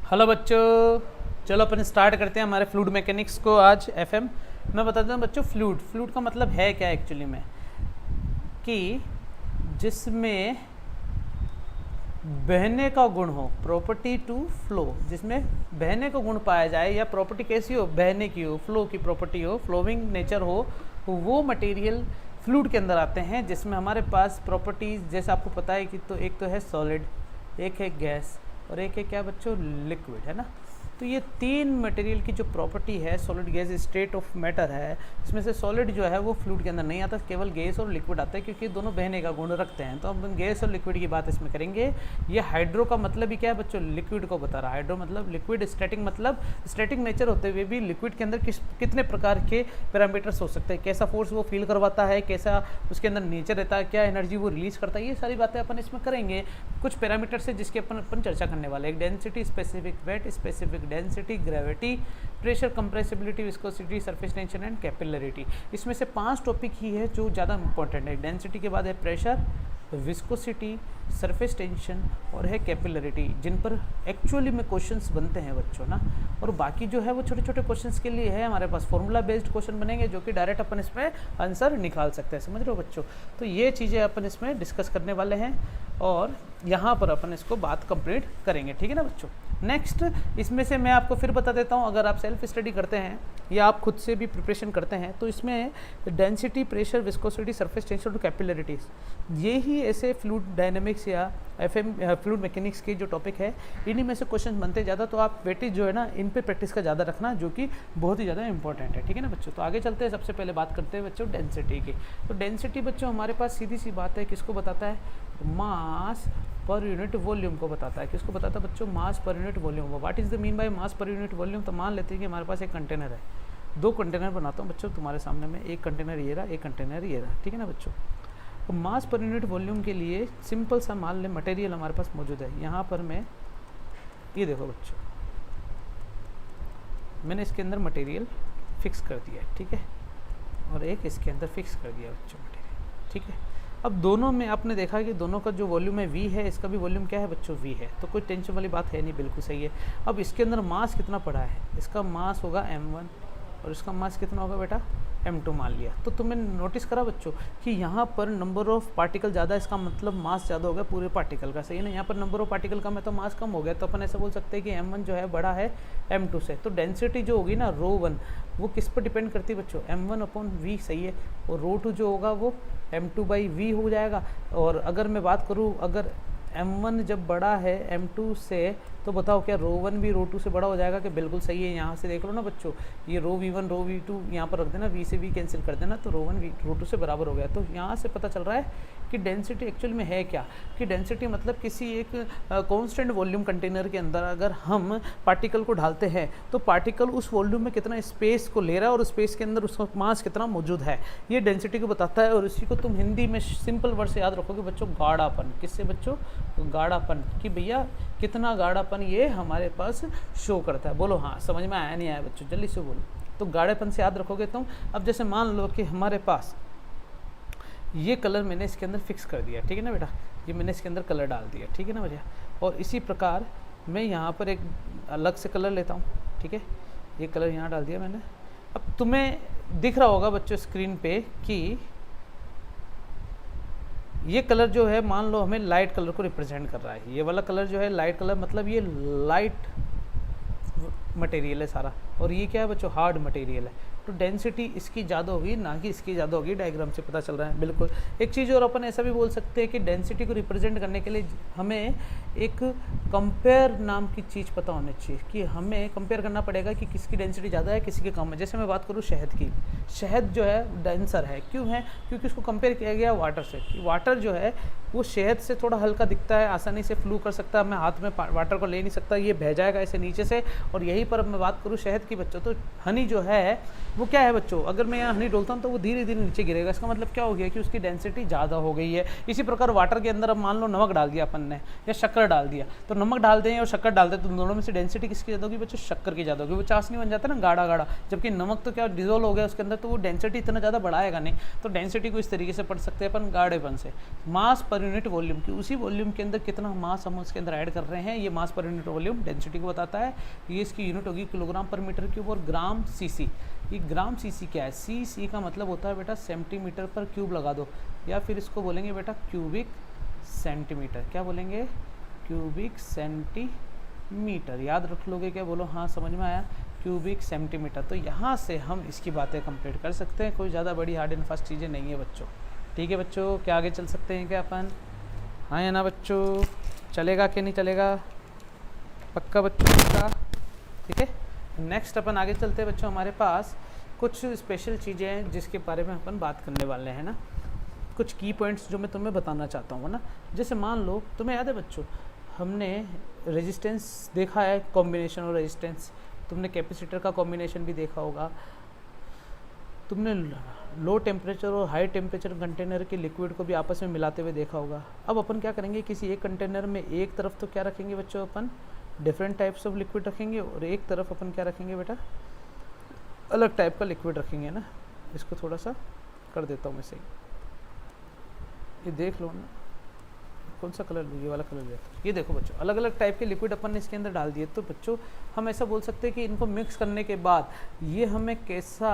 Hello बच्चों, चलो अपन start करते हैं हमारे फ्लूइड मैकेनिक्स को। आज एफएम मैं बताता हूँ बच्चों, फ्लूइड का मतलब है क्या एक्चुअली में, कि जिसमें बहने का गुण हो, प्रॉपर्टी टू फ्लो, जिसमें बहने का गुण पाया जाए या प्रॉपर्टी कैसी हो, बहने की हो, फ्लो की प्रॉपर्टी हो, फ्लोइंग नेचर हो, वो मटेरियल फ्लूइड के अंदर आते हैं। जिसमें हमारे पास प्रॉपर्टीज जैसे आपको पता है कि तो एक तो है सॉलिड, एक है गैस और एक है क्या बच्चों, लिक्विड, है ना। तो ये तीन मटेरियल की जो प्रॉपर्टी है, solid gas state of matter है, इसमें से सॉलिड जो है वो फ्लूइड के अंदर नहीं आता, केवल गैस और लिक्विड आता है, क्योंकि दोनों बहने का गुण रखते हैं। तो हम गैस और लिक्विड की बात इसमें करेंगे। ये हाइड्रो का मतलब ही क्या है बच्चों, लिक्विड को बता रहा है। हाइड्रो मतलब लिक्विड, स्टैटिक मतलब स्टैटिक नेचर होते हुए भी लिक्विड के अंदर कितने प्रकार के पैरामीटर्स हो सकते हैं, कैसा फोर्स वो फील करवाता है, कैसा उसके अंदर नेचर रहता है, क्या एनर्जी वो रिलीज करता है, ये सारी बातें अपन इसमें करेंगे। कुछ पैरामीटर्स है जिसके अपन चर्चा करने वाले हैं। Density, specific weight, specific density, gravity, pressure, compressibility, viscosity, surface tension and capillarity. इसमें से 5 टॉपिक ही है जो ज़्यादा इंपॉर्टेंट है। डेंसिटी के बाद है प्रेशर, विस्कोसिटी, सरफेस टेंशन और है कैपिलरिटी, जिन पर एक्चुअली में क्वेश्चंस बनते हैं बच्चों ना। और बाकी जो है वो छोटे छोटे क्वेश्चंस के लिए है, हमारे पास फॉर्मूला बेस्ड क्वेश्चन बनेंगे जो कि डायरेक्ट अपन इसमें आंसर निकाल सकते हैं। समझ रहे हो बच्चों। तो ये चीज़ें अपन इसमें डिस्कस करने वाले हैं और यहाँ पर अपन इसको बात कंप्लीट करेंगे, ठीक है ना बच्चों। नेक्स्ट इसमें से मैं आपको फिर बता देता हूँ, अगर आप सेल्फ स्टडी करते हैं या आप खुद से भी प्रिपरेशन करते हैं तो इसमें density, pressure, viscosity, surface tension और कैपिलरिटीज, ये ही ऐसे फ्लूइड डायनेमिक्स या फ्लूइड मैकेनिक्स के जो टॉपिक है, इन्हीं में से क्वेश्चन बनते ज़्यादा। तो आप वेटेज जो है ना इन पे प्रैक्टिस का ज़्यादा रखना, जो कि बहुत ही ज़्यादा इंपॉर्टेंट है, ठीक है ना बच्चों। तो आगे चलते हैं, सबसे पहले बात करते हैं बच्चों डेंसिटी की। तो डेंसिटी बच्चों हमारे पास सीधी सी बात है, किसको बताता है, मास पर यूनिट वॉल्यूम को बताता है। किसको बताता है बच्चों, mass per unit volume. What is the mean by mass per unit volume. तो मान लेते हैं कि हमारे पास एक कंटेनर है, 2 कंटेनर बनाता हूँ बच्चों तुम्हारे सामने में, एक कंटेनर ये रहा, एक कंटेनर ये रहा, ठीक है ना बच्चों। तो मास पर यूनिट वॉल्यूम के लिए सिंपल सा मान लें मटेरियल हमारे पास मौजूद है। यहाँ पर मैं ये देखो बच्चों, मैंने इसके अंदर मटेरियल फिक्स कर दिया है, ठीक है, और एक इसके अंदर फिक्स कर दिया बच्चों मटेरियल, ठीक है। अब दोनों में आपने देखा कि दोनों का जो वॉल्यूम है V है, इसका भी वॉल्यूम क्या है बच्चों, V है। तो कोई टेंशन वाली बात है नहीं, बिल्कुल सही है। अब इसके अंदर मास कितना पड़ा है, इसका मास होगा m1 और इसका मास कितना होगा बेटा, m2 मान लिया। तो तुमने नोटिस करा बच्चों कि यहाँ पर नंबर ऑफ पार्टिकल ज़्यादा, इसका मतलब मास ज़्यादा हो गया पूरे पार्टिकल का, सही है ना। यहाँ पर नंबर ऑफ पार्टिकल कम है तो मास कम हो गया। तो अपन ऐसा बोल सकते हैं कि m1 जो है बड़ा है m2 से। तो डेंसिटी जो होगी ना ρ1, वो किस पर डिपेंड करती है बच्चों, m1/v, सही है। और ρ2 जो होगा वो m2/v हो जाएगा। और अगर मैं बात करूँ, अगर m1 जब बड़ा है m2 से, तो बताओ क्या ρ1 भी ρ2 से बड़ा हो जाएगा कि, बिल्कुल सही है। यहाँ से देख लो ना बच्चों, ये ρv1 ρv2 यहाँ पर रख देना, v से v कैंसिल कर देना, तो ρ1 ρ2 से बराबर हो गया। तो यहाँ से पता चल रहा है कि डेंसिटी एक्चुअल में है क्या, कि डेंसिटी मतलब किसी एक कांस्टेंट वॉल्यूम कंटेनर के अंदर अगर हम पार्टिकल को डालते हैं तो पार्टिकल उस वॉल्यूम में कितना स्पेस को ले रहा है और स्पेस के अंदर उसका मास कितना मौजूद है, ये डेंसिटी को बताता है। और इसी को तुम हिंदी में सिंपल वर्ड से याद रखोगे बच्चों, गाढ़ापन। किससे बच्चों, गाढ़ापन, कि भैया कितना गाढ़ापन ये हमारे पास शो करता है। बोलो हाँ, समझ में आया नहीं आया बच्चों, जल्दी से बोलो। तो गाढ़ेपन से याद रखोगे तुम। अब जैसे मान लो कि हमारे पास ये कलर मैंने इसके अंदर फिक्स कर दिया, ठीक है ना बेटा, ये मैंने इसके अंदर कलर डाल दिया, ठीक है ना भैया। और इसी प्रकार मैं यहाँ पर एक अलग से कलर लेता हूँ, ठीक है, ये कलर यहाँ डाल दिया मैंने। अब तुम्हें दिख रहा होगा बच्चों स्क्रीन पे कि ये कलर जो है, मान लो हमें लाइट कलर को रिप्रेजेंट कर रहा है। ये वाला कलर जो है लाइट कलर, मतलब ये लाइट मटेरियल है सारा, और ये क्या है बच्चों, हार्ड मटेरियल है। तो डेंसिटी इसकी ज़्यादा होगी ना कि इसकी ज़्यादा होगी, डायग्राम से पता चल रहा है बिल्कुल। एक चीज़ और अपन ऐसा भी बोल सकते हैं कि डेंसिटी को रिप्रेजेंट करने के लिए हमें एक कंपेयर नाम की चीज़ पता होनी चाहिए, कि हमें कंपेयर करना पड़ेगा कि किसकी डेंसिटी ज़्यादा है, किसी की कम है। जैसे मैं बात करूँ शहद की, शहद जो है डेंसर है, क्यों है, क्योंकि उसको कंपेयर किया गया वाटर से। वाटर जो है वो शहद से थोड़ा हल्का दिखता है, आसानी से फ्लू कर सकता है, मैं हाथ में वाटर को ले नहीं सकता, ये बह जाएगा ऐसे नीचे से। और यहीं पर मैं बात करूँ शहद की बच्चों, तो हनी जो है वो क्या है बच्चों, अगर मैं यहाँ हनी डोलता हूँ तो वो धीरे धीरे नीचे गिरेगा। इसका मतलब क्या हो गया कि उसकी डेंसिटी ज़्यादा हो गई है। इसी प्रकार वाटर के अंदर अब मान लो नमक डाल दिया अपन ने या शक्कर डाल दिया, तो नमक डाल दें और शक्कर डाल दें तो दोनों में से डेंसिटी किसकी ज़्यादा होगी बच्चों? शक्कर की ज़्यादा होगी। वो चाशनी बन जाता है ना गाढ़ा गाढ़ा, जबकि नमक तो क्या डिजोल्व हो गया उसके अंदर, तो वो डेंसिटी इतना ज़्यादा बढ़ाएगा नहीं। तो डेंसिटी को इस तरीके से पढ़ सकते हैं अपन गाढ़ेपन से। मास पर यूनिट वॉल्यूम की, उसी वॉल्यूम के अंदर कितना मास हम उसके अंदर ऐड कर रहे हैं, ये मास पर यूनिट वॉल्यूम डेंसिटी को बताता है। ये इसकी यूनिट होगी किलोग्राम पर मीटर क्यूब और ग्राम सीसी। ये ग्राम सीसी क्या है? सी का मतलब होता है बेटा सेंटीमीटर पर क्यूब लगा दो, या फिर इसको बोलेंगे बेटा क्यूबिक सेंटीमीटर। क्या बोलेंगे? Cubic centimetre. याद रख लोगे क्या? बोलो हाँ, समझ में आया? Cubic centimetre. तो यहाँ से हम इसकी बातें कंप्लीट कर सकते हैं, कोई ज़्यादा बड़ी हार्ड एंड फास्ट चीज़ें नहीं है बच्चों। ठीक है बच्चों, क्या आगे चल सकते हैं क्या अपन? हाँ या ना बच्चों? चलेगा कि नहीं चलेगा? पक्का बच्चों पक्का? ठीक है, नेक्स्ट अपन आगे चलते हैं बच्चों। हमारे पास कुछ स्पेशल चीज़ें हैं जिसके बारे में अपन बात करने वाले हैं ना, कुछ की पॉइंट्स जो मैं तुम्हें बताना चाहता हूँ ना। जैसे मान लो तुम्हें याद है बच्चों, हमने रेजिस्टेंस देखा है, कॉम्बिनेशन और रेजिस्टेंस। तुमने कैपेसिटर का कॉम्बिनेशन भी देखा होगा, तुमने लो टेम्परेचर और हाई टेम्परेचर कंटेनर के लिक्विड को भी आपस में मिलाते हुए देखा होगा। अब अपन क्या करेंगे, किसी एक कंटेनर में एक तरफ तो क्या रखेंगे बच्चों अपन? डिफरेंट टाइप्स ऑफ लिक्विड रखेंगे, और एक तरफ अपन क्या रखेंगे बेटा? अलग टाइप का लिक्विड रखेंगे ना। इसको थोड़ा सा कर देता हूँ मैं सही, ये देख लो ना, कौन सा कलर? ये वाला कलर लेता हूँ। ये देखो बच्चों, अलग अलग टाइप के लिक्विड अपन ने इसके अंदर डाल दिए। तो बच्चों हम ऐसा बोल सकते हैं कि इनको मिक्स करने के बाद ये हमें कैसा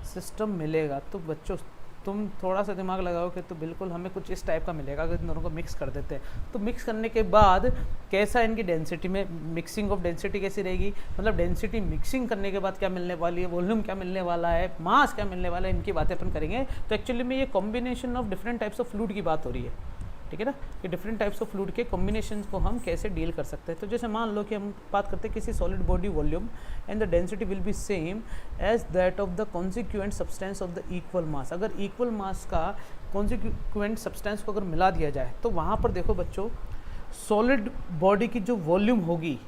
सिस्टम मिलेगा। तो बच्चों तुम थोड़ा सा दिमाग लगाओगे तो बिल्कुल हमें कुछ इस टाइप का मिलेगा अगर इन दोनों को मिक्स कर देते हैं। तो मिक्स करने के बाद कैसा इनकी डेंसिटी में मिक्सिंग ऑफ डेंसिटी कैसी रहेगी, मतलब डेंसिटी मिक्सिंग करने के बाद क्या मिलने वाली है, वॉल्यूम क्या मिलने वाला है, मास क्या मिलने वाला है, इनकी बातें अपन करेंगे। तो एक्चुअली में ये combination of different types of fluid की बात हो रही है, ठीक है ना, कि डिफरेंट टाइप्स ऑफ फ्लूइड के कॉम्बिनेशन को हम कैसे डील कर सकते हैं। तो जैसे मान लो कि हम बात करते हैं किसी solid body volume and the density will be same as that of the consequent substance of the equal mass. अगर इक्वल मास का कॉन्सिक्वेंट सब्सटेंस को अगर मिला दिया जाए तो वहाँ पर देखो बच्चों, सॉलिड बॉडी की जो वॉल्यूम होगी,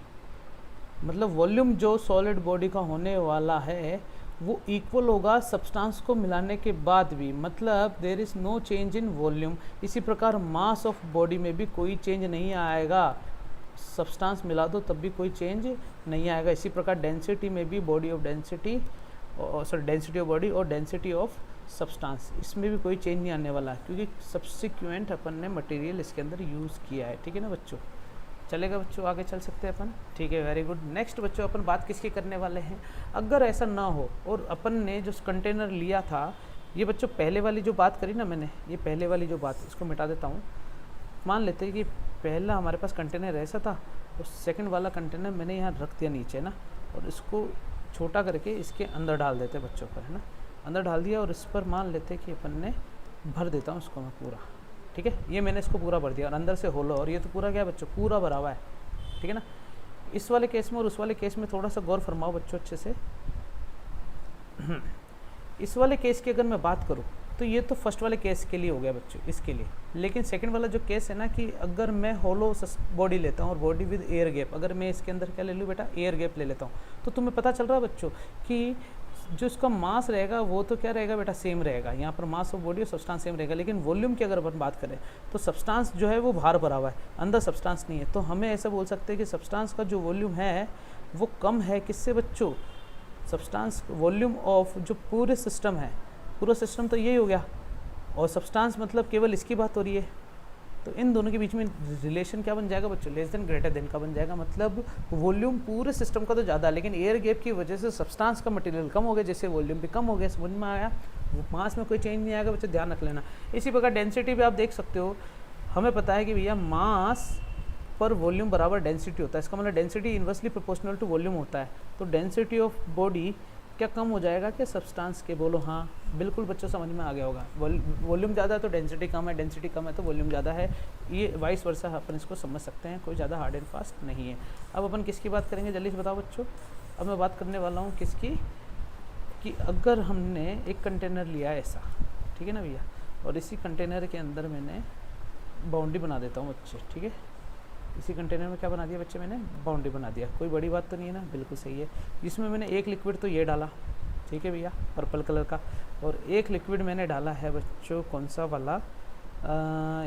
मतलब वॉल्यूम जो सॉलिड बॉडी का होने वाला है वो इक्वल होगा सब्सटेंस को मिलाने के बाद भी, मतलब there is no change in volume. इसी प्रकार मास ऑफ बॉडी में भी कोई चेंज नहीं आएगा, सब्सटेंस मिला दो तब भी कोई चेंज नहीं आएगा। इसी प्रकार डेंसिटी में भी body of density, density of body और डेंसिटी ऑफ सब्सटेंस, इसमें भी कोई चेंज नहीं आने वाला है, क्योंकि सब्सिक्वेंट अपन ने मटेरियल इसके अंदर यूज़ किया है। ठीक है ना बच्चों? चलेगा बच्चों, आगे चल सकते हैं अपन। ठीक है, वेरी गुड। नेक्स्ट बच्चों अपन बात किसकी करने वाले हैं, अगर ऐसा ना हो और अपन ने जो कंटेनर लिया था, ये बच्चों पहले वाली जो बात करी ना मैंने, ये पहले वाली जो बात, इसको मिटा देता हूँ। मान लेते हैं कि पहला हमारे पास कंटेनर ऐसा था और सेकंड वाला कंटेनर मैंने यहाँ रख दिया नीचे ना, और इसको छोटा करके इसके अंदर डाल देते बच्चों पर, है ना, अंदर डाल दिया और इस पर मान लेते कि अपन ने भर देता हूँ इसको मैं पूरा। ठीक है, ये मैंने इसको पूरा भर दिया और अंदर से होलो, और ये तो पूरा क्या बच्चों, पूरा भरा हुआ है। ठीक है ना, इस वाले केस में और उस वाले केस में थोड़ा सा गौर फरमाओ बच्चों अच्छे से। इस वाले केस की अगर मैं बात करूँ तो ये तो फर्स्ट वाले केस के लिए हो गया बच्चों, इसके लिए। लेकिन सेकंड वाला जो केस है ना, कि अगर मैं होलो बॉडी लेता हूँ और बॉडी विद एयर गैप, अगर मैं इसके अंदर क्या ले लूँ बेटा, एयर गैप ले लेता हूँ, तो तुम्हें पता चल रहा है बच्चों कि जो इसका मास रहेगा वो तो क्या रहेगा बेटा, सेम रहेगा। यहाँ पर मास ऑफ बॉडी और सब्सटेंस सेम रहेगा, लेकिन वॉल्यूम की अगर अपन बात करें तो सब्सटेंस जो है वो बाहर भरा हुआ है, अंदर सब्सटेंस नहीं है। तो हमें ऐसा बोल सकते हैं कि सब्सटेंस का जो वॉल्यूम है वो कम है, किससे बच्चों, सब्सटेंस वॉल्यूम ऑफ जो पूरे सिस्टम है, पूरा सिस्टम तो यही हो गया, और सब्सटेंस मतलब केवल इसकी बात हो रही है। तो इन दोनों के बीच में रिलेशन क्या बन जाएगा बच्चों, लेस देन ग्रेटर देन का बन जाएगा। मतलब वॉल्यूम पूरे सिस्टम का तो ज़्यादा, लेकिन एयर गैप की वजह से सब्सटेंस का मटेरियल कम हो गया, जैसे वॉल्यूम भी कम हो गया। समझ में आया? मास में कोई चेंज नहीं आएगा बच्चों, ध्यान रख लेना। इसी प्रकार डेंसिटी भी आप देख सकते हो, हमें पता है कि भैया मास पर वॉल्यूम बराबर डेंसिटी होता है, इसका मतलब density inversely proportional to volume होता है। तो डेंसिटी ऑफ बॉडी क्या कम हो जाएगा क्या सब्सटेंस के, बोलो हाँ, बिल्कुल बच्चों समझ में आ गया होगा। वॉल्यूम ज़्यादा है तो डेंसिटी कम है, डेंसिटी कम है तो वॉल्यूम ज़्यादा है, ये वाइस वर्सा अपन इसको समझ सकते हैं, कोई ज़्यादा हार्ड एंड फास्ट नहीं है। अब अपन किसकी बात करेंगे जल्दी से बताओ बच्चों। अब मैं बात करने वाला हूँ किसकी, कि अगर हमने एक कंटेनर लिया है ऐसा, ठीक है ना भैया, और इसी कंटेनर के अंदर मैंने बाउंड्री बना देता हूँ बच्चे। ठीक है, इसी कंटेनर में क्या बना दिया बच्चे, मैंने बाउंड्री बना दिया। कोई बड़ी बात तो नहीं है ना, बिल्कुल सही है। इसमें मैंने एक लिक्विड तो ये डाला, ठीक है भैया, पर्पल कलर का, और एक लिक्विड मैंने डाला है बच्चों कौन सा वाला,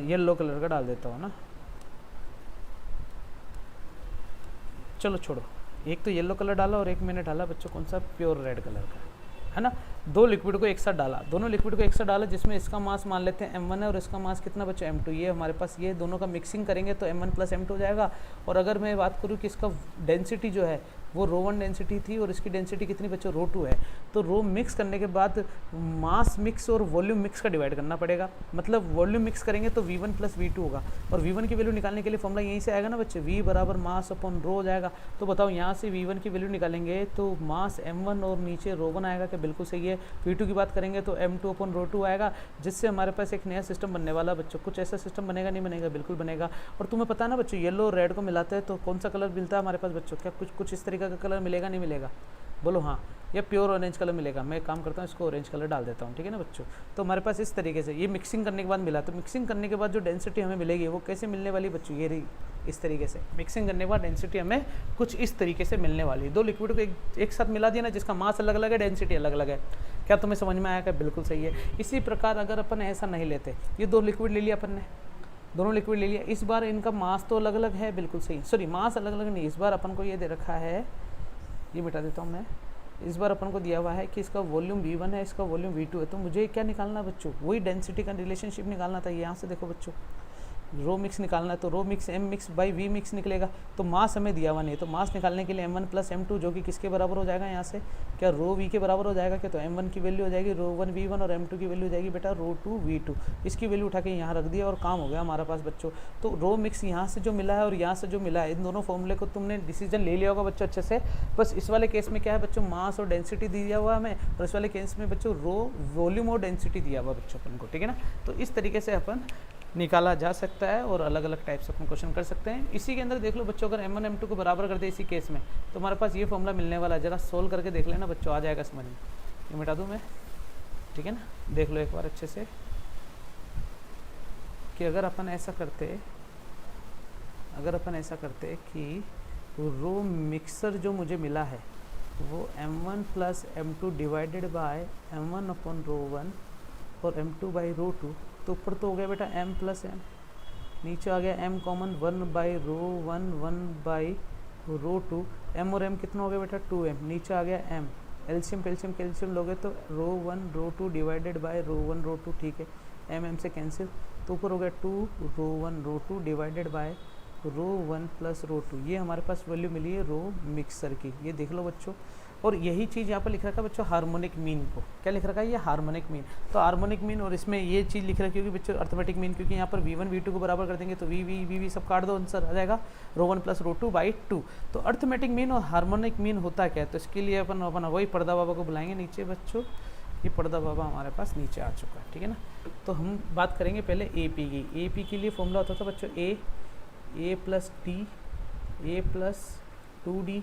येलो कलर का डाल देता हूँ ना, चलो छोड़ो, एक तो येलो कलर डाला और एक मैंने डाला बच्चों कौन सा, प्योर रेड कलर का, है ना। दो लिक्विड को एक साथ डाला, दोनों लिक्विड को एक साथ डाला, जिसमें इसका मास मान लेते हैं m1 है और इसका मास कितना बच्चों m2। ये हमारे पास ये दोनों का मिक्सिंग करेंगे तो m1 प्लस m2 हो जाएगा। और अगर मैं बात करूँ कि इसका डेंसिटी जो है वो ρ1 डेंसिटी थी और इसकी डेंसिटी कितनी बच्चों ρ2 है, तो रो मिक्स करने के बाद मास मिक्स और वॉल्यूम मिक्स का डिवाइड करना पड़ेगा। मतलब वॉल्यूम मिक्स करेंगे तो v1 प्लस v2 होगा, और v1 की वैल्यू निकालने के लिए फॉर्मूला यहीं से आएगा ना बच्चे, v बराबर मास अपॉन रो हो जाएगा। तो बताओ यहाँ से v1 की वैल्यू निकालेंगे तो मास m1 और नीचे ρ1 आएगा, क्या बिल्कुल सही है। v2 की बात करेंगे तो m2 अपॉन ρ2 आएगा, जिससे हमारे पास एक नया सिस्टम बनने वाला बच्चों। कुछ ऐसा सिस्टम बनेगा नहीं बनेगा, बिल्कुल बनेगा। और तुम्हें पता है ना बच्चों, येलो और रेड को मिलाते हैं तो कौन सा कलर मिलता है हमारे पास बच्चों, क्या कुछ इस तरीके का कलर मिलेगा नहीं मिलेगा, बोलो हाँ, या प्योर ऑरेंज कलर मिलेगा। मैं काम करता हूँ इसको ऑरेंज कलर डाल देता हूँ, ठीक है ना बच्चों। तो हमारे पास इस तरीके से ये मिक्सिंग करने के बाद मिला, तो मिक्सिंग करने के बाद जो डेंसिटी हमें मिलेगी वो कैसे मिलने वाली बच्चों, ये रही इस तरीके से। मिक्सिंग करने के बाद डेंसिटी हमें कुछ इस तरीके से मिलने वाली है। दो लिक्विड को एक साथ मिला दिया ना, जिसका मास अलग अलग है, डेंसिटी अलग अलग है। क्या तुम्हें समझ में आया? क्या बिल्कुल सही है। इसी प्रकार अगर अपन ऐसा नहीं लेते, ये दो लिक्विड ले लिया अपन ने, दोनों लिक्विड ले लिया, इस बार इनका मास तो अलग अलग है, बिल्कुल सही, सॉरी मास अलग अलग नहीं, इस बार अपन को ये दे रखा है, ये मिटा देता हूँ मैं, इस बार अपन को दिया हुआ है कि इसका वॉल्यूम v1 है, इसका वॉल्यूम v2 है। तो मुझे क्या निकालना बच्चों, वही डेंसिटी का रिलेशनशिप निकालना था। यहाँ से देखो बच्चों, रो मिक्स निकालना है तो rho mix m mix by v mix निकलेगा। तो मास हमें दिया हुआ नहीं है, तो मास निकालने के लिए m1 प्लस m2 जो कि किसके बराबर हो जाएगा, यहाँ से क्या रो v के बराबर हो जाएगा क्या, तो m1 की वैल्यू हो जाएगी रो1 v1 और m2 की वैल्यू हो जाएगी बेटा रो2 v2। इसकी वैल्यू उठा के यहाँ रख दिया और काम हो गया हमारे पास बच्चों। तो रो मिक्स यहाँ से जो मिला है और यहाँ से जो मिला है, इन दोनों फॉर्मूले को तुमने डिसीजन ले लिया होगा बच्चों अच्छे से। बस इस वाले केस में क्या है बच्चों, मास और डेंसिटी दिया हुआ हमें, और इस वाले केस में बच्चों रो वॉल्यूम और डेंसिटी दिया हुआ बच्चों अपन को, ठीक है ना। तो इस तरीके से अपन निकाला जा सकता है और अलग अलग टाइप से अपन क्वेश्चन कर सकते हैं। इसी के अंदर देख लो बच्चों, अगर m1 m2 को बराबर कर दे इसी केस में, तो हमारे पास ये फॉर्मूला मिलने वाला है। जरा सोल्व करके देख लेना बच्चों, आ जाएगा समझ में। ये मिटा दूँ मैं, ठीक है ना, देख लो एक बार अच्छे से कि अगर अपन ऐसा करते कि रो मिक्सर जो मुझे मिला है वो m1 plus m2 divided by m1 upon rho one और m2 बाई रो2, तो ऊपर तो हो गया बेटा m प्लस m, नीचे आ गया m common 1 by rho one 1 by rho two, m और m कितना हो गया बेटा 2m, नीचे आ गया m, कैल्शियम लोगे तो रो1 रो2 डिवाइडेड बाय रो1 रो2, ठीक है, m से कैंसिल, तो ऊपर हो गया 2 रो1 रो2 डिवाइडेड बाय रो1 प्लस रो2। ये हमारे पास वैल्यू मिली है रो मिक्सर की, ये देख लो बच्चों। और यही चीज़ यहाँ पर लिख रखा है बच्चों हार्मोनिक मीन को, क्या लिख रखा है ये हार्मोनिक मीन। तो हार्मोनिक मीन और इसमें ये चीज़ लिख रखी होगी बच्चों अर्थमेटिक मीन, क्योंकि यहाँ पर v1 v2 को बराबर कर देंगे तो v सब काट दो, आंसर आ जाएगा रो1 प्लस रो2 बाई 2। तो अर्थमेटिक मीन और हार्मोनिक मीन होता क्या है, तो इसके लिए अपन वही पर्दा बाबा को बुलाएंगे नीचे बच्चों। ये पर्दा बाबा हमारे पास नीचे आ चुका है, ठीक है ना। तो हम बात करेंगे पहले ए पी की। ए पी के लिए फॉर्मूला होता था बच्चों ए प्लस डी, ए प्लस 2d,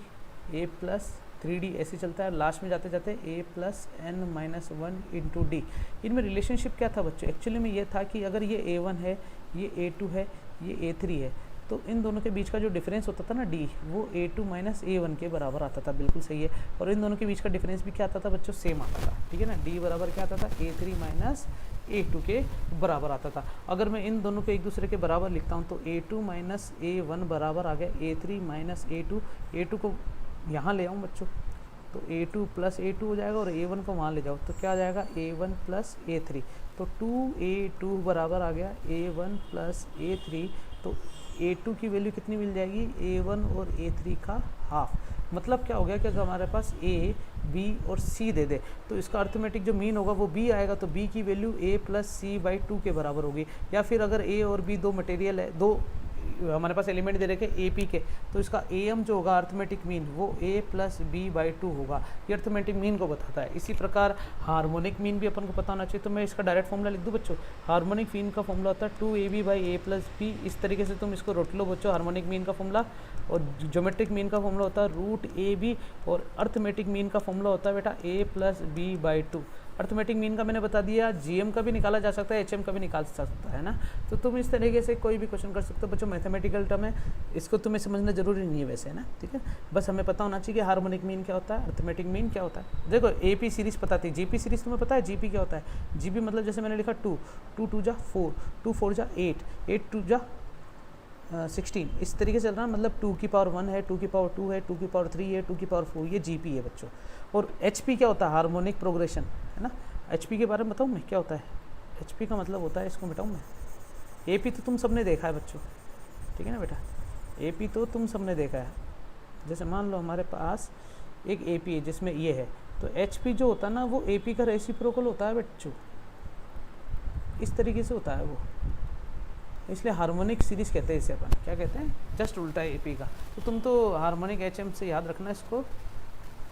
ए प्लस 3d, ऐसे चलता है। लास्ट में जाते जाते a plus n minus 1 into D. इनमें रिलेशनशिप क्या था बच्चों, एक्चुअली में ये था कि अगर ये a1 है, ये a2 है, ये a3 है, तो इन दोनों के बीच का जो डिफरेंस होता था ना d, वो a2 माइनस a1 के बराबर आता था, बिल्कुल सही है। और इन दोनों के बीच का डिफरेंस भी क्या आता था बच्चों, सेम आता था, ठीक है ना। d बराबर क्या आता था, a3 माइनस a2 के बराबर आता था। अगर मैं इन दोनों को एक दूसरे के बराबर लिखता हूँ तो a2 माइनस a1 बराबर आ गया a3 माइनस a2। a2 को यहाँ ले आऊँ बच्चों तो a2 प्लस a2 हो जाएगा, और a1 को वहाँ ले जाओ तो क्या आ जाएगा a1 प्लस a3। तो 2a2 बराबर आ गया a1 प्लस a3। तो a2 की वैल्यू कितनी मिल जाएगी, a1 और a3 का हाफ। मतलब क्या हो गया कि अगर हमारे पास a, b और c दे दे तो इसका अर्थमेटिक जो मीन होगा वो b आएगा, तो b की value a plus c by 2 के बराबर होगी। या फिर अगर a और b दो मटेरियल है, दो हमारे पास एलिमेंट दे रखे ए पी के, तो इसका एम जो होगा अर्थमेटिक मीन वो a प्लस बी बाई 2 होगा। ये अर्थमेटिक मीन को बताता है। इसी प्रकार हार्मोनिक मीन भी अपन को पता होना चाहिए। तो मैं इसका डायरेक्ट फॉर्मूला लिख दूँ बच्चों, हार्मोनिक मीन का फॉर्मूला होता है 2ab by a plus B. इस तरीके से तुम इसको रोट लो बच्चों, हार्मोनिक मीन का फॉर्मूला। और ज्योमेट्रिक मीन का फॉर्मूला होता है रूट ए बी, और अर्थमेटिक मीन का फॉर्मूला होता है बेटा a plus B by 2। Arithmetic mean का मैंने बता दिया, जीएम का भी निकाला जा सकता है, एचएम का भी निकाल सकता है ना। तो तुम इस तरीके से कोई भी क्वेश्चन कर सकते हो बच्चों। मैथमेटिकल टर्म है, इसको तुम्हें समझना जरूरी नहीं है वैसे, है ना, ठीक है। बस हमें पता होना चाहिए कि हार्मोनिक मीन क्या होता है, अर्थमेटिक मीन क्या होता है। देखो एपी सीरीज पता थी, जीपी सीरीज तुम्हें पता है जीपी क्या होता है। जीपी मतलब जैसे मैंने लिखा 2 2 2 जा 4, 2 4 जा 8, 8 2 जा 16 इस तरीके से चल रहा है, मतलब 2 की पावर 1 है, 2 की पावर 2 है, 2 की पावर 3 है, 2 की पावर 4, ये GP है बच्चों। और HP क्या होता है? हार्मोनिक प्रोग्रेशन, है ना। HP के बारे में बताऊँ मैं क्या होता है? HP का मतलब होता है, इसको बताऊँ मैं, AP तो तुम सबने देखा है बच्चों, ठीक है ना बेटा, AP तो तुम सबने देखा है। जैसे मान लो हमारे पास एक AP है जिसमें ये है, तो HP जो होता है ना वो AP का रेसिप्रोकल होता है बच्चों, इस तरीके से होता है वो, इसलिए हार्मोनिक सीरीज कहते हैं इसे अपन, क्या कहते हैं, जस्ट उल्टा है AP का। तो तुम तो हार्मोनिक HM से याद रखना इसको,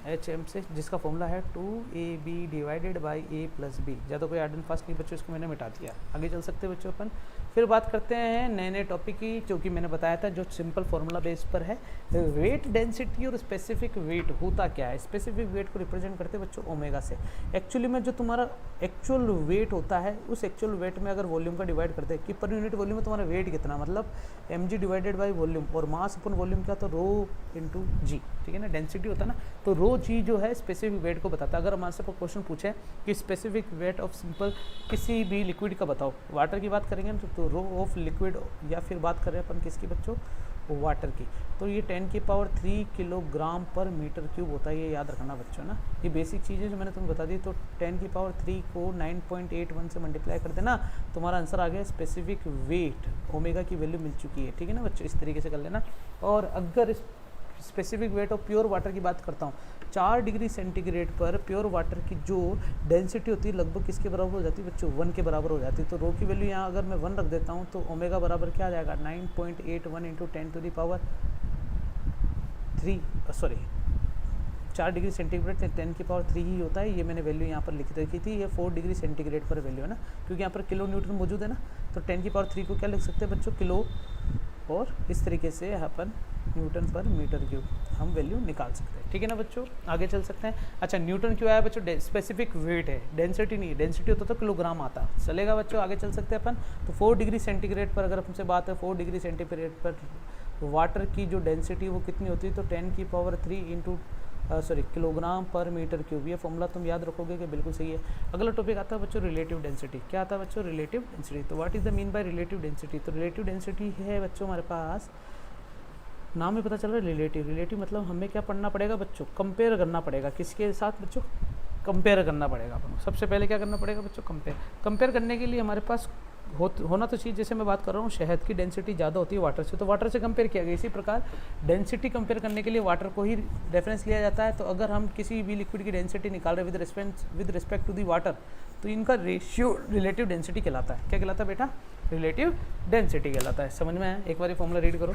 HM से, जिसका फॉर्मूला है 2AB divided by A plus B। ज़्यादा कोई हार्ड एंड फास्ट नहीं बच्चों, इसको मैंने मिटा दिया। आगे चल सकते हैं बच्चों अपन। फिर बात करते हैं नए नए टॉपिक की, जो कि मैंने बताया था जो सिंपल फार्मूला बेस पर है। वेट डेंसिटी और स्पेसिफिक वेट होता क्या है? स्पेसिफिक वेट को रिप्रेजेंट करते हैं बच्चों ओमेगा से। एक्चुअली में जो तुम्हारा एक्चुअल वेट होता है, उस एक्चुअल वेट में अगर वॉल्यूम का डिवाइड करते हैं कि पर यूनिट वॉल्यूम में तुम्हारा वेट कितना, मतलब mg डिवाइडेड बाई वॉल्यूम, और मास अपन वॉल्यूम क्या, तो रो इंटू जी, ठीक है ना, डेंसिटी होता है ना, तो रो जी जो है स्पेसिफिक वेट को बताता है। अगर हमारे से क्वेश्चन पूछे कि स्पेसिफिक वेट ऑफ सिंपल किसी भी लिक्विड का बताओ, वाटर की बात करेंगे तो रो ऑफ लिक्विड, या फिर बात करें अपन किसकी बच्चों, वाटर की, तो ये 10 की पावर 3 किलोग्राम पर मीटर क्यूब होता है, ये याद रखना बच्चों ना। ये बेसिक चीज़ें जो मैंने तुम्हें बता दी, तो 10 की पावर 3 को 9.81 से मल्टीप्लाई कर देना, तुम्हारा आंसर आ गया स्पेसिफिक वेट, ओमेगा की वैल्यू मिल चुकी है, ठीक है ना बच्चों, इस तरीके से कर लेना। और अगर specific weight of pure water की बात करता हूँ, 4 डिग्री सेंटीग्रेड पर प्योर वाटर की जो डेंसिटी होती है लगभग किसके बराबर हो जाती है बच्चों, 1 के बराबर हो जाती है। तो रो की वैल्यू यहाँ अगर मैं 1 रख देता हूँ तो ओमेगा बराबर क्या आ जाएगा, 9.81 into 10 to the power 3, sorry 4 degree centigrade 10 की पावर 3 ही होता है। ये मैंने वैल्यू यहाँ पर लिख रखी थी, ये 4 डिग्री सेंटीग्रेड पर वैल्यू है ना, क्योंकि यहाँ पर किलो न्यूटन मौजूद है ना, तो 10 की पावर 3 को क्या लिख सकते हैं बच्चों, किलो, और इस तरीके से अपन न्यूटन पर मीटर क्यूब हम वैल्यू निकाल सकते हैं, ठीक है ना बच्चों। आगे चल सकते हैं। अच्छा, न्यूटन क्यों आया बच्चों, स्पेसिफिक वेट है, डेंसिटी नहीं है, डेंसिटी होता तो किलोग्राम आता, चलेगा बच्चों। आगे चल सकते हैं अपन। तो 4 डिग्री सेंटीग्रेड पर अगर हमसे बात है, 4 डिग्री सेंटीग्रेड पर वाटर की जो डेंसिटी वो कितनी होती है, तो 10 की पावर 3 इंटू किलोग्राम पर मीटर क्यूब। ये फॉर्मूला तुम याद रखोगे कि बिल्कुल सही है। अगला टॉपिक आता है बच्चों रिलेटिव डेंसिटी। क्या आता है बच्चों, रिलेटिव डेंसिटी। तो what is the mean by relative density, तो रिलेटिव डेंसिटी है बच्चों हमारे पास, नाम में पता चल रहा है रिलेटिव। रिलेटिव मतलब हमें क्या पढ़ना पड़ेगा बच्चों, कंपेयर करना पड़ेगा, किसके साथ बच्चों, कंपेयर करना पड़ेगा अपन। सबसे पहले क्या करना पड़ेगा बच्चों, कंपेयर करने के लिए हमारे पास होना तो चाहिए, जैसे मैं बात कर रहा हूँ शहद की डेंसिटी ज़्यादा होती है वाटर से, तो वाटर से कंपेयर किया गया। इसी प्रकार डेंसिटी कंपेयर करने के लिए वाटर को ही रेफरेंस लिया जाता है। तो अगर हम किसी भी लिक्विड की डेंसिटी निकाल रहे with respect to the water, तो इनका रेशियो रिलेटिव डेंसिटी कहलाता है। क्या कहलाता है बेटा, रिलेटिव डेंसिटी कहलाता है। समझ में आया, एक बार फॉर्मूला रीड करो।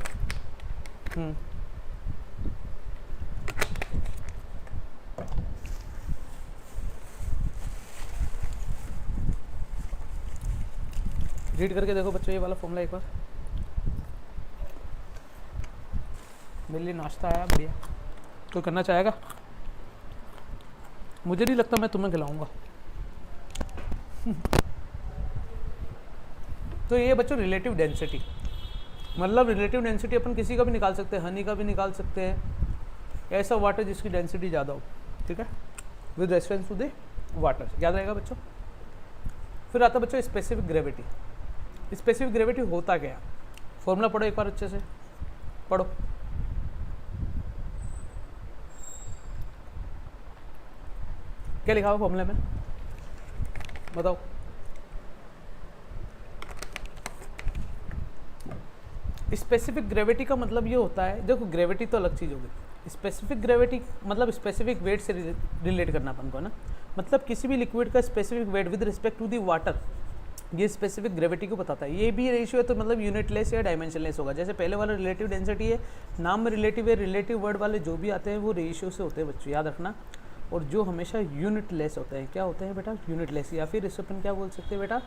रीड करके देखो बच्चों ये वाला फॉर्मूला एक बार। मेरे लिए नाश्ता आया बढ़िया, कोई करना चाहेगा? मुझे नहीं लगता मैं तुम्हें खिलाऊंगा। तो ये बच्चों रिलेटिव डेंसिटी, मतलब रिलेटिव डेंसिटी अपन किसी का भी निकाल सकते हैं, हनी का भी निकाल सकते हैं, ऐसा वाटर जिसकी डेंसिटी ज़्यादा हो, ठीक है, with reference to the water. याद रहेगा बच्चों। फिर आता बच्चों स्पेसिफिक ग्रेविटी। स्पेसिफिक ग्रेविटी होता क्या है, फॉर्मूला पढ़ो एक बार अच्छे से पढ़ो। क्या लिखा हुआ फॉर्मूले में, बताओ। स्पेसिफिक ग्रेविटी का मतलब ये होता है, देखो ग्रेविटी तो अलग चीज़ होगी, स्पेसिफिक ग्रेविटी मतलब स्पेसिफिक वेट से रिलेट करना अपन को ना, मतलब किसी भी लिक्विड का specific weight with respect to the water, ये स्पेसिफिक ग्रेविटी को बताता है। ये भी रेशियो है तो मतलब यूनिटलेस या डायमेंशनलेस होगा। जैसे पहले वाला रिलेटिव डेंसिटी है, नाम में रिलेटिव है, रिलेटिव वर्ड वाले जो भी आते हैं वो रेशियो से होते हैं बच्चों, याद रखना। और जो हमेशा यूनिटलेस होते हैं, क्या होते हैं बेटा, यूनिटलेस, या फिर इससे अपन क्या बोल सकते हैं बेटा,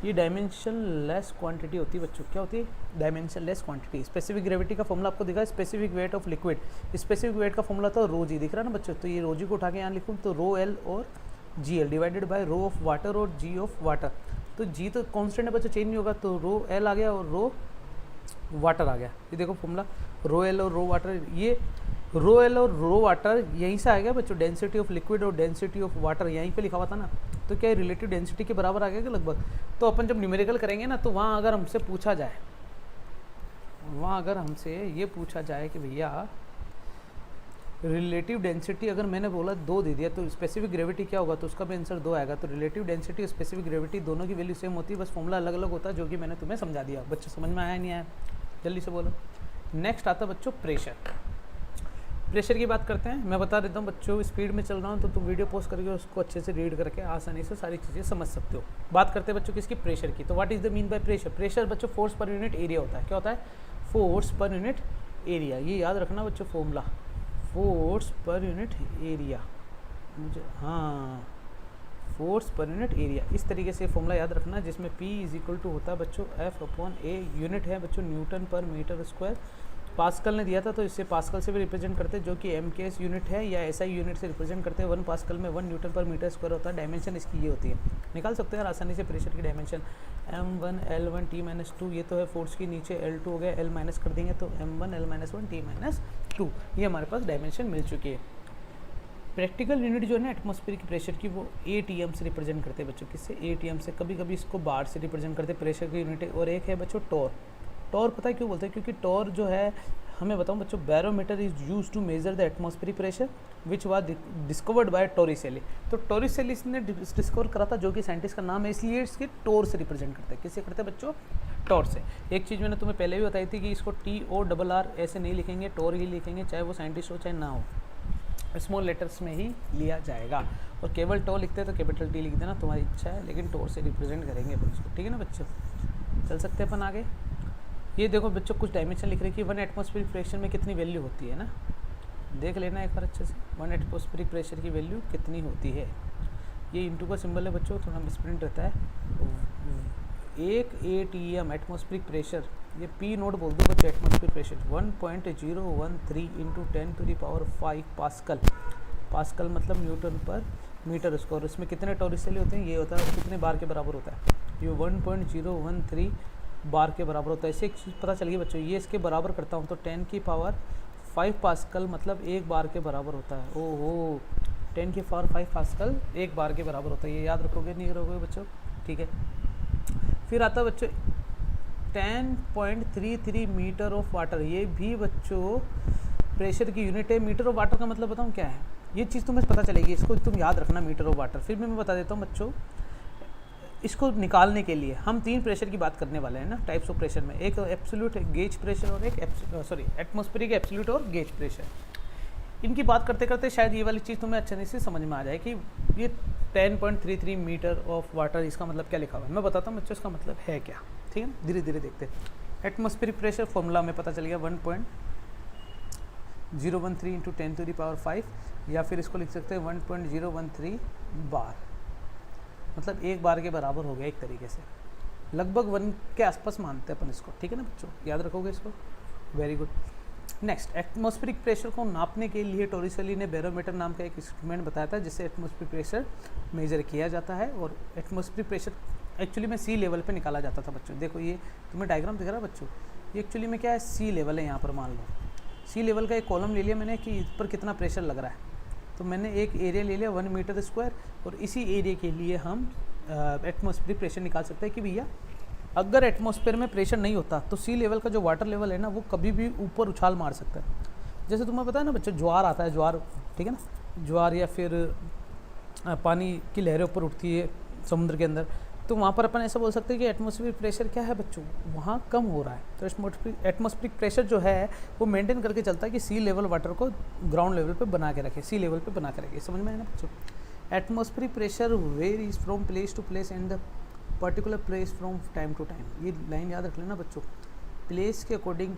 ये डायमेंशनलेस क्वांटिटी होती है बच्चों। क्या होती है, डायमेंशनलेस क्वांटिटी। स्पेसिफिक ग्रेविटी का फॉर्मूला आपको दिखा है, specific weight of liquid. Specific weight का फॉर्मूला था रो जी, दिख रहा है ना बच्चों, तो ये रो जी को उठा के यहाँ लिखूँ तो रो एल और g L divided by rho of water और जी ऑफ वाटर। तो जी तो कांस्टेंट है बच्चों, चेंज नहीं होगा, तो रो एल आ गया और रो वाटर आ गया। ये देखो फॉर्मूला, रो एल और रो वाटर, ये रो एल और रो वाटर यहीं से आ गया बच्चों। डेंसिटी ऑफ लिक्विड और डेंसिटी ऑफ वाटर यहीं पे लिखा हुआ था ना, तो क्या रिलेटिव डेंसिटी के बराबर आ गया लगभग। तो अपन जब न्यूमेरिकल करेंगे ना, तो वहाँ अगर हमसे पूछा जाए वहाँ अगर हमसे ये पूछा जाए कि भैया रिलेटिव डेंसिटी, अगर मैंने बोला 2 दे दिया तो स्पेसिफिक ग्रेविटी क्या होगा, तो उसका भी आंसर 2 आएगा। तो रिलेटिव डेंसिटी और स्पेसिफिक ग्रेविटी दोनों की वैल्यू सेम होती है, बस फॉर्मूला अलग अलग होता है, जो कि मैंने तुम्हें समझा दिया। बच्चों समझ में आया नहीं आया, जल्दी से बोलो। नेक्स्ट आता बच्चों प्रेशर। प्रेशर की बात करते हैं। मैं बता देता हूँ बच्चों, स्पीड में चल रहा हूँ तो तुम वीडियो पॉज करके उसको अच्छे से रीड करके आसानी से सारी चीज़ें समझ सकते हो। बात करते हैं बच्चों किसकी, प्रेशर की। तो what is the mean by pressure. Pressure बच्चों फोर्स पर यूनिट एरिया होता है। क्या होता है, फोर्स पर यूनिट एरिया। ये याद रखना बच्चों formula, force per unit area. मुझे फोर्स पर यूनिट एरिया इस तरीके से फॉर्मूला याद रखना, जिसमें P इज इक्वल टू होता है बच्चों F/A। यूनिट है बच्चों न्यूटन पर मीटर स्क्वायर। पास्कल ने दिया था तो इससे पास्कल से भी रिप्रेजेंट करते हैं, जो कि MKS यूनिट है या SI यूनिट से रिप्रेजेंट करते हैं। 1 पास्कल में 1 न्यूटन पर मीटर स्क्वायर होता है। डायमेंशन इसकी ये होती है, निकाल सकते हैं यार आसानी से प्रेशर की डायमेंशन। M1 L1 T-2, ये तो है फोर्स की, नीचे L2 हो गया, L माइनस कर देंगे तो M1 L-1 T-2, ये हमारे पास डायमेंशन मिल चुकी है। प्रैक्टिकल यूनिट जो है ना एटमॉस्फेरिक प्रेशर की, वो ATM से रिप्रेजेंट करते हैं बच्चों। किससे, ATM से। कभी कभी इसको बार से रिप्रेजेंट करते हैं प्रेशर की यूनिट। और एक है बच्चों टॉर। टॉर पता है क्यों बोलते हैं, क्योंकि टॉर जो है, हमें बताऊं बच्चों, barometer is use to measure the atmospheric pressure which was discovered by Torricelli. तो टॉरिसेली ने डिस्कवर करा था, जो कि साइंटिस्ट का नाम है, इसलिए इसके टॉर से रिप्रेजेंट करते हैं। किससे करते हैं बच्चों, टॉर से। एक चीज़ मैंने तुम्हें पहले भी बताई थी कि इसको TORR ऐसे नहीं लिखेंगे, टॉर ही लिखेंगे, चाहे वो साइंटिस्ट हो चाहे ना हो, स्मॉल लेटर्स में ही लिया जाएगा। और केवल टॉर लिखते हैं तो कैपिटल T लिख देना, तुम्हारी इच्छा है, लेकिन टॉर से रिप्रेजेंट करेंगे अपन इसको। ठीक है ना बच्चों, चल सकते हैं अपन आगे। ये देखो बच्चों कुछ डायमेंशन लिख रहे हैं कि 1 एटमॉस्फेरिक प्रेशर में कितनी वैल्यू होती है ना, देख लेना एक बार अच्छे से। 1 एटमॉस्फेरिक प्रेशर की वैल्यू कितनी होती है। ये इंटू का सिंबल है बच्चों, थोड़ा मिसप्रिंट रहता है। 1 ATM एटमॉस्फेरिक प्रेशर, ये P नोट बोल दो बच्चों। Atmospheric pressure 1.013 into 10⁵ pascal. Pascal मतलब न्यूटन पर मीटर स्क्वायर। इसमें कितने टॉरिसेली होते हैं, ये होता है, और कितने बार के बराबर होता है, ये 1.013 बार के बराबर होता है। इससे एक चीज़ पता चल गई बच्चों, ये इसके बराबर करता हूँ तो 10⁵ पास्कल मतलब 1 बार के बराबर होता है। ओहो, 10⁵ पास्कल 1 बार के बराबर होता है। ये याद रखोगे नहीं रखोगे बच्चों, ठीक है। फिर आता है बच्चों 10.33 मीटर ऑफ वाटर। ये भी बच्चों प्रेशर की यूनिट है। मीटर ऑफ वाटर का मतलब बताऊँ क्या है, ये चीज़ तुम्हें पता चलेगी, इसको तुम याद रखना, मीटर ऑफ वाटर। फिर भी मैं बता देता हूँ बच्चों, इसको निकालने के लिए हम 3 प्रेशर की बात करने वाले हैं ना, टाइप्स ऑफ प्रेशर में। एक एब्सोल्यूट गेज प्रेशर और एक एटमॉस्फेरिक एब्सोल्यूट और गेज प्रेशर। इनकी बात करते करते शायद ये वाली चीज़ तुम्हें अच्छे से समझ में आ जाए कि ये 10.33 मीटर ऑफ वाटर, इसका मतलब क्या लिखा हुआ है। मैं बताता हूँ बच्चों इसका मतलब है क्या, ठीक है ना, धीरे धीरे देखते हैं। एटमॉस्फेरिक प्रेशर फॉर्मूला में पता चल गया 1.013 इंटू 10⁵, या फिर इसको लिख सकते हैं 1.013 बार, मतलब 1 बार के बराबर हो गया एक तरीके से, लगभग 1 के आसपास मानते हैं अपन इसको। ठीक है ना बच्चों, याद रखोगे इसको, very good. Next, atmospheric pressure को नापने के लिए टॉरिसेली ने बैरोमीटर नाम का एक इंस्ट्रूमेंट बताया था, जिससे एटमॉस्फेरिक प्रेशर मेजर किया जाता है। और एटमॉस्फेरिक प्रेशर एक्चुअली में सी लेवल पे निकाला जाता था बच्चों। देखो ये तुम्हें डायग्राम दिख रहा है बच्चों, ये एक्चुअली में क्या है, सी लेवल है। यहाँ पर मान लो सी लेवल का एक कॉलम ले लिया मैंने कि इस पर कितना प्रेशर लग रहा है, तो मैंने एक एरिया ले लिया 1 मीटर स्क्वायर, और इसी एरिया के लिए हम एटमॉस्फेरिक प्रेशर निकाल सकते हैं कि भैया अगर एटमॉस्फेयर में प्रेशर नहीं होता तो सी लेवल का जो वाटर लेवल है ना, वो कभी भी ऊपर उछाल मार सकता है। जैसे तुम्हें पता है ना बच्चों, ज्वार आता है, ज्वार, ठीक है ना, ज्वार या फिर पानी की लहरें ऊपर उठती है समुद्र के अंदर, तो वहाँ पर अपन ऐसा बोल सकते हैं कि एटमॉस्फेरिक प्रेशर क्या है बच्चों, वहाँ कम हो रहा है। तो एटमॉस्फेरिक प्रेशर जो है वो मेंटेन करके चलता है कि सी लेवल वाटर को ग्राउंड लेवल पे बना के रखे, सी लेवल पे बना के रखे। समझ में आया ना बच्चों। Atmospheric pressure varies from place to place and the particular place from time to time. ये लाइन याद रख लेना बच्चों, प्लेस के अकॉर्डिंग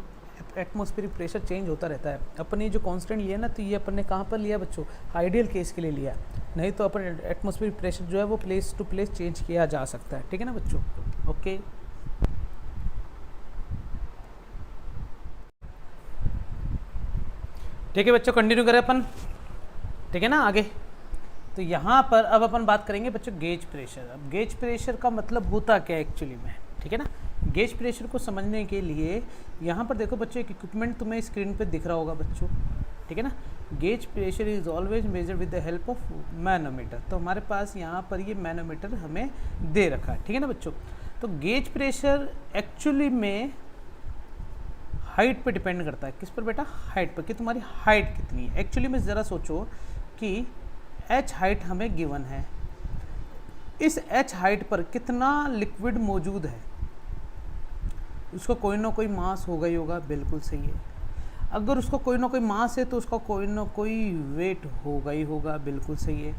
एटमॉस्फेरिक प्रेशर चेंज होता रहता है। अपन ये जो कांस्टेंट लिया ना, तो ये अपन ने कहाँ पर लिया बच्चों, आइडियल केस के लिए लिया, नहीं तो अपन एटमॉस्फेरिक प्रेशर जो है वो प्लेस टू प्लेस चेंज किया जा सकता है। ठीक है ना बच्चों, ओके। ठीक है बच्चों, कंटिन्यू करें अपन, ठीक है ना आगे। तो यहाँ पर अब अपन बात करेंगे बच्चों गेज प्रेशर। अब गेज प्रेशर का मतलब होता क्या है एक्चुअली में, ठीक है ना। गेज प्रेशर को समझने के लिए यहाँ पर देखो बच्चों, एक इक्विपमेंट तुम्हें स्क्रीन पे दिख रहा होगा बच्चों, ठीक है ना। Gauge pressure is always major with the help of manometer. तो हमारे पास यहाँ पर ये मैनोमीटर हमें दे रखा है, ठीक है ना बच्चों। तो गेज प्रेशर एक्चुअली में हाइट पे डिपेंड करता है। किस पर बेटा? हाइट पर, कि तुम्हारी हाइट कितनी है। एक्चुअली में ज़रा सोचो कि h हाइट हमें गिवन है, इस h हाइट पर कितना लिक्विड मौजूद है, उसका कोई ना कोई मास होगा ही होगा, बिल्कुल सही है। अगर उसका कोई ना कोई मास है तो उसका कोई ना कोई वेट होगा ही होगा, बिल्कुल सही है।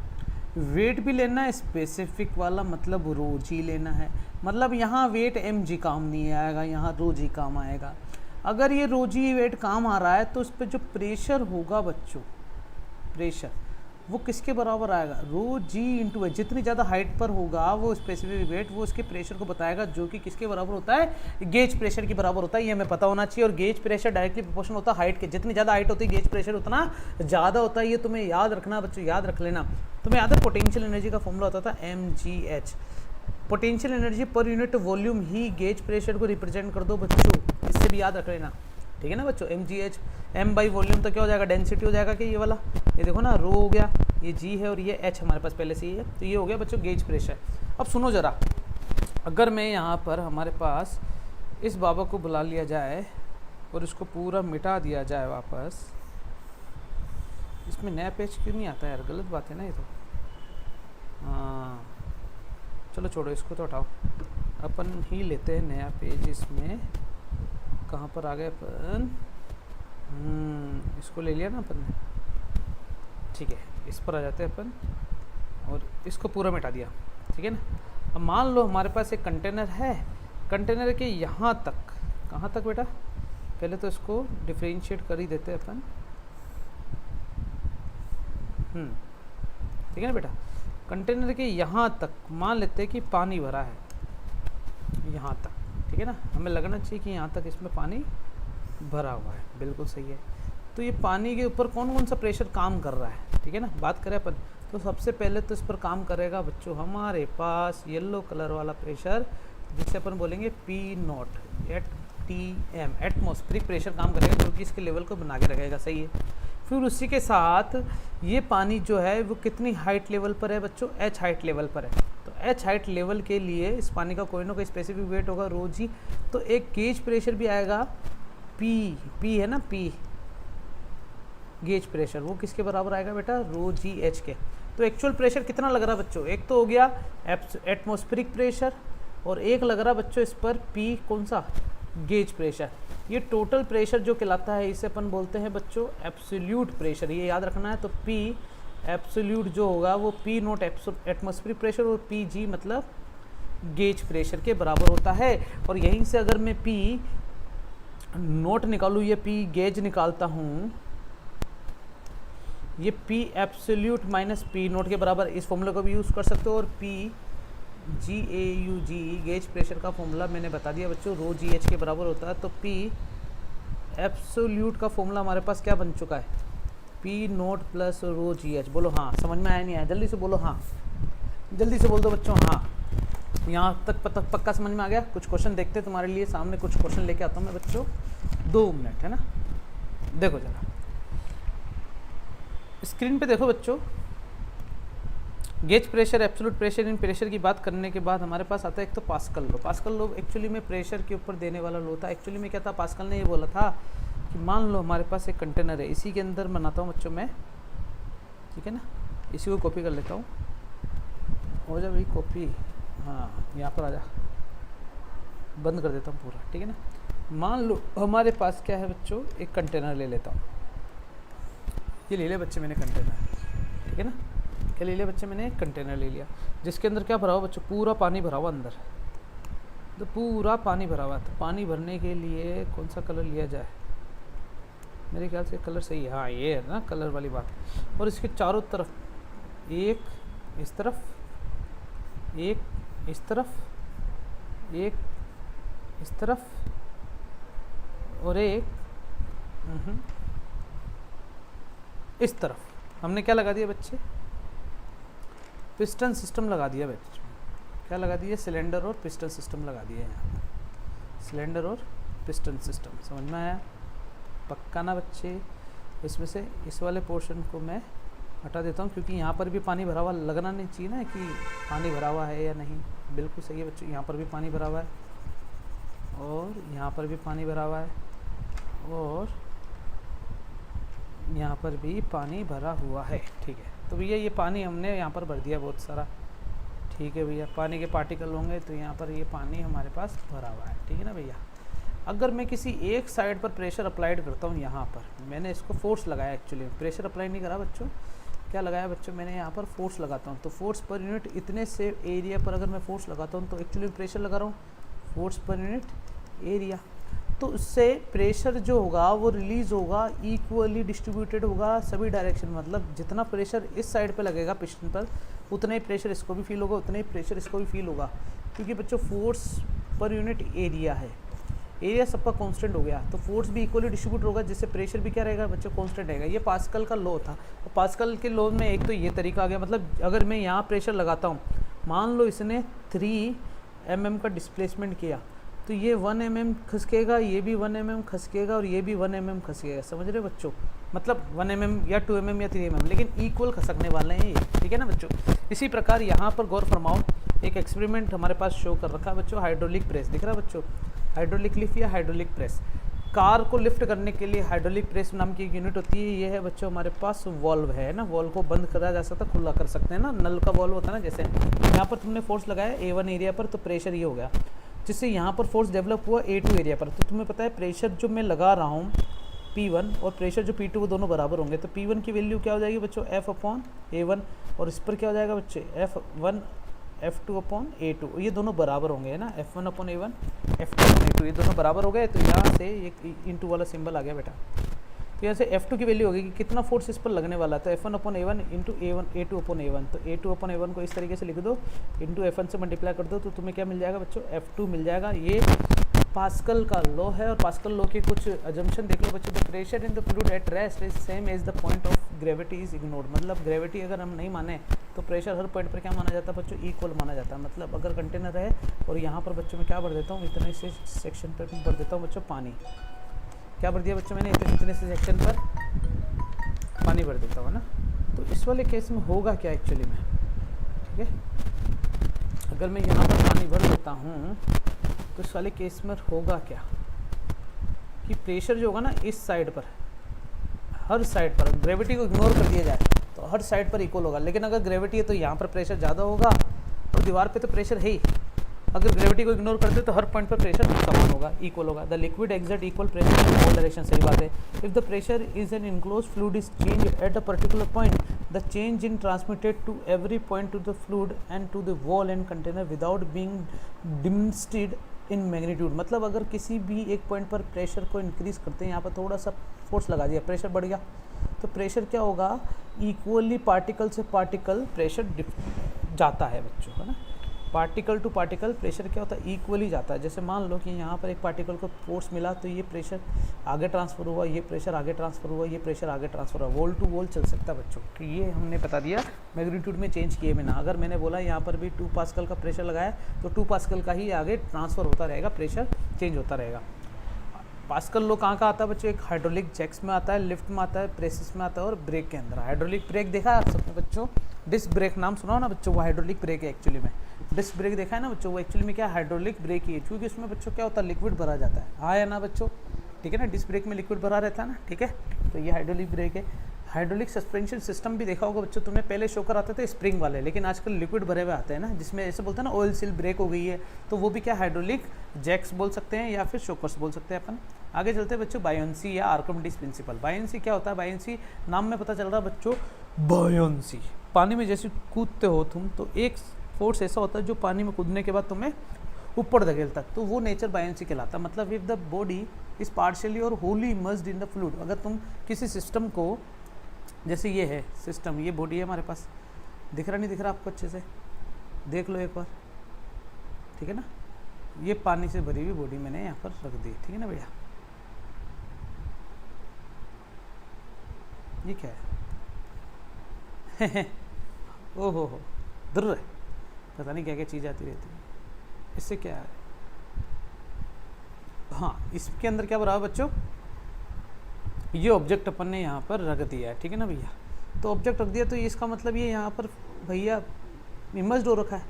वेट भी लेना है स्पेसिफिक वाला, मतलब रो जी लेना है, मतलब यहाँ वेट एम जी काम नहीं आएगा, यहाँ रो जी काम आएगा। अगर ये रो जी वेट काम आ रहा है तो उस पर जो प्रेशर होगा बच्चों, प्रेशर वो किसके बराबर आएगा? रो जी इंटू एच। जितनी ज़्यादा हाइट पर होगा वो स्पेसिफिक वेट वो उसके प्रेशर को बताएगा, जो कि किसके बराबर होता है? गेज प्रेशर के बराबर होता है। ये हमें पता होना चाहिए। और गेज प्रेशर डायरेक्टली प्रोपोर्शनल होता है हाइट के। जितनी ज़्यादा हाइट होती है गेज प्रेशर उतना ज़्यादा होता है। ये तुम्हें याद रखना बच्चों, याद रख लेना। तुम्हें याद है पोटेंशियल एनर्जी का फॉर्मूला होता था mgh। Potential energy per unit volume ही गेज प्रेशर को रिप्रेजेंट कर दो बच्चों, इससे भी याद रख लेना, ठीक है ना बच्चों। mgh, m बाई वॉल्यूम तो क्या हो जाएगा? डेंसिटी हो जाएगा कि ये वाला, ये देखो ना, रो हो गया, ये g है और ये h हमारे पास पहले से ही है, तो ये हो गया बच्चों गेज प्रेशर। अब सुनो ज़रा, अगर मैं यहाँ पर हमारे पास इस बाबा को बुला लिया जाए और इसको पूरा मिटा दिया जाए वापस, इसमें नया पेज क्यों नहीं आता यार? गलत बात है ना ये तो। हाँ चलो छोड़ो, इसको तो हटाओ, अपन ही लेते हैं नया पेज। इसमें कहाँ पर आ गए अपन? इसको ले लिया ना अपन ने, ठीक है, इस पर आ जाते हैं अपन और इसको पूरा मिटा दिया, ठीक है ना। अब मान लो हमारे पास एक कंटेनर है, कंटेनर के यहाँ तक, कहाँ तक बेटा? पहले तो इसको डिफरेंशिएट कर ही देते हैं अपन, ठीक है ना बेटा। कंटेनर के यहाँ तक मान लेते हैं कि पानी भरा है, यहाँ तक, ठीक है ना। हमें लगना चाहिए कि यहाँ तक इसमें पानी भरा हुआ है, बिल्कुल सही है। तो ये पानी के ऊपर कौन कौन सा प्रेशर काम कर रहा है, ठीक है ना, बात करें अपन। तो सबसे पहले तो इस पर काम करेगा बच्चों हमारे पास येलो कलर वाला प्रेशर, जिसे अपन बोलेंगे P not at TM, atmospheric pressure काम करेगा, जो कि इसके लेवल को बना के रखेगा, सही है। फिर उसी के साथ ये पानी जो है वो कितनी हाइट लेवल पर है बच्चों? h हाइट लेवल पर है। तो h हाइट लेवल के लिए इस पानी का कोई ना कोई स्पेसिफिक वेट होगा, रो जी। तो एक गेज प्रेशर भी आएगा, P है ना, P गेज प्रेशर, वो किसके बराबर आएगा बेटा? रो जी एच के। तो एक्चुअल प्रेशर कितना लग रहा है बच्चों? एक तो हो गया एटमॉस्फेरिक प्रेशर और एक लग रहा बच्चों इस पर P कौन सा? Gauge pressure. ये टोटल प्रेशर जो कहलाता है इसे अपन बोलते हैं बच्चों एब्सोल्यूट प्रेशर, ये याद रखना है। तो P एब्सोल्यूट जो होगा वो P नॉट एटमॉस्फेरिक प्रेशर और P जी मतलब गेज प्रेशर के बराबर होता है। और यहीं से अगर मैं P नोट निकालूँ, ये P गेज निकालता हूँ, ये P absolute minus P note के बराबर, इस फॉर्मूले को भी यूज़ कर सकते हो। और P GAUG गेज प्रेशर का फॉर्मूला मैंने बता दिया बच्चों, रो जी एच के बराबर होता है। तो P एब्सोल्यूट का फॉर्मूला हमारे पास क्या बन चुका है? P note plus rho g H. बोलो हाँ, समझ में आया नहीं आया? जल्दी से बोलो हाँ, जल्दी से बोल दो बच्चों हाँ। यहाँ तक पक्का समझ में आ गया? कुछ क्वेश्चन देखते तुम्हारे लिए सामने, कुछ क्वेश्चन लेके आता हूँ मैं बच्चों, 2 मिनट है ना। देखो जरा स्क्रीन पे देखो बच्चों, गेज प्रेशर, एब्सोल्यूट प्रेशर, इन प्रेशर की बात करने के बाद हमारे पास आता है एक तो पास्कल लो। पास्कल लो एक्चुअली में प्रेशर के ऊपर देने वाला लो था। एक्चुअली में क्या था, पास्कल ने ये बोला था कि मान लो हमारे पास एक कंटेनर है, इसी के अंदर बनाता हूँ बच्चों मैं, ठीक है ना, इसी को कॉपी कर लेता हूँ। हो जा भाई कॉपी, हाँ यहाँ पर आ जा, बंद कर देता हूँ पूरा, ठीक है ना। मान लो हमारे पास क्या है बच्चों, एक कंटेनर ले लेता हूँ, ये ले लिया बच्चे मैंने कंटेनर, ठीक है ना। क्या ले लिया बच्चे मैंने? कंटेनर ले लिया, जिसके अंदर क्या भरा हुआ बच्चों? पूरा पानी भरा हुआ अंदर, तो पूरा पानी भरा हुआ। तो पानी भरने के लिए कौन सा कलर लिया जाए? मेरे ख्याल से कलर सही है, हाँ ये है ना कलर वाली बात। और इसके चारों तरफ, एक इस तरफ, एक इस तरफ, एक इस तरफ और एक इस तरफ, हमने क्या लगा दिया बच्चे? पिस्टन सिस्टम लगा दिया बच्चे। क्या लगा दिया? सिलेंडर और पिस्टन सिस्टम लगा दिया यहाँ पर, सिलेंडर और पिस्टन सिस्टम। समझ में आया? पक्का ना बच्चे? इसमें से इस वाले पोर्शन को मैं हटा देता हूँ, क्योंकि यहाँ पर भी पानी भरा हुआ लगना नहीं चाहिए ना कि पानी भरा हुआ है या नहीं। बिल्कुल सही है बच्चों, यहाँ पर भी पानी भरा हुआ है और यहाँ पर भी पानी भरा हुआ है और यहाँ पर भी पानी भरा हुआ है। ठीक है, तो भैया ये पानी हमने यहाँ पर भर दिया बहुत सारा। ठीक है भैया, पानी के पार्टिकल होंगे तो यहाँ पर ये पानी हमारे पास भरा हुआ है। ठीक है ना भैया। अगर मैं किसी एक साइड पर प्रेशर अप्लाइड करता हूँ, यहाँ पर मैंने इसको फोर्स लगाया, एक्चुअली प्रेशर अप्लाई नहीं करा बच्चों, क्या लगाया बच्चों, मैंने यहाँ पर फोर्स लगाता हूँ। तो फोर्स पर यूनिट इतने से एरिया पर अगर मैं फोर्स लगाता हूँ तो एक्चुअली प्रेशर लगा रहा हूँ, फोर्स पर यूनिट एरिया। तो उससे प्रेशर जो होगा वो रिलीज़ होगा, इक्वली डिस्ट्रीब्यूटेड होगा सभी डायरेक्शन। मतलब जितना प्रेशर इस साइड पे लगेगा पिस्टन पर, उतना ही प्रेशर इसको भी फील होगा, उतना ही प्रेशर इसको भी फील होगा, क्योंकि बच्चों फोर्स पर यूनिट एरिया है, एरिया सबका कांस्टेंट हो गया, तो फोर्स भी इक्वली डिस्ट्रीब्यूट होगा, जिससे प्रेशर भी क्या रहेगा बच्चों, कांस्टेंट रहेगा। ये पास्कल का लॉ था। और पास्कल के लॉ में एक तो ये तरीका आ गया, मतलब अगर मैं यहाँ प्रेशर लगाता हूँ, मान लो इसने 3 mm का डिस्प्लेसमेंट किया, तो ये 1 mm खसकेगा, ये भी 1 mm खसकेगा और ये भी 1 mm खसकेगा। समझ रहे बच्चों, मतलब 1 mm या 2 mm या 3 mm, लेकिन इक्वल खसकने वाले हैं ये। ठीक है ना बच्चों। इसी प्रकार यहाँ पर गौर फरमाओ, एक एक्सपेरिमेंट हमारे पास शो कर रखा है बच्चों, हाइड्रोलिक प्रेस दिख रहा है बच्चों, हाइड्रोलिक लिफ्ट या हाइड्रोलिक प्रेस। कार को लिफ्ट करने के लिए हाइड्रोलिक प्रेस नाम की एक यूनिट होती है। ये है बच्चों हमारे पास वॉल्व है ना, वॉल्व को बंद करा जा सकता है, खुला कर सकते हैं ना, नल का वॉल्व होता है ना। जैसे यहाँ पर तुमने फोर्स लगाया A1 एरिया पर, तो प्रेशर ये हो गया, जिससे यहाँ पर फोर्स डेवलप हुआ A2 एरिया पर। तो तुम्हें पता है प्रेशर जो मैं लगा रहा हूँ P1 और प्रेशर जो P2 वो दोनों बराबर होंगे। तो P1 की वैल्यू क्या हो जाएगी बच्चों, F/A1, और इस पर क्या हो जाएगा बच्चे, F1 F2/A2, ये दोनों बराबर होंगे है ना, F1/A1 F2/A2, ये दोनों बराबर हो गए। तो यहाँ से एक इंटू वाला सिंबल आ गया बेटा। तो यहाँ से F2 की वैल्यू होगी कि कितना फोर्स इस पर लगने वाला था, F1/A1 इंटू A2/A1। तो A2/A1 को इस तरीके से लिख दो, इंटू F1 से मल्टीप्लाई कर दो, तो तुम्हें क्या मिल जाएगा बच्चों, F2 मिल जाएगा। ये पास्कल का लॉ है, और पास्कल लॉ के कुछ अजम्पशन देख लो बच्चों। The pressure in the fluid at rest is same as the point of gravity is ignored. मतलब ग्रेविटी अगर हम नहीं माने तो प्रेशर हर पॉइंट पर क्या माना जाता है बच्चों, इक्वल माना जाता है। मतलब अगर कंटेनर है और यहाँ पर बच्चों मैं क्या भर देता हूँ, इतने से सेक्शन पर भर देता हूँ बच्चों पानी, क्या भर दिया बच्चों मैंने, इतने से सेक्शन पर पानी भर देता हूँ ना। तो इस वाले केस में होगा क्या एक्चुअली में, ठीक है, अगर मैं यहाँ पर पानी भर देता हूँ तो इस वाले केस में होगा क्या कि प्रेशर जो होगा ना इस साइड पर, हर साइड पर, ग्रेविटी को इग्नोर कर दिया जाए तो हर साइड पर इक्वल होगा। लेकिन अगर ग्रेविटी है तो यहाँ पर प्रेशर ज़्यादा होगा, और दीवार पे तो प्रेशर है ही। अगर ग्रेविटी को इग्नोर करते तो हर पॉइंट पर प्रेशर समान होगा, इक्वल होगा। The liquid exert equal pressure in all direction, सही बात है। If the pressure is an enclose fluid is change at a particular point, the change in transmitted to every point to the fluid and to the wall and container without being diminished in magnitude. मतलब अगर किसी भी एक point पर pressure को increase करते हैं, यहाँ पर थोड़ा सा फोर्स लगा दिया, प्रेशर बढ़ गया, तो प्रेशर क्या होगा, इक्वली पार्टिकल से पार्टिकल प्रेशर जाता है बच्चों, है ना। पार्टिकल टू पार्टिकल प्रेशर क्या होता है, इक्वली जाता है। जैसे मान लो कि यहाँ पर एक पार्टिकल को फोर्स मिला तो ये प्रेशर आगे ट्रांसफ़र हुआ, ये प्रेशर आगे ट्रांसफ़र हुआ, ये प्रेशर आगे ट्रांसफ़र हुआ, वॉल टू वॉल चल सकता है बच्चों। तो ये हमने बता दिया मैग्नीट्यूड में चेंज किए बिना। अगर मैंने बोला यहाँ पर भी 2 पास्कल का प्रेशर लगाया तो 2 पास्कल का ही आगे ट्रांसफ़र होता रहेगा, प्रेशर चेंज होता रहेगा। पास्कल लो कहाँ का आता है बच्चों, एक हाइड्रोलिक जैक्स में आता है, लिफ्ट में आता है, प्रेसेस में आता है और ब्रेक के अंदर। हाइड्रोलिक ब्रेक देखा है आप सबने बच्चों, डिस्क ब्रेक नाम सुना हो ना बच्चों, वो हाइड्रोलिक ब्रेक है एक्चुअली में। डिस्क ब्रेक देखा है ना बच्चों, वो एक्चुअली में क्या हाइड्रोलिक ब्रेक ही है, क्योंकि उसमें बच्चों क्या होता है, लिक्विड भरा जाता है। हाँ या ना बच्चों, ठीक है ना, डिस्क ब्रेक में लिक्विड भरा रहता है ना, ठीक है। तो ये हाइड्रोलिक ब्रेक है। हाइड्रोलिक सस्पेंशन सिस्टम भी देखा होगा बच्चों तुमने, पहले शो कराते थे स्प्रिंग वाले, लेकिन आजकल लिक्विड भरे हुए आते हैं ना, जिसमें ऐसे बोलते हैं ना ऑयल सील ब्रेक हो गई है, तो वो भी क्या हाइड्रोलिक जैक्स बोल सकते हैं या फिर शोकर्स बोल सकते हैं अपन। आगे चलते हैं बच्चों, बायोन्सी या आर्किमिडीज प्रिंसिपल। बायोन्सी क्या होता है, बायोन्सी नाम में पता चल रहा है बच्चों, बायोन्सी पानी में जैसे कूदते हो तुम, तो एक फोर्स ऐसा होता है जो पानी में कूदने के बाद तुम्हें ऊपर धकेलता है, तो वो नेचर बायोन्सी कहलाता है। मतलब if the body is partially और wholly immersed in the fluid, अगर तुम किसी सिस्टम को, जैसे ये है सिस्टम, ये बॉडी है हमारे पास, दिख रहा नहीं दिख रहा आपको, अच्छे से देख लो एक बार, ठीक है ना। ये पानी से भरी हुई बॉडी मैंने यहाँ पर रख दी, ठीक है ना भैया। ये क्या है ओहो हो दुर्र, पता नहीं क्या क्या चीज़ आती रहती है, इससे क्या है। हाँ, इसके अंदर क्या भरा है बच्चों, ये ऑब्जेक्ट अपन ने यहाँ पर रख दिया है, ठीक है ना भैया। तो ऑब्जेक्ट रख दिया तो इसका मतलब ये यहाँ पर भैया इमर्स्ड हो रखा है,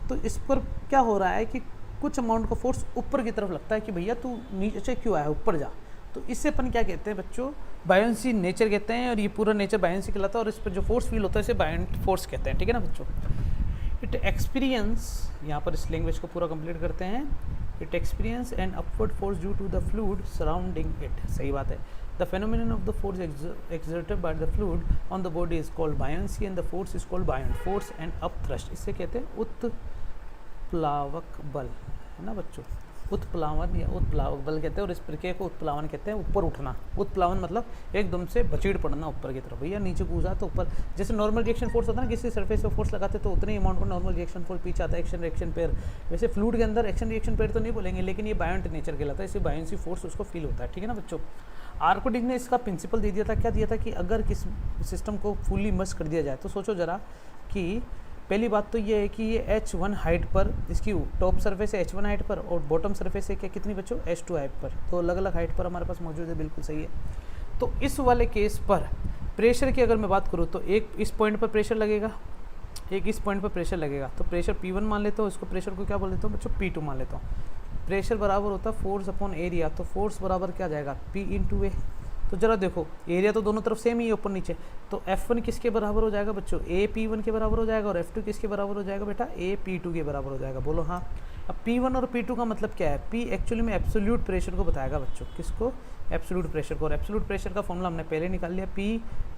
तो इस पर क्या हो रहा है कि कुछ अमाउंट का फोर्स ऊपर की तरफ लगता है कि भैया तू नीचे क्यों आया, ऊपर जा। तो इससे अपन क्या कहते हैं बच्चों, बायोंसी नेचर कहते हैं, और ये पूरा नेचर बायोंसी कहलाता है, और इस पर जो फोर्स फील होता है इसे बायोंट फोर्स कहते हैं, ठीक है ना बच्चों। इट एक्सपीरियंस, यहाँ पर इस लैंग्वेज को पूरा कंप्लीट करते हैं, it experience an upward force due to the fluid surrounding it, सही बात है। The phenomenon of the force exerted by the fluid on the body is called buoyancy and the force is called buoyant force and upthrust, इससे कहते हैं उत्प्लावक बल, है ना बच्चों, उत्प्लावन या उत्प्लावक बल कहते हैं, और इस प्रक्रिया को उत्प्लावन कहते हैं, ऊपर उठना। उत्प्लावन मतलब एकदम से बचीड़ पड़ना ऊपर की तरफ, भैया नीचे कूदा तो ऊपर, जैसे नॉर्मल रिएक्शन फोर्स होता है ना, किसी सरफेस पे फोर्स लगाते तो उतने अमाउंट पर नॉर्मल रिएक्शन फोर्स पीछे आता है, एक्शन रिएक्शन पेयर। वैसे फ्लूइड के अंदर एक्शन रिएक्शन पेयर तो नहीं बोलेंगे, लेकिन ये बायोंट नेचर कहलाता है, इससे बायोंसी फोर्स उसको फील होता है, ठीक है ना बच्चों। आर्किमिडीज ने इसका प्रिंसिपल दे दिया था, क्या दिया था कि अगर किस सिस्टम को फुली इमर्स कर दिया जाए, तो सोचो जरा कि पहली बात तो ये है कि ये H1 हाइट पर, इसकी टॉप सरफेस है H1 हाइट पर, और बॉटम सरफेस है क्या कितनी बच्चों, H2 हाइट पर, तो अलग अलग हाइट पर हमारे पास मौजूद है, बिल्कुल सही है। तो इस वाले केस पर प्रेशर की अगर मैं बात करूँ तो एक इस पॉइंट पर प्रेशर लगेगा, एक इस पॉइंट पर प्रेशर लगेगा, तो प्रेशर P1 मान लेता हूँ, इसको प्रेशर को क्या बोल लेता हूँ बच्चों, P2 मान लेता हूँ। प्रेशर बराबर होता है फोर्स अपॉन एरिया, तो फोर्स बराबर क्या जाएगा, P इंटू ए। तो जरा देखो एरिया तो दोनों तरफ सेम ही है ऊपर नीचे, तो F1 किसके बराबर हो जाएगा बच्चों, A P1 के बराबर हो जाएगा, और F2 किसके बराबर हो जाएगा बेटा, A P2 के बराबर हो जाएगा, बोलो हाँ। अब P1 और P2 का मतलब क्या है, P एक्चुअली में एब्सोल्यूट प्रेशर को बताएगा बच्चों, किसको, एब्सोल्यूट प्रेशर को, और एब्सोल्यूट प्रेशर का फॉर्मूला हमने पहले निकाल लिया, P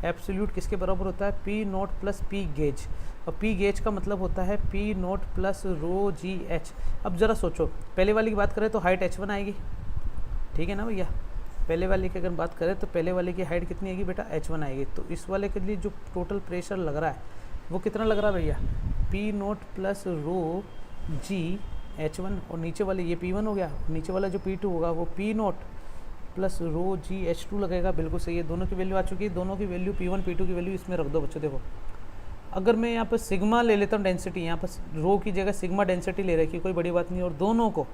एब्सोल्यूट किसके बराबर होता है, P naught plus P gauge, और P गेज का मतलब होता है P naught plus rho g H. अब जरा सोचो, पहले वाली की बात करें तो हाइट H1 आएगी, ठीक है ना भैया, पहले वाले की अगर बात करें तो पहले वाले की हाइट कितनी आएगी बेटा, H1 आएगी, तो इस वाले के लिए जो टोटल प्रेशर लग रहा है वो कितना लग रहा है भैया, P naught plus rho g H1, और नीचे वाले ये P1 हो गया, नीचे वाला जो P2 होगा वो P naught plus rho g H2 लगेगा, बिल्कुल सही है। दोनों की वैल्यू आ चुकी है, दोनों की वैल्यू P1 P2 की वैल्यू इसमें रख दो बच्चों। देखो अगर मैं यहाँ पर सिग्मा ले लेता हूँ डेंसिटी, यहाँ पर रो की जगह सिग्मा डेंसिटी ले रखी है, कोई बड़ी बात नहीं, और दोनों को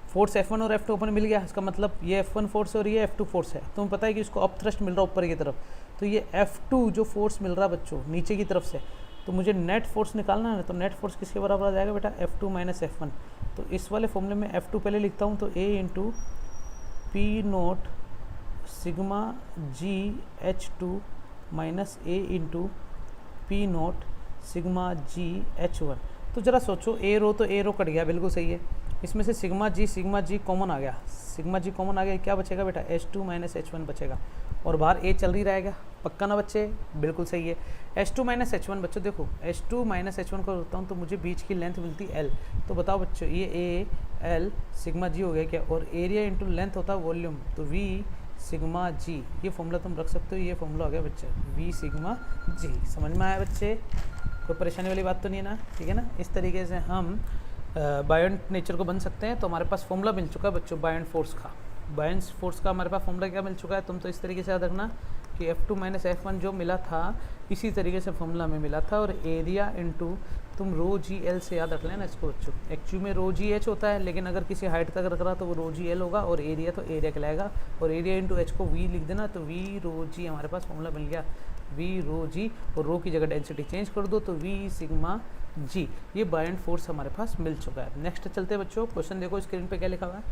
फोर्स F1 और F2 अपन मिल गया, इसका मतलब ये F1 फोर्स और ये F2 फोर्स है, तुम्हें पता है कि इसको अप थ्रस्ट मिल रहा है ऊपर की तरफ, तो ये F2 जो फोर्स मिल रहा है बच्चों नीचे की तरफ से, तो मुझे नेट फोर्स निकालना है, तो नेट फोर्स किसके बराबर आ जाएगा बेटा, F2 माइनस F1। तो इस वाले फॉर्मूले में F2 पहले लिखता हूँ, तो A into P naught sigma g H2 minus A into P naught sigma g H1। तो ज़रा सोचो, ए रो तो ए रो कट गया, बिल्कुल सही है, इसमें से सिग्मा जी कॉमन आ गया, सिग्मा जी कॉमन आ गया, क्या बचेगा बेटा, H2 माइनस H1 बचेगा, और बाहर ए चल ही रहेगा, पक्का ना बच्चे, बिल्कुल सही है। H2 माइनस H1 बच्चों देखो, H2 माइनस H1 को करता हूँ तो मुझे बीच की लेंथ मिलती L, तो बताओ बच्चों ये ए एल सिग्मा जी हो गया क्या, और एरिया इंटू लेंथ होता है वॉल्यूम, तो V सिग्मा जी, ये फॉर्मूला तुम रख सकते हो, ये फॉर्मूला हो गया बच्चे V सिग्मा जी। समझ में आया बच्चे, कोई परेशानी वाली बात तो नहीं है ना, ठीक है ना। इस तरीके से हम बायोंट नेचर को बन सकते हैं। तो हमारे पास फॉर्मूला मिल चुका है बच्चों बायोंट फोर्स का, बायोंट फोर्स का हमारे पास फॉर्मूला क्या मिल चुका है, तुम तो इस तरीके से याद रखना कि F2 माइनस F1 जो मिला था इसी तरीके से फॉर्मूला में मिला था, और एरिया इंटू तुम रो जी एल से याद रख लेना इसको बच्चों, एक्चुअली में रो जी एच होता है, लेकिन अगर किसी हाइट तक रख रहा तो वो रो जी एल होगा, और एरिया तो एरिया कहलाएगा, और एरिया इंटू एच को वी लिख देना, तो वी रो जी हमारे पास फॉर्मूला मिल गया, वी रो जी, और रो की जगह डेंसिटी चेंज कर दो तो वी सिग्मा जी, ये बायोंट फोर्स हमारे पास मिल चुका है। नेक्स्ट चलते हैं बच्चों, क्वेश्चन देखो स्क्रीन पे क्या लिखा हुआ है,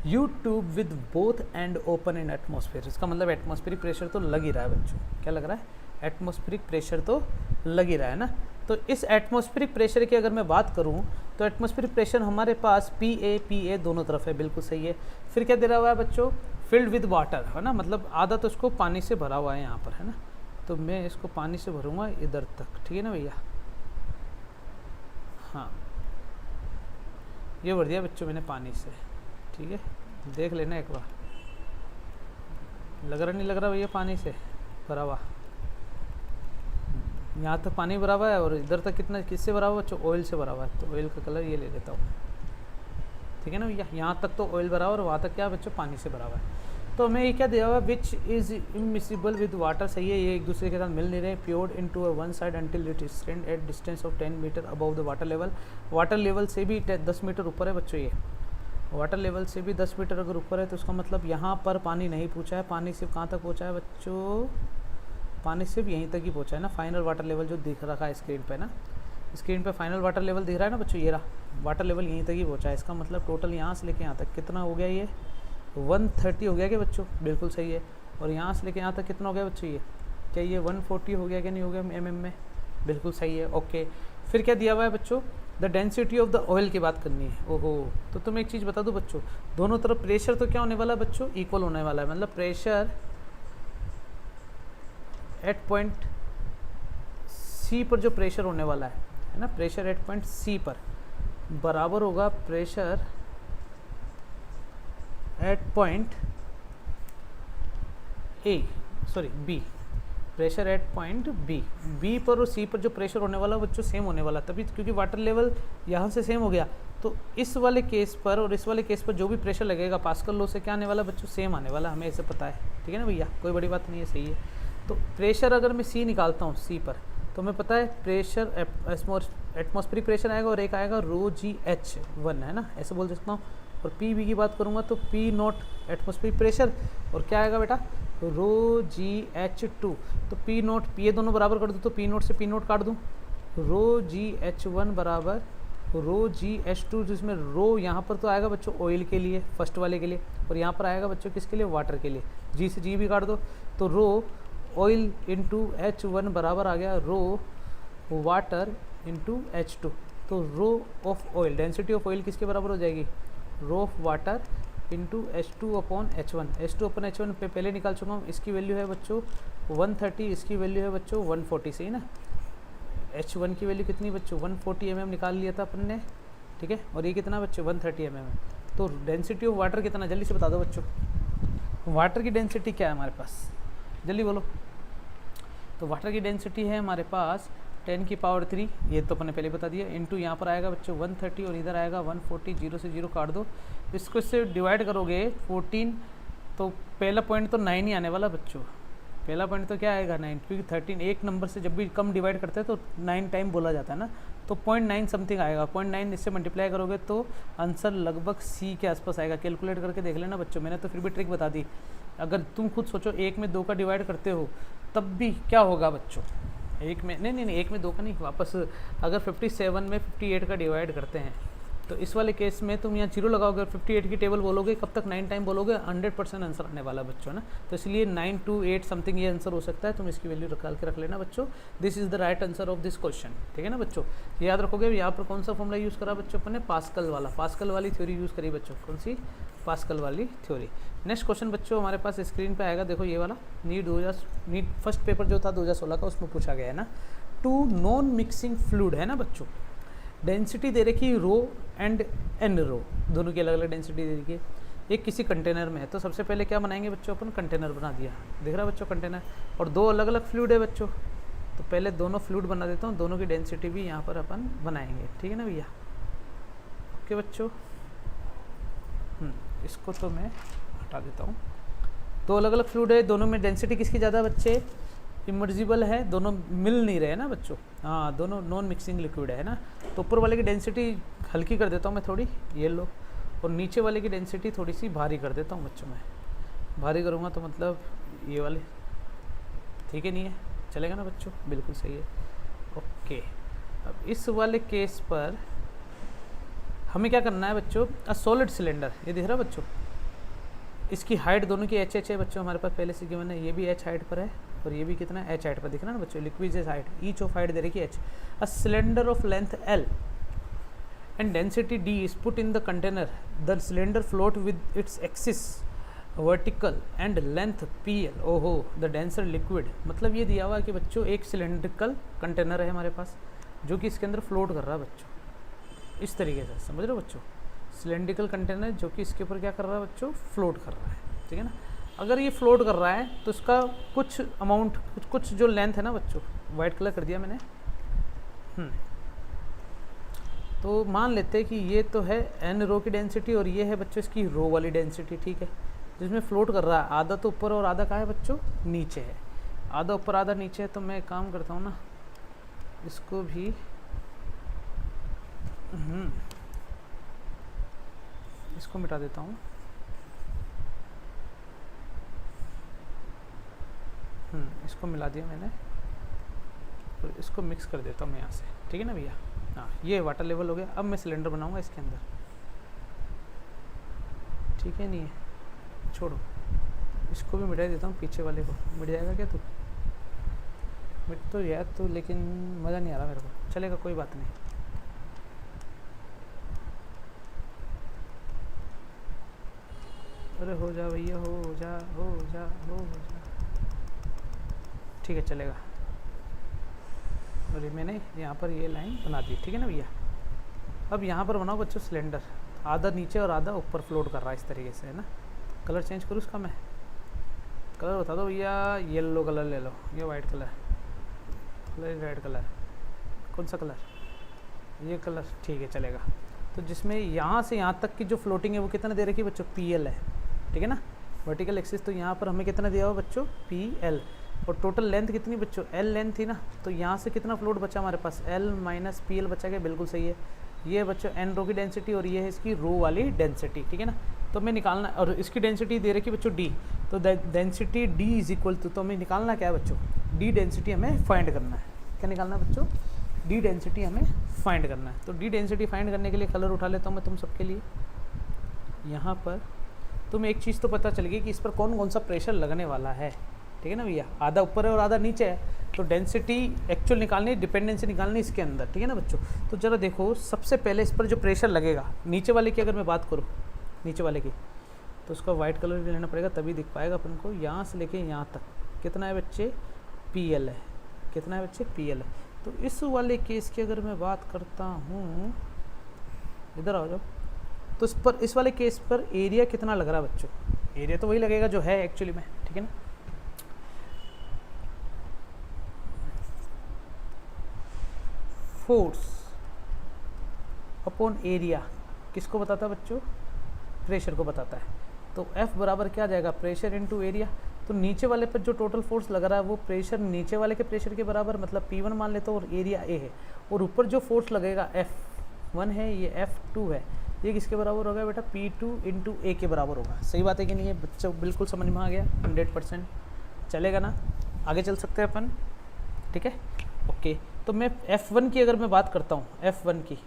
you tube with both and open in atmosphere, इसका मतलब एटमॉस्फेरिक प्रेशर तो लग ही रहा है बच्चों, क्या लग रहा है, एटमॉस्फेरिक प्रेशर तो लग ही रहा है ना। तो इस एटमॉस्फेरिक प्रेशर की अगर मैं बात करूं तो एटमॉस्फेरिक प्रेशर हमारे पास PA दोनों तरफ है, बिल्कुल सही है। फिर क्या दे रहा हुआ है बच्चों, फिल्ड विद वाटर, है ना, मतलब आधा तो इसको पानी से भरा हुआ है यहाँ पर, है ना, तो मैं इसको पानी से भरूँगा इधर तक, ठीक है ना भैया, हाँ ये भर दिया बच्चों मैंने पानी से, ठीक है, देख लेना एक बार, लग रहा नहीं लग रहा भैया पानी से भरा हुआ, यहाँ तक पानी भरा हुआ है, और इधर तक कितना किससे भरा हुआ है, ऑयल से भरा हुआ है, तो ऑयल का कलर ये ले लेता हूँ, ठीक है ना भैया, यहाँ तक तो ऑयल भरा हुआ और वहाँ तक क्या बच्चों पानी से भरा हुआ है। तो हमें ये क्या दिया हुआ है, which is immiscible with water, सही है, ये एक दूसरे के साथ मिल नहीं रहे, poured into one side until it is stand at distance of 10 metre above the water level, water level से भी 10 मीटर ऊपर है बच्चों, ये वाटर लेवल से भी 10 मीटर अगर ऊपर है तो उसका मतलब यहाँ पर पानी नहीं पहुँचा है, पानी सिर्फ कहाँ तक पहुँचा है बच्चों, पानी सिर्फ यहीं तक ही पहुँचा है ना, फाइनल वाटर लेवल जो दिख रखा है स्क्रीन पे ना, स्क्रीन पे फाइनल वाटर लेवल दिख रहा है ना बच्चों, ये रहा वाटर लेवल यहीं तक ही पहुँचा है, इसका मतलब टोटल यहाँ से लेके यहाँ तक कितना हो गया, 130 हो गया क्या बच्चों? बिल्कुल सही है। और यहाँ से लेके यहाँ तक कितना हो गया बच्चों? ये क्या ये 140 हो गया कि नहीं हो गया mm में? बिल्कुल सही है। ओके, फिर क्या दिया हुआ है बच्चों? The density of the oil की बात करनी है। ओहो, तो तुम एक चीज़ बता दो बच्चों, दोनों तरफ प्रेशर तो क्या होने वाला है बच्चों? इक्वल होने वाला है। मतलब प्रेशर एट पॉइंट सी पर जो प्रेशर होने वाला है ना, प्रेशर एट पॉइंट सी पर बराबर होगा pressure at point B, pressure at point B पर और सी पर जो प्रेशर होने वाला बच्चों सेम होने वाला, तभी क्योंकि वाटर लेवल यहाँ से सेम हो गया, तो इस वाले केस पर और इस वाले केस पर जो भी प्रेशर लगेगा पास्कल लॉ से क्या आने वाला बच्चों? सेम आने वाला, हमें ऐसे पता है। ठीक है ना भैया, कोई बड़ी बात नहीं है, सही है। तो प्रेशर अगर मैं सी निकालता हूँ सी पर, तो मैं पता है प्रेशर एटमॉस्फेरिक प्रेशर आएगा और एक आएगा ρGH1 है ना, ऐसे बोल सकता हूँ। और पी बी की बात करूँगा तो पी नॉट एटमॉस्फेरिक प्रेशर और क्या आएगा बेटा? ρGH2। तो पी नॉट पी ये दोनों बराबर कर दूँ तो पी नॉट से पी नॉट काट दूँ, ρGH1 बराबर ρGH2, जिसमें रो यहाँ पर तो आएगा बच्चों ऑयल के लिए, फर्स्ट वाले के लिए, और यहाँ पर आएगा बच्चों किसके लिए? वाटर के लिए। जी से जी भी काट दो, तो रो ऑयल इंटू H1 बराबर आ गया रो वाटर इंटू H2। तो rho of oil, density of oil किसके बराबर हो जाएगी? Rho of water into H2 upon H1। H2 upon H1 पे पहले निकाल चुका हूँ, इसकी वैल्यू है बच्चों 130, इसकी वैल्यू है बच्चों 140, सही ना। H1 की वैल्यू कितनी बच्चों? 140 mm निकाल लिया था अपन ने, ठीक है। और ये कितना बच्चों? 130 mm है। तो डेंसिटी ऑफ वाटर कितना, जल्दी से बता दो बच्चों, वाटर की डेंसिटी क्या है हमारे पास? जल्दी बोलो। तो वाटर की डेंसिटी है हमारे पास 10 की पावर 3, ये तो अपन ने पहले बता दिया, इंटू यहाँ पर आएगा बच्चों 130 और इधर आएगा 140, जीरो से जीरो काट दो, इसको इससे डिवाइड करोगे 14, तो पहला पॉइंट तो 9 ही आने वाला बच्चों, पहला पॉइंट तो क्या आएगा? 9, क्योंकि 13 एक नंबर से जब भी कम डिवाइड करते हैं तो 9 टाइम बोला जाता है ना, तो 0.9 समथिंग आएगा। 0.9 इससे मल्टीप्लाई करोगे तो आंसर लगभग सी के आसपास आएगा। कैलकुलेट करके देख लेना बच्चों, मैंने तो फिर भी ट्रिक बता दी। अगर तुम खुद सोचो एक में 2 का डिवाइड करते हो तब भी क्या होगा बच्चों? एक में नहीं, एक में 2 का नहीं, वापस अगर 57 में 58 का डिवाइड करते हैं तो इस वाले केस में तुम यहाँ जीरो लगाओगे और 58 की टेबल बोलोगे, कब तक 9 टाइम बोलोगे? 100% आंसर आने वाला बच्चों ना। तो इसलिए 9 to 8 समथिंग ये आंसर हो सकता है, तुम इसकी वैल्यू निकाल के रख लेना बच्चों। This is the right answer of this question, ठीक है ना बच्चों। याद रखोगे यहाँ पर कौन सा फॉर्मूला यूज़ करा बच्चों अपन ने? पास्कल वाला, पास्कल वाली थ्योरी यूज़ करी बच्चों। कौन सी? पास्कल वाली थ्योरी। नेक्स्ट क्वेश्चन बच्चों हमारे पास स्क्रीन पे आएगा, देखो ये वाला नीट फर्स्ट पेपर जो था 2016 का, उसमें पूछा गया है ना। टू नॉन मिक्सिंग फ्लूइड है ना बच्चों, डेंसिटी दे रखी रो एंड एन रो, दोनों की अलग अलग डेंसिटी दे रखी है। एक किसी कंटेनर में है, तो सबसे पहले क्या बनाएंगे बच्चों? अपन कंटेनर बना दिया, दिख रहा है बच्चों कंटेनर, और 2 अलग अलग फ्लूइड है बच्चों, तो पहले दोनों फ्लूइड बना देता हूँ, दोनों की डेंसिटी भी यहाँ पर अपन बनाएंगे, ठीक है ना भैया। ओके बच्चों, इसको तो मैं हटा देता हूँ। 2 अलग अलग फ्लूइड है, दोनों में डेंसिटी किसकी ज़्यादा बच्चे? इमर्जिबल है, दोनों मिल नहीं रहे ना बच्चों, हाँ दोनों नॉन मिक्सिंग लिक्विड है ना। तो ऊपर वाले की डेंसिटी हल्की कर देता हूँ मैं थोड़ी, ये लो, और नीचे वाले की डेंसिटी थोड़ी सी भारी कर देता हूँ बच्चों। मैं भारी करूँगा तो मतलब ये वाले, ठीक है नहीं है, चलेगा ना बच्चों? बिल्कुल सही है। ओके, अब इस वाले केस पर हमें क्या करना है बच्चों? सॉलिड सिलेंडर, ये दिख रहा है बच्चों, इसकी हाइट दोनों की एच है बच्चों, हमारे पास पहले से गिवन है, ये भी एच हाइट पर है और ये भी कितना है? एच हाइट पर, दिख रहा है ना बच्चों, liquid is height, each of height दे रही है H. A cylinder of length L and density D is put in the container, the cylinder float with its axis vertical and length P L. ओहो, the denser liquid, मतलब ये दिया हुआ है कि बच्चों एक सिलेंड्रिकल कंटेनर है हमारे पास जो कि इसके अंदर फ्लोट कर रहा है बच्चों, इस तरीके से, समझ रहे हो बच्चों? सिलेंड्रिकल कंटेनर जो कि इसके ऊपर क्या कर रहा है बच्चों? फ्लोट कर रहा है, ठीक है ना। अगर ये फ्लोट कर रहा है तो इसका कुछ अमाउंट, कुछ जो लेंथ है ना बच्चों, वाइट कलर कर दिया मैंने, तो मान लेते हैं कि ये तो है एन रो की डेंसिटी और ये है बच्चों इसकी रो वाली डेंसिटी, ठीक है। जिसमें फ्लोट कर रहा है, आधा तो ऊपर और आधा कहाँ है बच्चों? नीचे है, आधा ऊपर आधा नीचे है। तो मैं काम करता हूँ ना, इसको भी इसको मिटा देता हूँ, इसको मिला दिया मैंने और इसको मिक्स कर देता हूँ मैं यहाँ से, ठीक है ना भैया। हाँ, ये वाटर लेवल हो गया। अब मैं सिलेंडर बनाऊँगा इसके अंदर, ठीक है नहीं है, छोड़ो, इसको भी मिटा देता हूँ, पीछे वाले को। मिट जाएगा क्या तू? मिट तो गया तो, लेकिन मज़ा नहीं आ रहा मेरे को। चलेगा, कोई बात नहीं। अरे हो जा भैया, हो जा हो जा हो जा। ठीक है, चलेगा। और मैंने यहाँ पर ये लाइन बना दी, ठीक है ना भैया। अब यहाँ पर बनाओ बच्चों सिलेंडर, आधा नीचे और आधा ऊपर फ्लोट कर रहा है इस तरीके से, है ना। कलर चेंज करूँ उसका मैं? कलर बता दो भैया। येलो कलर ले लो, ये वाइट कलर, रेड कलर, कौन सा कलर? ये कलर, ठीक है, चलेगा। तो जिसमें यहाँ से यहाँ तक की जो फ्लोटिंग है वो कितना दे रखी है बच्चों? PL है, ठीक है ना। वर्टिकल एक्सिस तो यहाँ पर हमें कितना दिया हुआ बच्चों? PL। और टोटल लेंथ कितनी बच्चों? L लेंथ थी ना, तो यहाँ से कितना फ्लोट बचा हमारे पास? L माइनस PL बचा गया, बिल्कुल सही है। ये बच्चों n रो की डेंसिटी और ये है इसकी रो वाली डेंसिटी, ठीक है ना। तो हमें निकालना, और इसकी डेंसिटी दे रखी बच्चों D, तो डेंसिटी D इज इक्वल तो हमें निकालना क्या है बच्चों? D डेंसिटी हमें फाइंड करना है। क्या निकालना है बच्चों? D डेंसिटी हमें फाइंड करना है। तो D डेंसिटी फाइंड करने के लिए कलर उठा लेता हूँ मैं तुम सबके लिए। यहाँ पर तुम्हें एक चीज़ तो पता चल गई कि इस पर कौन कौन सा प्रेशर लगने वाला है, ठीक है ना भैया। आधा ऊपर है और आधा नीचे है, तो डेंसिटी एक्चुअल निकालनी, डिपेंडेंसी निकालनी इसके अंदर, ठीक है ना बच्चों। तो ज़रा देखो, सबसे पहले इस पर जो प्रेशर लगेगा नीचे वाले की, अगर मैं बात करूँ नीचे वाले की, तो उसका वाइट कलर भी लेना पड़ेगा, तभी दिख पाएगा अपन को। यहाँ से लेके यहाँ तक कितना है बच्चे? PL है। कितना है बच्चे? PL है। तो इस वाले केस की अगर मैं बात करता हूँ, इधर आओ जाओ, तो इस वाले केस पर एरिया कितना लग रहा है बच्चों? एरिया तो वही लगेगा जो है एक्चुअली में, ठीक है ना। फोर्स अपॉन एरिया किसको बताता है बच्चों? प्रेशर को बताता है। तो F बराबर क्या आ जाएगा? Pressure into area. तो नीचे वाले पर जो टोटल फोर्स लग रहा है वो प्रेशर नीचे वाले के प्रेशर के बराबर, मतलब P1 मान लेते हो, और एरिया A है। और ऊपर जो फोर्स लगेगा F1 है, ये F2 है, ये किसके बराबर होगा बेटा? P2 इंटू A के बराबर होगा। सही बात है कि नहीं? है बच्चों, बिल्कुल समझ में आ गया 100%। चलेगा ना, आगे चल सकते हैं अपन, ठीक है, ओके। तो मैं F1 की अगर मैं बात करता हूँ, F1 की,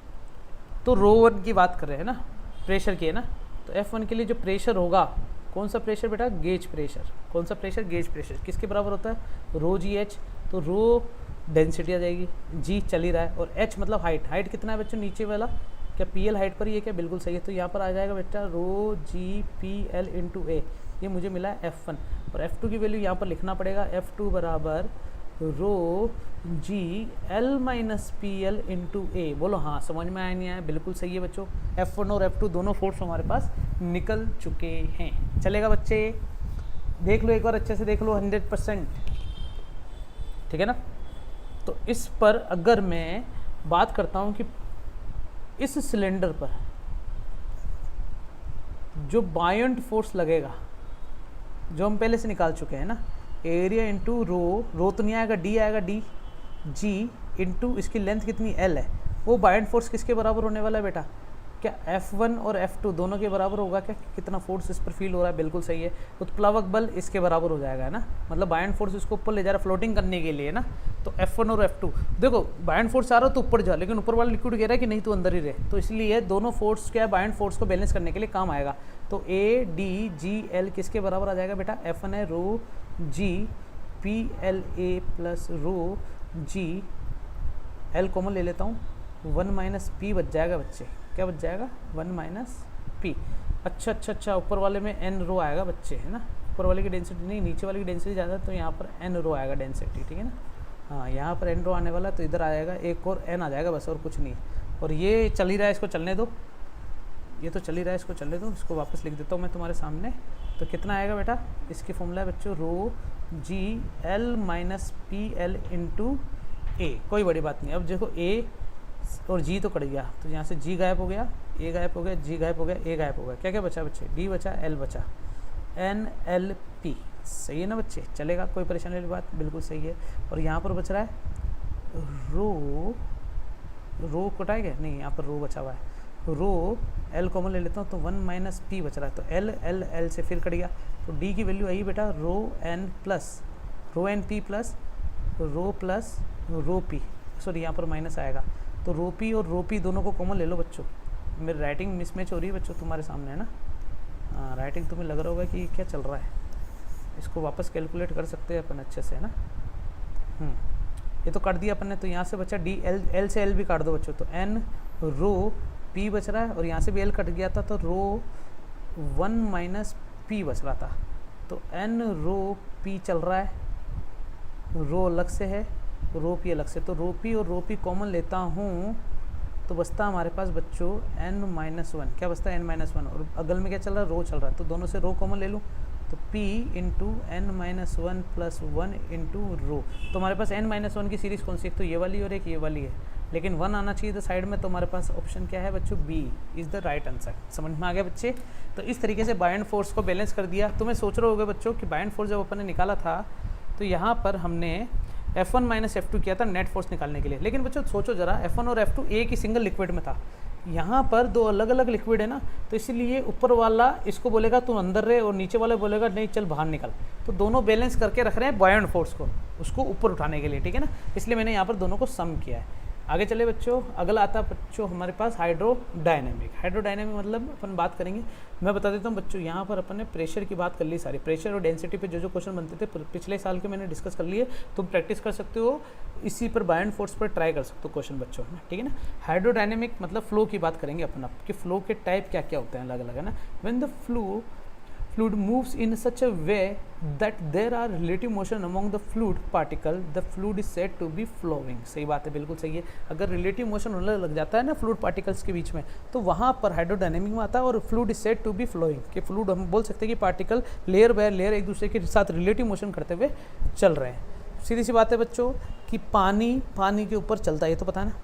तो ρ1 की बात कर रहे हैं ना, प्रेशर की है ना। तो F1 के लिए जो प्रेशर होगा, कौन सा प्रेशर बेटा? Gauge pressure. कौन सा प्रेशर? Gauge pressure. किसके बराबर होता है? ρGH। तो रो डेंसिटी आ जाएगी, G चल ही रहा है, और H मतलब हाइट। हाइट कितना है बच्चों नीचे वाला? क्या PL हाइट पर ही है क्या? बिल्कुल सही है। तो यहाँ पर आ जाएगा बेटा ρGPL इंटू A। ये मुझे मिला है F1, और F2 की वैल्यू यहाँ पर लिखना पड़ेगा। F2 बराबर ρGL minus PL into A। बोलो हाँ, समझ में आया नहीं आया? बिल्कुल सही है बच्चों। F1 और F2 दोनों फोर्स हमारे पास निकल चुके हैं। चलेगा बच्चे, देख लो एक बार अच्छे से देख लो 100%, ठीक है ना। तो इस पर अगर मैं बात करता हूँ कि इस सिलेंडर पर जो बायोंट फोर्स लगेगा, जो हम पहले से निकाल चुके हैं ना, एरिया इंटू रो तो नहीं आएगा, डी आएगा, डी जी इंटू इसकी लेंथ कितनी? L है। वो बायोंट फोर्स किसके बराबर होने वाला है बेटा? क्या F1 और F2 दोनों के बराबर होगा क्या? कितना फोर्स इस पर फील हो रहा है? बिल्कुल सही है। उत्प्लावक बल इसके बराबर हो जाएगा, है ना। मतलब बायोंट फोर्स इसको ऊपर ले जा रहा है फ्लोटिंग करने के लिए, ना। तो F1 और F2 देखो, बायोंट फोर्स आ रहा हो तो ऊपर जा, लेकिन ऊपर वाला लिक्विड कह रहा है कि नहीं तो अंदर ही रहे, तो इसलिए दोनों फोर्स क्या है? बायोंट फोर्स को बैलेंस करने के लिए काम आएगा। तो ADGL किसके बराबर आ जाएगा बेटा? F1 है ρGPLA प्लस ρGL कॉमन ले लेता हूँ, 1 माइनस P बच जाएगा बच्चे। क्या बच जाएगा? 1 माइनस P। अच्छा, ऊपर वाले में N रो आएगा बच्चे, है ना। ऊपर वाले की डेंसिटी नहीं, नीचे वाले की डेंसिटी ज़्यादा, तो यहाँ पर N रो आएगा डेंसिटी, ठीक है ना। हाँ, यहाँ पर N रो आने वाला, तो इधर आ जाएगा एक और N आ जाएगा, बस और कुछ नहीं। और ये चल ही रहा है, इसको चलने दो, ये तो चल ही रहा है, इसको चलने दो। इसको वापस लिख देता हूँ मैं तुम्हारे सामने। तो कितना आएगा बेटा? इसकी फॉर्मूला है बच्चों ρGL minus PL into A। कोई बड़ी बात नहीं। अब देखो A और G तो कट गया, तो यहाँ से G गायब हो गया, A गायब हो गया, G गायब हो गया, A गायब हो गया। क्या क्या बचा बच्चे? D बचा, L बचा, NLP। सही है ना बच्चे? चलेगा, कोई परेशानी वाली बात? बिल्कुल सही है। और यहाँ पर बच रहा है रो कटाया गया नहीं, यहाँ पर रो बचा हुआ है। रो L कॉमन ले लेता हूँ, तो 1 माइनस P बच रहा है, तो L से फिर कट गया। तो D की वैल्यू आई बेटा ρN P प्लस रो P, सॉरी यहाँ पर माइनस आएगा, तो रो P और रो P दोनों को कॉमन ले लो बच्चों। मेरी राइटिंग मिसमैच हो रही है बच्चों तुम्हारे सामने, है ना। हाँ, राइटिंग तुम्हें लग रहा होगा कि क्या चल रहा है, इसको वापस कैलकुलेट कर सकते हैं अपन अच्छे से, है ना। ये तो काट दिया अपन ने, तो यहाँ से बचा डी एल से एल भी काट दो बच्चों, तो एन रो पी बच रहा है, और यहाँ से भी एल कट गया था तो रो 1 माइनस पी बच रहा था, तो एन रो पी चल रहा है, रो अलग से है, रो पी अलग से, तो रो पी और रो पी कॉमन लेता हूँ तो बचता हमारे पास बच्चों n माइनस वन, क्या बचता है n माइनस वन, और अगल में क्या चल रहा है, रो चल रहा है, तो दोनों से रो कॉमन ले लूँ, तो p into N minus one plus one into rho, तो हमारे पास n माइनस वन की सीरीज़ कौन सी, एक तो ये वाली और एक ये वाली है, लेकिन 1 आना चाहिए था साइड में, तो हमारे पास ऑप्शन क्या है बच्चों, B is the right answer. समझ में आ गया बच्चे। तो इस तरीके से बाय एंड फोर्स को बैलेंस कर दिया। तुम्हें सोच रहे होगे बच्चों कि बाय एंड फोर्स जब अपन ने निकाला था तो यहाँ पर हमने F1 माइनस F2 किया था नेट फोर्स निकालने के लिए, लेकिन बच्चों सोचो जरा, F1 और F2 एक ही सिंगल लिक्विड में था, यहाँ पर दो अलग अलग लिक्विड है ना, तो इसीलिए ऊपर वाला इसको बोलेगा तू अंदर रहे और नीचे वाला बोलेगा नहीं चल बाहर निकल, तो दोनों बैलेंस करके रख रहे हैं बॉयंट फोर्स को, उसको ऊपर उठाने के लिए, ठीक है ना, इसलिए मैंने यहाँ पर दोनों को सम किया है। आगे चले बच्चों, अगला आता है बच्चों हमारे पास हाइड्रोडायनेमिक। हाइड्रोडायनेमिक मतलब अपन बात करेंगे, मैं बता देता हूँ बच्चों, यहाँ पर अपन ने प्रेशर की बात कर ली सारी, प्रेशर और डेंसिटी पे जो जो क्वेश्चन बनते थे पिछले साल के मैंने डिस्कस कर लिए, तुम प्रैक्टिस कर सकते हो, इसी पर बाय एंड फोर्स पर ट्राई कर सकते हो क्वेश्चन बच्चों, ठीक है ना। हाइड्रोडायनेमिक मतलब फ्लो की बात करेंगे अपन अब, कि फ्लो के टाइप क्या क्या होते हैं अलग अलग, है ना। When the fluid moves in such a way that there are relative motion among the fluid particle, the fluid is said to be flowing। सही बात है, बिल्कुल सही है। अगर रिलेटिव मोशन होने लग जाता है ना फ्लूइड पार्टिकल्स के बीच में, तो वहाँ पर हाइड्रोडायनेमिक में आता है, और fluid is said to be flowing, कि फ्लूइड हम बोल सकते हैं कि पार्टिकल लेयर बाय लेयर एक दूसरे के साथ रिलेटिव मोशन करते हुए चल रहे हैं। सीधी सी बात है बच्चों कि पानी के ऊपर चलता है, ये तो पता है ना,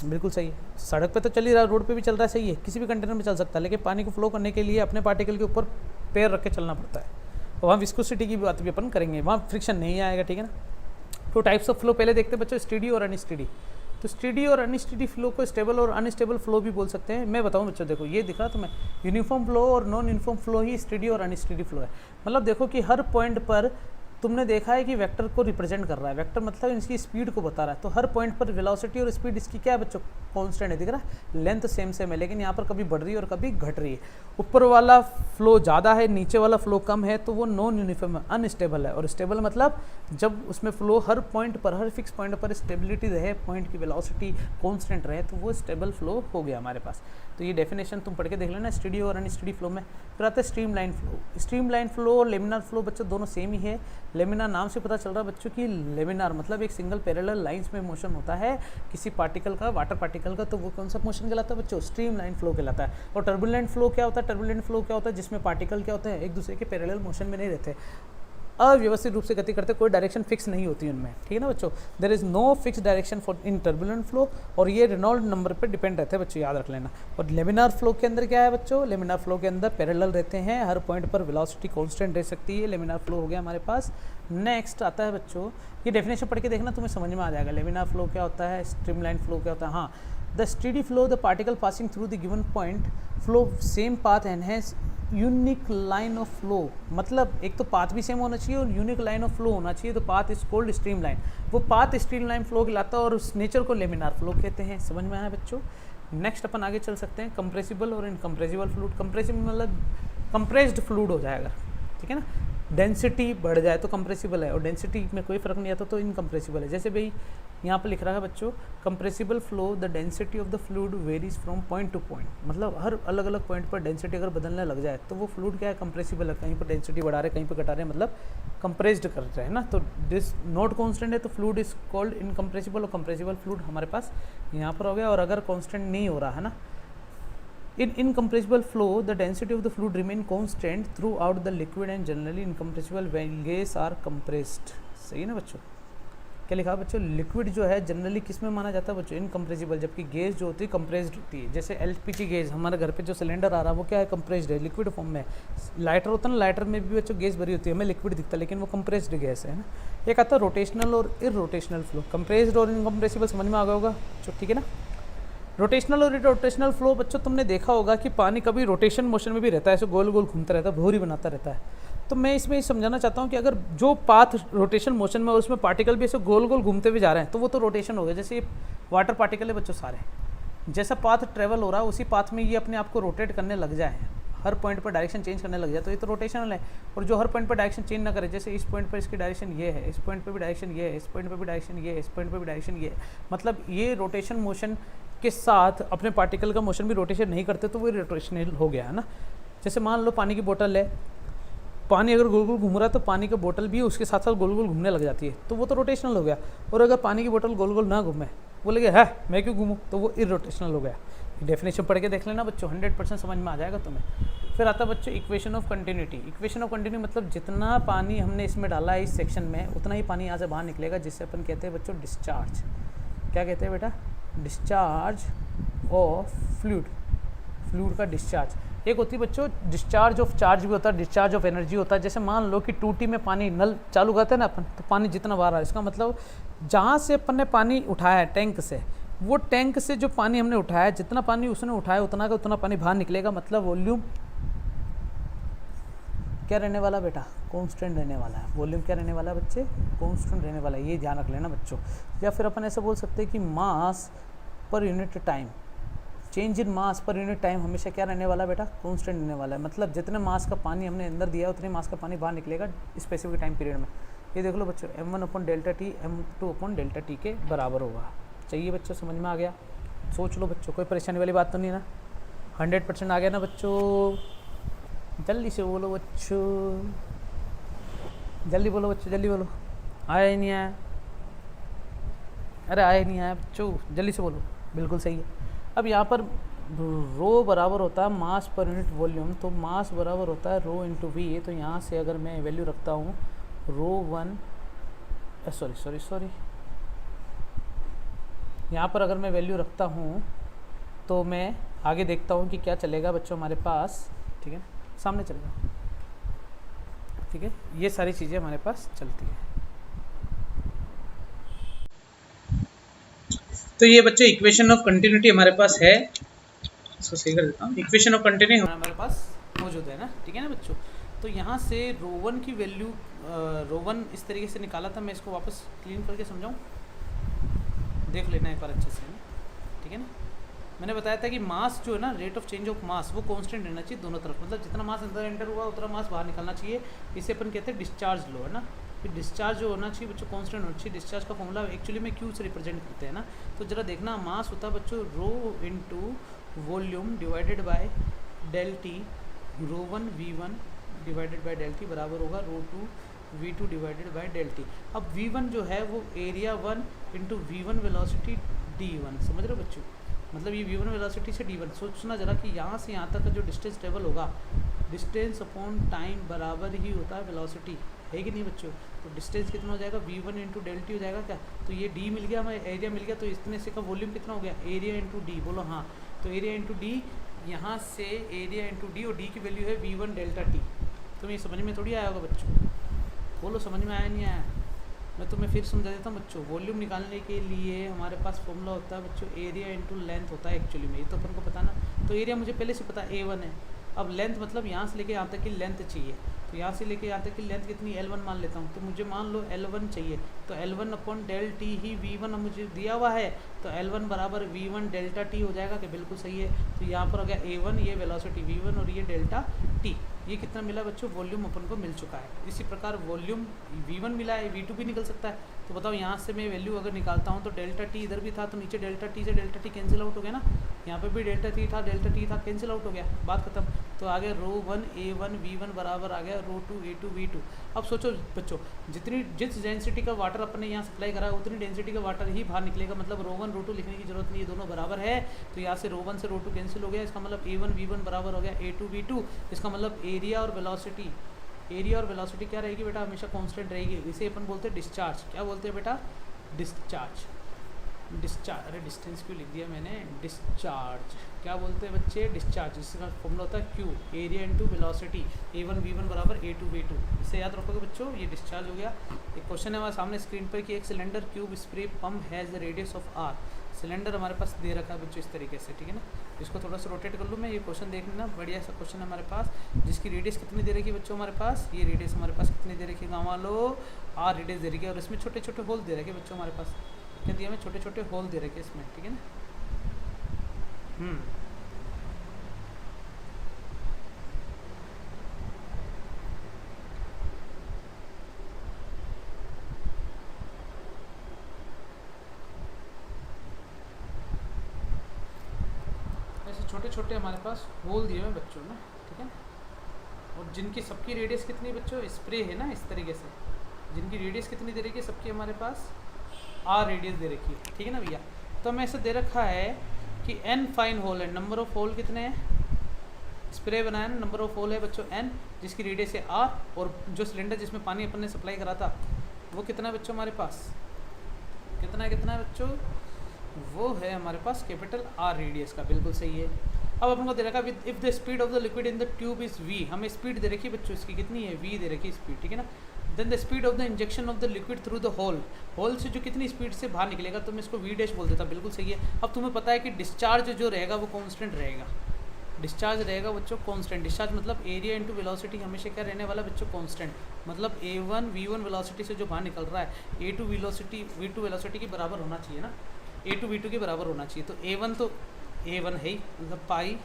बिल्कुल सही है। सड़क पे तो चल ही रहा है, रोड पे भी चल रहा है, सही है, किसी भी कंटेनर में चल सकता है, लेकिन पानी को फ्लो करने के लिए अपने पार्टिकल के ऊपर पैर रख के चलना पड़ता है। और वहाँ विस्कोसिटी की बात भी अपन करेंगे, वहाँ फ्रिक्शन नहीं आएगा, ठीक है ना। तो टाइप्स ऑफ फ्लो पहले देखते हैं बच्चों, स्टेडी और अनस्टेडी। तो स्टेडी और अनस्टेडी फ्लो को स्टेबल और अनस्टेबल फ्लो भी बोल सकते हैं। मैं बताऊँ बच्चों, देखो ये दिख रहा तुम्हें, यूनिफॉर्म फ्लो और नॉन यूनिफॉर्म फ्लो ही स्टेडी और अनस्टेडी फ्लो है। मतलब देखो कि हर पॉइंट पर तुमने देखा है कि वेक्टर को रिप्रेजेंट कर रहा है, वेक्टर मतलब इसकी स्पीड को बता रहा है, तो हर पॉइंट पर वेलोसिटी और स्पीड इसकी क्या है बच्चों, कांस्टेंट है, दिख रहा है, लेंथ सेम है, लेकिन यहाँ पर कभी बढ़ रही है और कभी घट रही है। ऊपर वाला फ्लो ज़्यादा है, नीचे वाला फ्लो कम है, तो वो नॉन यूनिफॉर्म है, अनस्टेबल है। और स्टेबल मतलब जब उसमें फ्लो हर पॉइंट पर, हर फिक्स पॉइंट पर स्टेबिलिटी रहे, पॉइंट की वेलोसिटी कांस्टेंट रहे, तो वो स्टेबल फ्लो हो गया हमारे पास। तो ये डेफिनेशन तुम पढ़ के देख लेना स्टेडी और अनस्टेडी फ्लो में। फिर आता है स्ट्रीमलाइन फ्लो। स्ट्रीमलाइन फ्लो और लेमिनार फ्लो बच्चों दोनों सेम ही है। लेमिनार नाम से पता चल रहा है बच्चों कि लेमिनार मतलब एक सिंगल पैरेलल लाइंस में मोशन होता है किसी पार्टिकल का, वाटर पार्टिकल का, तो वो कौन सा मोशन कहलाता है बच्चों, स्ट्रीमलाइन फ्लो कहलाता है। और टर्बुलेंट फ्लो क्या होता है, टर्बुलेंट फ्लो क्या होता है, जिसमें पार्टिकल क्या होते हैं, एक दूसरे के पैरेलल मोशन में नहीं रहते, अव्यवस्थित रूप से गति करते, कोई डायरेक्शन फिक्स नहीं होती उनमें, ठीक है ना बच्चों। There is no fix direction for in turbulent flow, और ये रेनॉल्ड नंबर पे डिपेंड रहते हैं बच्चों, याद रख लेना। और लेमिनार फ्लो के अंदर क्या है बच्चों, लेमिनार फ्लो के अंदर पैरेलल रहते हैं, हर पॉइंट पर वेलोसिटी कांस्टेंट रह सकती है, लेमिनार फ्लो हो गया हमारे पास। नेक्स्ट आता है बच्चों, ये डेफिनेशन पढ़ के देखना, तुम्हें समझ में आ जाएगा लेमिनार फ्लो क्या होता है, स्ट्रीमलाइन फ्लो क्या होता है। हाँ, the steady flow the particle passing through the given point flow same path and has unique line of flow, मतलब एक तो पाथ भी सेम होना चाहिए और यूनिक लाइन ऑफ फ्लो होना चाहिए, तो path is called stream line. वो पाथ स्ट्रीम लाइन फ्लो कहलाता है और उस नेचर को लेमिनार फ्लो कहते हैं। समझ में आया बच्चों। नेक्स्ट अपन आगे चल सकते हैं, कंप्रेसिबल और इनकम्प्रेसिबल फ्लूइड। कंप्रेसिबल मतलब कंप्रेस्ड फ्लूइड हो जाएगा, ठीक है ना। डेंसिटी बढ़ जाए तो कंप्रेसिबल है, और डेंसिटी में कोई फर्क नहीं आता तो इनकम्प्रेसिबल है। जैसे भाई यहाँ पर लिख रहा है बच्चों, compressible flow the density of the fluid varies from point two point, मतलब हर अलग अलग पॉइंट पर डेंसिटी अगर बदलने लग जाए तो वो फ्लूइड क्या है, कंप्रेसिबल है। कहीं पर डेंसिटी बढ़ा रहे, कहीं पर घटा रहे, मतलब कंप्रेस्ड कर रहे हैं ना, तो दिस नॉट कांस्टेंट है तो फ्लूइड इज कॉल्ड इनकम्प्रेसिबल, और कंप्रेसिबल फ्लूइड हमारे पास यहाँ पर हो गया। और अगर कांस्टेंट नहीं हो रहा है ना, in incompressible flow the density of the fluid remain constant throughout the liquid and generally incompressible when gas are compressed। सही है ना बच्चों, क्या लिखा है बच्चों, लिक्विड जो है जनरली किस में माना जाता है बच्चों, इनकम्प्रेसिबल, जबकि गैस जो होती है कंप्रेस्ड होती है। जैसे एलपीजी गैस हमारे घर पे जो सिलेंडर आ रहा है वो क्या है, कंप्रेस्ड है, लिक्विड फॉर्म में। लाइटर होता है ना, लाइटर में भी बच्चों गैस भरी होती है, हमें लिक्विड दिखता है लेकिन वो कंप्रेस्ड गैस है ना। एक आता है रोटेशनल और इरोटेशनल फ्लो। कंप्रेस्ड और इनकम्प्रेसिबल समझ में आ गया होगा, ठीक है ना। रोटेशनल और रोटेशनल फ्लो बच्चों तुमने देखा होगा कि पानी कभी रोटेशन मोशन में भी रहता है, ऐसे गोल गोल घूमता रहता है, भौरी बनाता रहता है। तो मैं इसमें समझाना चाहता हूँ कि अगर जो पाथ रोटेशन मोशन में और उसमें पार्टिकल भी ऐसे गोल गोल घूमते हुए जा रहे हैं तो वो तो रोटेशन हो गया। जैसे ये वाटर पार्टिकल है बच्चों सारे, जैसा पाथ ट्रेवल हो रहा है उसी पाथ में ये अपने आप को रोटेट करने लग जाए, हर पॉइंट पर डायरेक्शन चेंज करने लग जाए तो ये तो रोटेशनल है। और जो हर पॉइंट पर डायरेक्शन चेंज ना करे, जैसे इस पॉइंट पर इसकी डायरेक्शन ये है, इस पॉइंट पर भी डायरेक्शन ये है, इस पॉइंट पर भी डायरेक्शन ये है, इस पॉइंट पर भी डायरेक्शन ये है, मतलब ये रोटेशन मोशन के साथ अपने पार्टिकल का मोशन भी रोटेशन नहीं करते तो वो रोटेशनल हो गया है ना। जैसे मान लो पानी की बोतल है, पानी अगर गोल गोल घूम रहा है तो पानी का बोतल भी उसके साथ साथ गोल गोल घूमने लग जाती है, तो वो तो रोटेशनल हो गया। और अगर पानी की बोतल गोल गोल ना घूमे, वो लगे है मैं क्यों घूमूँ, तो वो इरोटेशनल हो गया। डेफिनेशन पढ़ के देख लेना बच्चों, 100% समझ में आ जाएगा तुम्हें। फिर आता है बच्चों equation of continuity. Equation of continuity मतलब जितना पानी हमने इसमें डाला है इस सेक्शन में, उतना ही पानी यहाँ से बाहर निकलेगा, जिससे अपन कहते हैं बच्चों डिस्चार्ज। क्या कहते हैं बेटा? डिस्चार्ज ऑफ फ्लूइड, फ्लूइड का डिस्चार्ज। एक होती है बच्चों डिस्चार्ज ऑफ चार्ज भी होता है, डिस्चार्ज ऑफ एनर्जी होता है। जैसे मान लो कि टूटी में पानी नल चालू करते हैं ना अपन, तो पानी जितना बाहर आ रहा है, इसका मतलब जहाँ से अपन ने पानी उठाया है टैंक से, वो टैंक से जो पानी हमने उठाया है, जितना पानी उसने उठाया उतना का उतना पानी बाहर निकलेगा। मतलब वॉल्यूम क्या रहने वाला बेटा? कांस्टेंट रहने वाला है। वॉल्यूम क्या रहने वाला है बच्चे? कांस्टेंट रहने वाला है, ये ध्यान रख लेना बच्चों। या फिर अपन ऐसा बोल सकते हैं कि mass per unit time, change in mass per unit time हमेशा क्या रहने वाला है बेटा? कांस्टेंट रहने वाला है। मतलब जितने मास का पानी हमने अंदर दिया है उतने मास का पानी बाहर निकलेगा स्पेसिफिक टाइम पीरियड में। ये देख लो बच्चों, m1/Δt m2/Δt के बराबर होगा। चाहिए बच्चों, समझ में आ गया? सोच लो बच्चों, कोई परेशानी वाली बात तो नहीं ना? 100% आ गया ना बच्चों? जल्दी से बोलो बच्चों, जल्दी बोलो बच्चों, जल्दी बोलो। आया ही नहीं आया? अरे आया ही नहीं आया बच्चों, जल्दी से बोलो। बिल्कुल सही है। अब यहाँ पर रो बराबर होता है मास पर यूनिट वॉल्यूम, तो मास बराबर होता है रो इंटू वी। तो यहाँ से अगर मैं वैल्यू रखता हूँ रो 1, सॉरी यहाँ पर अगर मैं वैल्यू रखता हूँ तो मैं आगे देखता हूँ कि क्या चलेगा बच्चों हमारे पास। ठीक है, सामने चलेगा। ठीक है, ये सारी चीज़ें हमारे पास चलती है। तो ये बच्चों इक्वेशन ऑफ कंटिन्यूटी हमारे पास है। इसको सही कर देता हूँ। इक्वेशन ऑफ कंटिन्यूटी हमारे पास मौजूद है ना। ठीक है ना बच्चों? तो यहाँ से रो 1 की वैल्यू रो 1 इस तरीके से निकाला था। मैं इसको वापस क्लीन करके समझाऊँ, देख लेना एक बार अच्छे से ना। ठीक है ना? मैंने बताया था कि मास जो है ना, rate of change of mass, वो कांस्टेंट रहना चाहिए दोनों तरफ। मतलब जितना मास अंदर एंटर हुआ उतना मास बाहर निकलना चाहिए। इसे अपन कहते हैं डिस्चार्ज लो, है ना। फिर डिस्चार्ज जो होना चाहिए बच्चों कांस्टेंट होना चाहिए। डिस्चार्ज का फॉर्मूला एक्चुअली में क्यू से रिप्रेजेंट करते हैं ना। तो जरा देखना, मास होता है बच्चों rho into volume divided by del T. Rho 1 V1 divided by del T बराबर होगा rho 2 V2 divided by del T. अब V1 जो है वो area 1 into V1 velocity D1। समझ रहे हो बच्चों? मतलब ये V1 वेलोसिटी से D1। सोचना जरा कि यहाँ से यहाँ तक का जो डिस्टेंस ट्रेवल होगा, डिस्टेंस अपॉन टाइम बराबर ही होता है वेलोसिटी, है कि नहीं बच्चों? तो डिस्टेंस कितना हो जाएगा? V1 इंटू डेल टी हो जाएगा क्या? तो ये D मिल गया, हमें एरिया मिल गया। तो इतने से का वॉल्यूम कितना हो गया? Area into D. बोलो हाँ। तो एरिया इंटू डी, यहाँ से एरिया इंटू डी, और डी की वैल्यू है V1 डेल्टा टी। तो ये समझ में थोड़ी आया होगा बच्चों? बोलो समझ में आया नहीं आया? मैं तुम्हें फिर समझा देता हूँ बच्चों। वॉल्यूम निकालने के लिए हमारे पास फॉर्मूला होता है बच्चों एरिया इंटू लेंथ होता है एक्चुअली में। ये तो अपन को पता ना। तो एरिया मुझे पहले से पता A1 है। अब लेंथ मतलब यहाँ से लेके यहाँ तक की लेंथ चाहिए। तो यहाँ से लेके यहाँ तक की लेंथ कितनी? L1 मान लेता हूँ। तो मुझे मान लो L1 चाहिए। तो L1 अपॉन डेल टी ही V1 मुझे दिया हुआ है। तो L1 बराबर V1 डेल्टा टी हो जाएगा कि बिल्कुल सही है। तो यहाँ पर हो गया A1, ये वेलोसिटी V1 और ये डेल्टा टी। ये कितना मिला बच्चों? वॉल्यूम अपन को मिल चुका है। इसी प्रकार वॉल्यूम V1 मिला है, V2 भी निकल सकता है। तो बताओ यहाँ से मैं वैल्यू अगर निकालता हूँ तो डेल्टा टी इधर भी था, तो नीचे डेल्टा टी से डेल्टा टी कैंसिल आउट हो गया ना। यहाँ पे भी डेल्टा टी था कैंसिल आउट हो गया, बात खत्म। तो आ गया रो 1 A1 V1 बराबर आ गया रो 2 A2 V2। अब सोचो बच्चों, जिस डेंसिटी का वाटर अपने यहाँ सप्लाई करा है उतनी डेंसिटी का वाटर ही बाहर निकलेगा। मतलब रो 1 रो 2 लिखने की जरूरत नहीं है, दोनों बराबर है। तो यहाँ से रो 1 से रो 2 कैंसिल हो गया। इसका मतलब A1 V1 बराबर हो गया A2 V2। इसका मतलब एरिया और वेलोसिटी, एरिया और वेलोसिटी क्या रहेगी बेटा? हमेशा कांस्टेंट रहेगी। इसे अपन बोलते हैं डिस्चार्ज। क्या बोलते हैं बेटा? डिस्चार्ज। अरे डिस्टेंस क्यों लिख दिया मैंने? डिस्चार्ज क्या बोलते हैं बच्चे? डिस्चार्ज। इसका फॉर्मूला होता है Q, area into velocity. A1 V1 बराबर A2 V2। इसे याद रखोगे बच्चों। ये डिस्चार्ज हो गया। एक क्वेश्चन है हमारे सामने स्क्रीन पर कि एक cylinder cube spray pump has the radius of R। Cylinder हमारे पास दे रखा है बच्चों इस तरीके से। ठीक है ना? इसको थोड़ा सा रोटेट कर लूँ मैं। ये क्वेश्चन देख लेना, बढ़िया सा क्वेश्चन है हमारे पास, जिसकी रेडियस कितनी दे रखी है बच्चों हमारे पास? ये रेडियस हमारे पास कितनी दे रखी है गाँव वालों? R रेडियस दे रखी है। और इसमें छोटे छोटे होल दे रखे बच्चों हमारे पास। क्या दिया? में छोटे छोटे होल दे रखे इसमें। ठीक है ना? छोटे छोटे हमारे पास होल दिए हुए बच्चों में, ठीक है, और जिनकी सबकी रेडियस कितनी बच्चों, स्प्रे है ना इस तरीके से, जिनकी रेडियस कितनी दे रखी है, सबकी हमारे पास आर रेडियस दे रखी है, ठीक है ना भैया। तो हमें ऐसे दे रखा है कि एन फाइन होल है, नंबर ऑफ होल कितने हैं, स्प्रे बनाया ना, नंबर ऑफ होल है बच्चों एन, जिसकी रेडियस है आर, और जो सिलेंडर जिसमें पानी अपन ने सप्लाई करा था वो कितना है बच्चों हमारे पास, कितना है बच्चों, वो है हमारे पास कैपिटल आर रेडियस का, बिल्कुल सही है। अब अपन को दे रखा है if the speed of the liquid in the tube is V, हमें स्पीड दे रखी है बच्चों, इसकी कितनी है, वी दे रखी है स्पीड, ठीक है ना। Then the speed of the injection of the liquid through the hole, hole से जो कितनी स्पीड से बाहर निकलेगा, तो मैं इसको वी डैश बोल देता, बिल्कुल सही है। अब तुम्हें पता है कि डिस्चार्ज जो रहेगा वो कॉन्स्टेंट रहेगा, डिस्चार्ज रहेगा बच्चों कॉन्स्टेंट, डिस्चार्ज मतलब एरिया इंटू वेलोसिटी हमेशा क्या रहने वाला बच्चों, कॉन्स्टेंट, मतलब A1 V1 वेलोसिटी से जो बाहर निकल रहा है A2 वेलोसिटी V2 वेलोसिटी के बराबर होना चाहिए ना, A2 V2 के बराबर होना चाहिए। तो A1 तो A1 है ही, मतलब पाई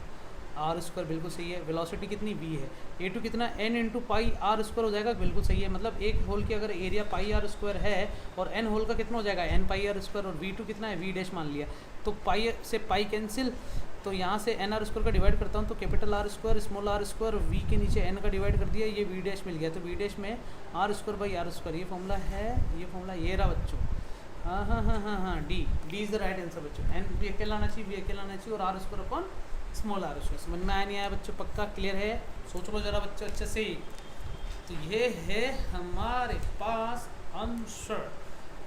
आर स्क्वायर, बिल्कुल सही है। वेलोसिटी कितनी V है, A2 कितना N into pi R square हो जाएगा, बिल्कुल सही है। मतलब एक होल की अगर एरिया पाई आर स्क्वायर है और N होल का कितना हो जाएगा N पाई आर स्क्वायर, और V2 कितना है V डैश मान लिया, तो पाई से पाई कैंसिल, तो यहाँ से एन आर स्क्वायर का डिवाइड करता हूँ तो capital R square small R square, V के नीचे एन का डिवाइड कर दिया, ये वी डैश मिल गया, तो वी डैश में R square by R square, ये फॉर्मूला है, ये फॉर्मूला ये रहा बच्चों, हाँ D is the right answer बच्चों। एन भी अकेला आना चाहिए, वी अकेला आना चाहिए, और R square upon small R square. समझ में आया नहीं आया बच्चों, पक्का क्लियर है, सोच लो जरा बच्चों अच्छे से। तो ये है हमारे पास आंसर।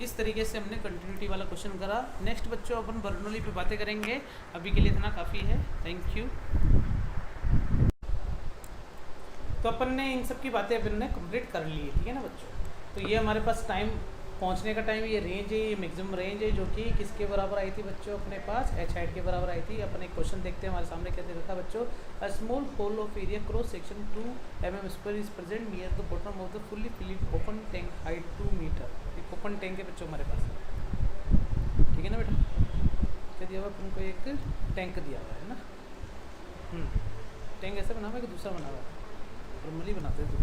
इस तरीके से हमने कंटिन्यूटी वाला क्वेश्चन करा। नेक्स्ट बच्चों अपन बर्नौली पे बातें करेंगे, अभी के लिए इतना काफ़ी है, थैंक यू। तो अपन ने इन सब की बातें अपन ने कंप्लीट कर ली है, ठीक है ना बच्चों। तो ये हमारे पास टाइम पहुंचने का टाइम, ये रेंज है, ये मैक्सिमम रेंज है, जो कि किसके बराबर आई थी बच्चों, अपने पास एच हाइट के बराबर आई थी। अपन एक क्वेश्चन देखते हैं, हमारे सामने क्या दे रखा बच्चों, a small hole of area cross section 2 mm square is present near the bottom of the fully filled open tank height 2 metre. एक ओपन टैंक है बच्चों हमारे पास, ठीक है ना बेटा, क्या दिया हुआ अपन को, एक टैंक दिया हुआ है ना, टैंक ऐसे बना हुआ है कि दूसरा बना हुआ है, नॉर्मली बनाते हैं तो।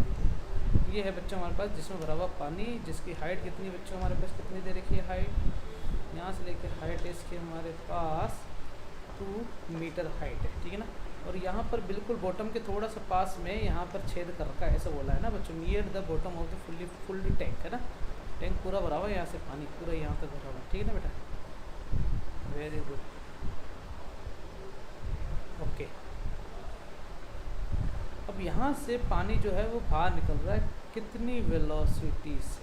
ये है बच्चों हमारे पास जिसमें भरा हुआ पानी, जिसकी हाइट कितनी बच्चों हमारे पास कितनी दे रखी है, हाइट यहाँ से लेके हाइट है इसकी हमारे पास 2 मीटर हाइट है, ठीक है ना। और यहाँ पर बिल्कुल बॉटम के थोड़ा सा पास में यहाँ पर छेद कर रखा है, ऐसा बोला है ना बच्चों, near the bottom of the fully tank है ना, टैंक पूरा भरा हुआ है, यहाँ से पानी पूरा यहाँ तक भरा हुआ है, ठीक है ना बेटा, वेरी गुड, ओके। अब यहाँ से पानी जो है वो बाहर निकल रहा है कितनी वेलोसिटी से,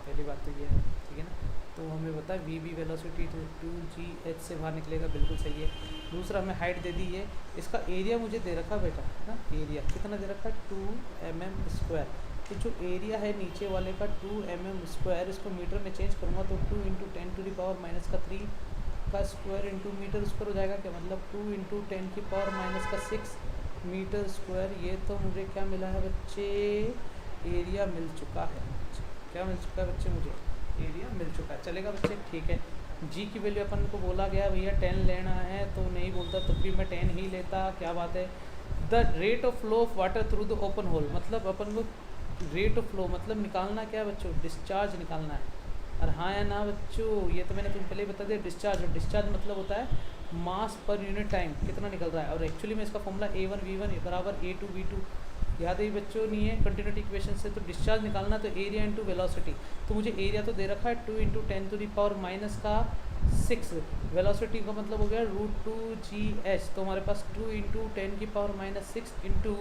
पहली बात तो ये है, ठीक है ना। तो हमें पता है वी वेलोसिटी 2gh से बाहर निकलेगा, बिल्कुल सही है। दूसरा हमें हाइट दे दी है, इसका एरिया मुझे दे रखा बेटा ना, एरिया कितना दे रखा है 2 mm स्क्वायर। तो जो एरिया है नीचे वाले का 2 mm स्क्वायर, इसको मीटर में चेंज करूँगा तो 2 × 10⁻³ का स्क्वायर इंटू मीटर स्क्वायर हो जाएगा, क्या मतलब 2 × 10⁻⁶ मीटर स्क्वायर। ये तो मुझे क्या मिला है बच्चे, एरिया मिल चुका है, क्या मिल चुका है बच्चे, मुझे एरिया मिल चुका है, चलेगा बच्चे, ठीक है। जी की वैल्यू अपन को बोला गया भैया 10 लेना है, तो नहीं बोलता तब भी मैं 10 ही लेता, क्या बात है। The rate of flow of water through the open hole, मतलब अपन को रेट ऑफ फ्लो मतलब निकालना क्या है बच्चों, डिस्चार्ज निकालना है। और हाँ या ना बच्चों, ये तो मैंने तुम पहले ही बता दिया, डिस्चार्ज, और डिस्चार्ज मतलब होता है मास पर यूनिट टाइम कितना निकल रहा है, और एक्चुअली में इसका फॉर्मूला A1 V1 बराबर A2 V2, याद है बच्चों नहीं है कंटिन्यूटी इक्वेशन से। तो डिस्चार्ज निकालना तो एरिया इंटू वेलोसिटी, तो मुझे एरिया तो दे रखा है 2 × 10⁻⁶, वेलोसिटी का मतलब हो गया √2gh, तो हमारे पास 2 × 10⁻⁶ इंटू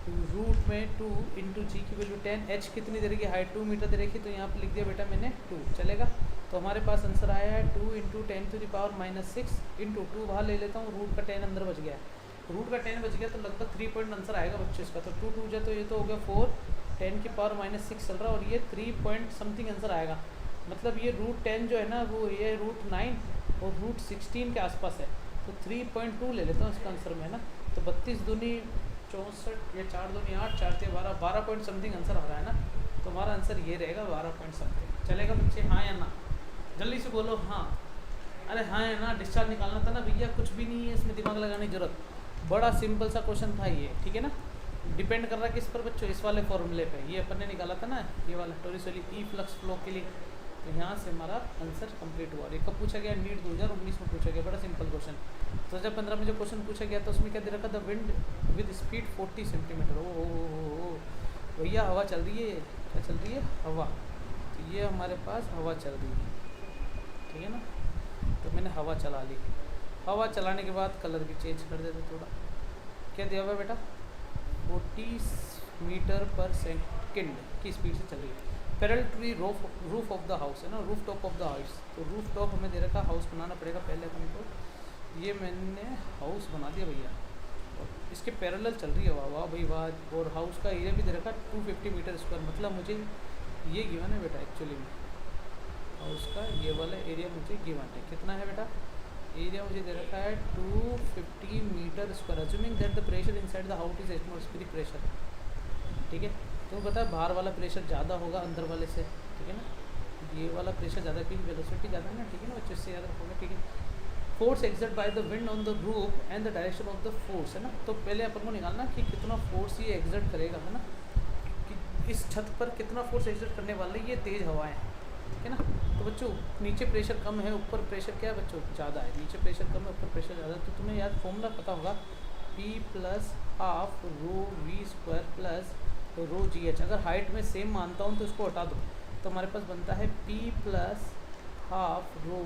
रूट में 2 इंटू जी की वैल्यू 10, h कितनी दे रखी है, हाइट 2 मीटर दे रखी है, तो यहाँ पर लिख दिया बेटा मैंने 2, चलेगा। तो हमारे पास आंसर आया है 2 × 10⁻⁶ इंटू 2 बाहर ले लेता हूँ, रूट का 10 अंदर बच गया, रूट का 10 बच गया, तो लगभग 3 पॉइंट आंसर आएगा बच्चों इसका। तो 2 2 जा तो ये तो हो गया 4, 10⁻⁻6 चल रहा है, और ये 3 पॉइंट समथिंग आंसर आएगा। मतलब ये √10 जो है ना वो ये √9 और √16 के आसपास है, तो 3.2 ले लेता हूँ इसका आंसर में, है ना। तो 32 दूनी 64, ये 4 दूनी 8, 4 से 12, 12 पॉइंट समथिंग आंसर आ रहा है ना। तो हमारा आंसर ये रहेगा 12 पॉइंट समथिंग, चलेगा बच्चे, हाँ या ना, जल्दी से बोलो हाँ। अरे हाँ या ना, डिस्चार्ज निकालना था ना भैया, कुछ भी नहीं है इसमें दिमाग लगाने की जरूरत, बड़ा सिंपल सा क्वेश्चन था ये, ठीक है ना। डिपेंड कर रहा है किस पर बच्चों, इस वाले फॉर्मूले पे, ये अपन ने निकाला था ना ये वाला टोरिसोली ई फ्लक्स फ्लो के लिए, तो यहाँ से हमारा आंसर कंप्लीट हुआ। और ये कब पूछा गया? नीट 2019 में पूछा गया। बड़ा सिंपल क्वेश्चन। 2015 में जो क्वेश्चन पूछा गया था उसमें क्या दे रखा था? Wind with speed 40 centimetre. ओ भैया हवा चल रही है। क्या चल रही है? हवा। तो ये हमारे पास हवा चल रही है, ठीक है ना। तो मैंने हवा चला ली। हवा चलाने के बाद कलर भी चेंज कर देते थोड़ा। क्या दिया हुआ बेटा? 40 मीटर पर सेकेंड की स्पीड से चल रही है। Parallel to the roof of the house है ना, roof top of the house. तो रूफ टॉप हमें दे रखा, हाउस बनाना पड़ेगा पहले अपन को। ये मैंने हाउस बना दिया भैया, और इसके पैरेलल चल रही है। वाह वाह भाई वाह। और हाउस का एरिया भी दे रखा 250 मीटर स्क्वायर। मतलब मुझे ये गिवन है बेटा एक्चुअली में, हाउस का ये वाला एरिया मुझे गिवन है। कितना है बेटा? एरिया मुझे दे रखा है 250 metre square. Assuming that the pressure inside the house is atmospheric pressure, ठीक है। तो पता है बाहर वाला प्रेशर ज़्यादा होगा अंदर वाले से, ठीक है ना। ये वाला प्रेशर ज़्यादा क्योंकि वेलोसिटी ज़्यादा है ना, ठीक है ना बच्चों, इससे याद रखोगे, ठीक है। Force exert by the wind on the roof and the direction of the force है ना। तो पहले अपन को निकालना कि कितना फोर्स ये एक्सर्ट करेगा, है ना, कि इस छत पर कितना फोर्स एक्सर्ट करने वाले ये तेज़ हवाएं, ठीक है ना। तो बच्चों नीचे प्रेशर कम है, ऊपर प्रेशर क्या है बच्चों? ज़्यादा है। नीचे प्रेशर कम है, ऊपर प्रेशर ज़्यादा है। तो तुम्हें याद फॉर्मूला पता होगा, P plus half rho V square plus rho g H. अगर हाइट में सेम मानता हूँ तो इसको हटा दो, तो हमारे पास बनता है P plus half rho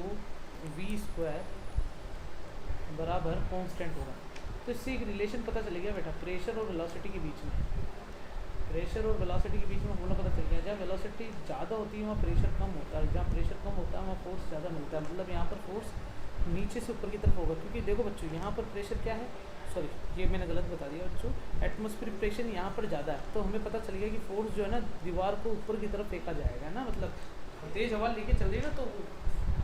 V square बराबर कांस्टेंट होगा। तो इससे एक रिलेशन पता चल गया बेटा, प्रेशर और वेलोसिटी के बीच में। प्रेशर और वेलोसिटी के बीच में फॉर्मूला पता चल गया। जहाँ वेलोसिटी ज़्यादा होती है वहाँ प्रेशर कम होता है, जहाँ प्रेशर कम होता है वहाँ फोर्स ज़्यादा मिलता है। मतलब यहाँ पर फोर्स नीचे से ऊपर की तरफ होगा, क्योंकि देखो बच्चों यहाँ पर प्रेशर क्या है, सॉरी ये मैंने गलत बता दिया बच्चों, एटमॉस्फेरिक प्रेशर यहाँ पर ज़्यादा है। तो हमें पता चल गया कि फोर्स जो है ना दीवार को ऊपर की तरफ फेंका जाएगा, है ना। मतलब तेज़ हवा लेके चल रही है ना, तो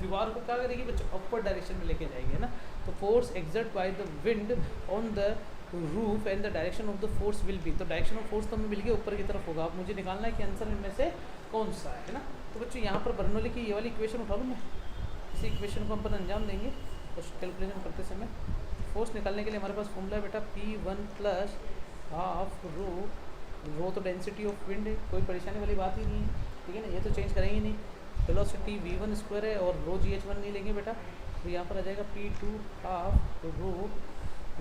दीवार को क्या करेगी बच्चों? अपवर्ड डायरेक्शन में लेके जाएगी, है ना। तो force exert by the wind on the roof and the direction of the force will be. तो डायरेक्शन ऑफ फोर्स तो हमें मिल गया ऊपर की तरफ होगा। अब मुझे निकालना है कि आंसर इनमें से कौन सा है ना। तो बच्चों यहाँ पर बर्नौली की ये वाली इक्वेशन उठा लूँ मैं, इसी इक्वेशन को हम पर अंजाम देंगे कैलकुलेशन करते समय। फोर्स निकालने के लिए हमारे पास फॉर्मूला है बेटा P1 प्लस हाफ रो तो डेंसिटी ऑफ विंड है, कोई परेशानी वाली बात ही नहीं है, ठीक है ना। ये तो चेंज करेंगे नहीं। वेलोसिटी V1 स्क्वायर है और रो GH1 नहीं लेंगे बेटा, तो यहाँ पर आ जाएगा P2 हाफ रो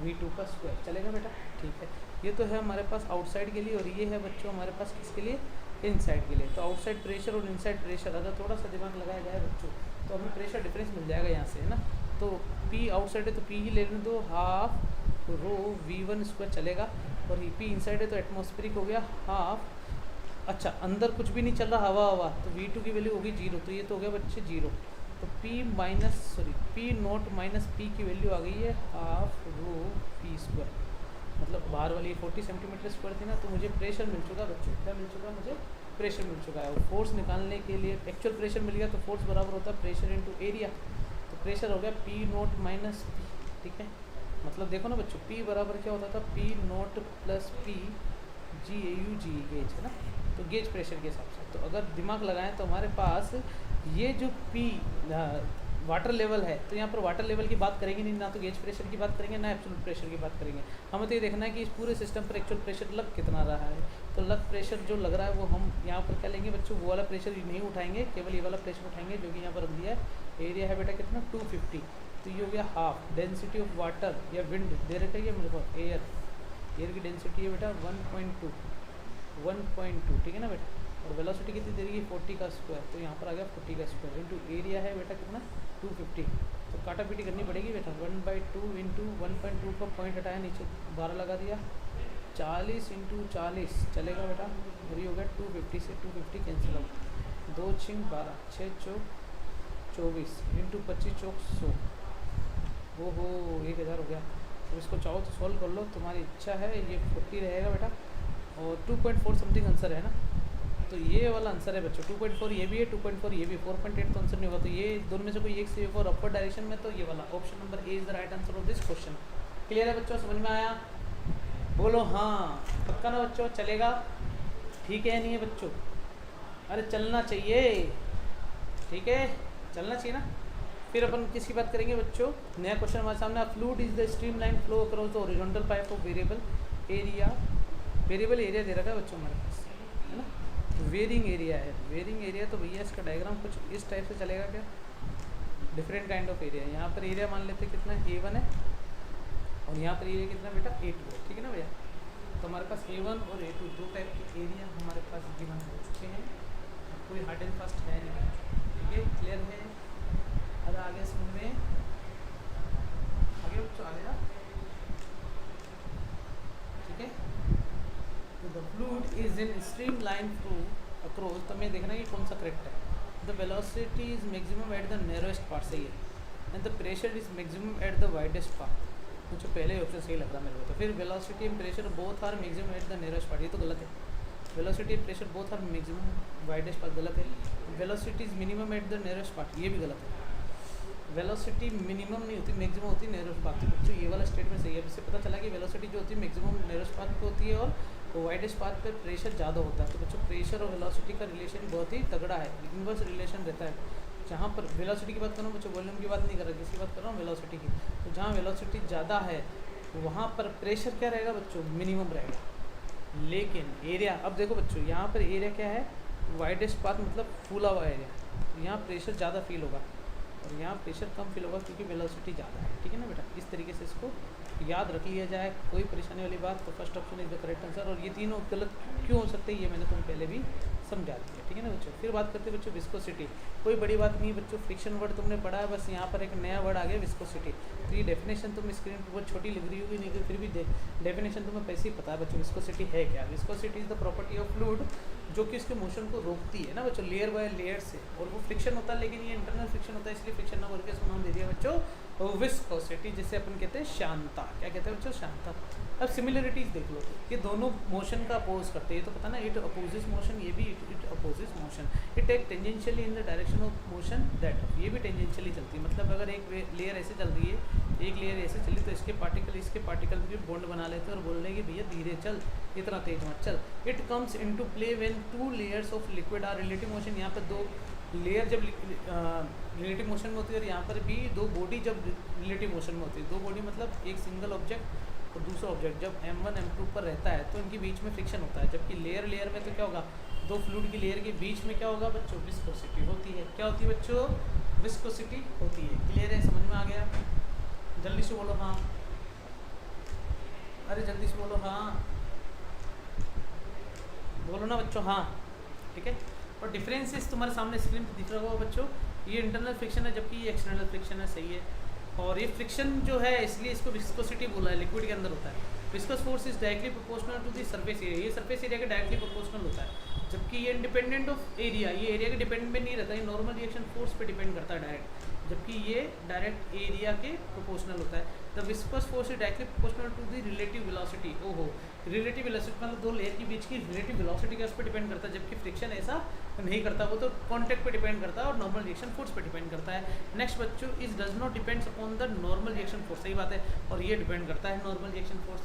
V2 का स्क्वायर। चलेगा बेटा, ठीक है। ये तो है हमारे पास आउटसाइड के लिए, और ये है बच्चों हमारे पास किसके लिए? इनसाइड के लिए। तो आउटसाइड प्रेशर और इनसाइड प्रेशर अगर थोड़ा सा दिमाग लगाया जाए बच्चों तो हमें प्रेशर डिफरेंस मिल जाएगा यहाँ से, है ना। तो P आउटसाइड है तो P ही लेने दो, हाफ रो V1 स्क्वायर चलेगा, और P इनसाइड है तो एटमॉस्फेरिक हो गया हाफ। अच्छा अंदर कुछ भी नहीं चल रहा, हवा, तो V2 की वैल्यू होगी 0, तो ये तो हो गया बच्चे 0। तो P नॉट माइनस P की वैल्यू आ गई है हाफ रो P स्क्वायर। मतलब बाहर वाली 40 सेंटीमीटर स्क्वायर थी ना, तो मुझे प्रेशर मिल चुका बच्चों। क्या मिल चुका? मुझे प्रेशर मिल चुका है। और फोर्स निकालने के लिए एक्चुअल प्रेशर मिल गया, तो फोर्स बराबर होता है प्रेशर इनटू एरिया। तो प्रेशर हो गया P नॉट माइनस P, ठीक है। मतलब देखो ना बच्चों, P बराबर क्या होता था? P naught plus P GAU gauge, है ना। तो गेज प्रेशर के हिसाब से। तो अगर दिमाग लगाएं तो हमारे पास ये जो P वाटर लेवल है, तो यहाँ पर वाटर लेवल की बात करेंगे नहीं, ना तो गेज प्रेशर की बात करेंगे, ना एब्सोल्यूट प्रेशर की बात करेंगे। हमें तो ये देखना है कि इस पूरे सिस्टम पर एक्चुअल प्रेशर लग कितना रहा है। तो लग प्रेशर जो लग रहा है वो हम यहाँ पर क्या लेंगे बच्चों? वो वाला प्रेशर नहीं उठाएंगे, केवल ये वाला प्रेशर उठाएंगे जो कि यहाँ पर रख दिया है। एरिया है बेटा कितना? 250। तो ये हो गया हाफ। डेंसिटी ऑफ वाटर या विंड दे रखा है मेरे पास, एयर की डेंसिटी है बेटा 1.2, ठीक है ना बेटा। और वेलोसिटी कितनी दे रही है? 40 का स्क्वायर, तो यहाँ पर आ गया 40 का स्क्वायर इंटू एरिया है बेटा कितना? 250। तो काटा पीटी करनी पड़ेगी बेटा। 1/2 इंटू 1.2 का पॉइंट हटाया, नीचे 12 लगा दिया, 40 इंटू 40 चलेगा बेटा। और ये हो गया 250 से 250 कैंसिल आउट, 2 6 12, 6 चौक 24 इंटू 25 चौक 100। ओहो 1000 हो गया। तो इसको चाहो तो सॉल्व कर लो, तुम्हारी इच्छा है। ये 40 रहेगा बेटा, और 2.4 समथिंग आंसर है ना। तो ये वाला आंसर है बच्चों। 2.4 ये भी है, 2.4 ये भी, 4.8 तो आंसर नहीं होगा। तो ये दोनों में से कोई एक से और अपर डायरेक्शन में, तो ये वाला option number A is the right answer of this question. Clear है बच्चों? समझ में आया? बोलो हाँ, पक्का ना बच्चों? चलेगा? ठीक है नहीं है बच्चों? अरे चलना चाहिए, ठीक है चलना चाहिए ना। फिर अपन किसकी बात करेंगे बच्चों? नया क्वेश्चन हमारे सामने। Fluid is the stream line flow across the horizontal pipe of variable area. Variable area दे रखा है बच्चों हमारे पास, है ना। वेरिंग एरिया है, वेरिंग एरिया तो भैया इसका डायग्राम कुछ इस टाइप से चलेगा क्या, डिफरेंट काइंड ऑफ एरिया। यहाँ पर एरिया मान लेते कितना A1 है और यहाँ पर एरिया कितना बेटा A2 है, ठीक है ना भैया। तो हमारे पास A1 और A2 दो टाइप के एरिया हमारे पास गिवन हो चुके हैं, कोई हार्ड एंड फास्ट है नहीं, ठीक है, क्लियर है। अगर आगे समझ में आगे बच्चों आ गया, ठीक है। तो the fluid is in stream line flow across, तो हमें देखना है कि कौन सा करेक्ट है। The velocity is maximum at the nearest part, सही है, and the pressure is maximum at the widest part, मुझे पहले ऑप्शन सही लग रहा मेरे को। तो फिर velocity and pressure both are maximum at the nearest part, ये तो गलत है। Velocity and pressure both are maximum widest part, गलत है। Velocity is minimum at the nearest part, ये भी गलत है। वेलोसिटी मिनिमम नहीं होती, मैक्सिमम होती है नियरेस्ट पार्ट। तो बच्चों ये वाला स्टेटमेंट सही है। इससे पता चला कि वेलोसिटी जो होती है मैक्सिमम नियरेस्ट पार्ट पे होती है और वाइडेस्ट पार्ट पे प्रेशर ज़्यादा होता है। तो बच्चों प्रेशर और वेलोसिटी का रिलेशन बहुत ही तगड़ा है, इनवर्स रिलेशन रहता है। जहाँ पर वेलोसिटी की बात कर रहा हूँ बच्चों, वॉल्यूम की बात नहीं कर रहा, किसकी बात कर रहा हूँ, वेलोसिटी की। तो जहाँ वेलोसिटी ज़्यादा है वहाँ पर प्रेशर क्या रहेगा बच्चों, मिनिमम रहेगा। लेकिन एरिया, अब देखो बच्चों यहाँ पर एरिया क्या है, वाइडेस्ट पाथ मतलब फूला हुआ एरिया, तो यहाँ प्रेशर ज़्यादा फील होगा और यहाँ प्रेशर कम फील होगा क्योंकि वेलोसिटी ज़्यादा है, ठीक है ना बेटा। इस तरीके से इसको याद रख लिया जाए, कोई परेशानी वाली बात। तो first option is the correct answer. और ये तीनों गलत क्यों हो सकते हैं ये मैंने तुम पहले भी समझा दिया, ठीक है ना बच्चों। फिर बात करते हैं बच्चों विस्कोसिटी, कोई बड़ी बात नहीं बच्चों, फ्रिक्शन वर्ड तुमने पढ़ा है, बस यहाँ पर एक नया वर्ड आ गया विस्कोसिटी। तो ये डेफिनेशन तुम स्क्रीन पर बहुत छोटी लिख रही होगी, नहीं तो फिर भी डेफिनेशन तुम्हें पैसे ही पता है बच्चों। विस्कोसिटी है क्या, viscosity is the property of fluid जो कि इसके मोशन को रोकती है ना बच्चों, लेयर बाय लेयर से। और वो फ्रिक्शन होता है, लेकिन ये इंटरनल फ्रिक्शन होता है, इसलिए फ्रिक्शन ना करके इसको नाम दे दिया बच्चों विस्कोसिटी, जिसे अपन कहते हैं शांता। क्या कहते हैं बच्चों, शांता। अब सिमिलरिटीज देख लो, ये दोनों मोशन का अपोज करते हैं, ये तो पता ना, इट अपोजिस मोशन, ये भी it opposes motion. It take tangentially in the direction of motion that, ये भी टेंजेंशियली चलती है। मतलब अगर एक लेयर ऐसे चल रही है, एक लेयर ऐसे चली, तो इसके पार्टिकल भी बॉन्ड बना लेते हैं और बोल रहे हैं कि भैया धीरे चल, इतना तेज मत चल। It comes into play when two layers of liquid are relative motion, यहाँ पर दो लेयर जब रिलेटिव मोशन में होती है और यहाँ पर भी दो बॉडी जब रिलेटिव मोशन में होती है। दो बॉडी मतलब एक सिंगल ऑब्जेक्ट और दूसरा ऑब्जेक्ट जब M1 M2 पर रहता है तो इनके बीच में फ्रिक्शन होता है। जबकि लेयर में तो क्या होगा, दो फ्लूइड की लेयर के बीच में क्या होगा बच्चों, विस्कोसिटी होती है। क्या होती है बच्चों, विस्कोसिटी होती है। क्लियर है, समझ में आ गया, जल्दी से बोलो हाँ, अरे जल्दी से बोलो हाँ, बोलो ना बच्चों हाँ, ठीक है। और डिफरेंसेस तुम्हारे सामने स्क्रीन पर दिख रहा होगा बच्चों, ये इंटरनल फ्रिक्शन है जबकि ये एक्सटर्नल फ्रिक्शन है, सही है। और ये फ्रिक्शन जो है इसलिए इसको विस्कोसिटी बोला है, लिक्विड के अंदर होता है। Viscous force is directly proportional to the surface area, ये सरफेस एरिया के डायरेक्टली प्रोपोर्शनल होता है। जबकि ये इंडिपेंडेंट ऑफ एरिया, ये एरिया के डिपेंडेंट में नहीं रहता, ये नॉर्मल रिएक्शन फोर्स पे डिपेंड करता है डायरेक्ट, जबकि ये डायरेक्ट एरिया के प्रोपोर्शनल होता है। The viscous force is directly proportional to the relative velocity, ओहो रिलेटिव वेलोसिटी मतलब दो लेयर के बीच की रिलेटिव वेलोसिटी का उस पर डिपेंड करता है, जबकि फ्रिक्शन ऐसा नहीं करता, वो तो कॉन्टैक्ट पे डिपेंड करता है और नॉर्मल रिएक्शन फोर्स पे डिपेंड करता है। नेक्स्ट बच्चों, is does not depends upon the normal reaction force, सही बात है, और ये डिपेंड करता है नॉर्मल रिएक्शन फोर्स।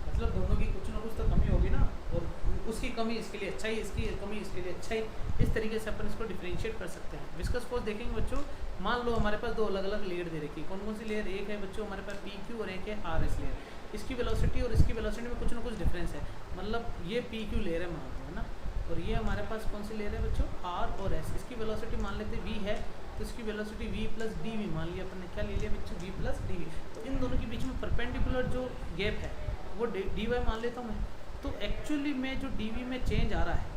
मतलब दोनों की कुछ ना कुछ तो कमी होगी ना, और उसकी कमी इसके लिए अच्छा ही, इसकी कमी इसके लिए अच्छा ही। इस तरीके से अपन इसको डिफरेंशिएट कर सकते हैं। विस्कस फोर्स देखेंगे बच्चों, मान लो हमारे पास दो अलग अलग लेयर दे रखी है, कौन कौन सी लेयर, एक है बच्चों हमारे पास PQ और एक है RS लेयर। इसकी वेलोसिटी और इसकी वेलोसिटी में कुछ ना कुछ डिफरेंस है, मतलब ये PQ लेयर है मान लो, है ना, और ये हमारे पास कौन सी लेयर है बच्चों, R और S। इसकी वेलोसिटी मान लेते V है, तो इसकी वेलोसिटी V प्लस dv मान लिया अपन ने, क्या ले लिया बच्चों, V प्लस dv। तो इन दोनों के बीच में परपेंडिकुलर जो गैप है वो dy मान लेता हूँ मैं। तो एक्चुअली में जो dv में चेंज आ रहा है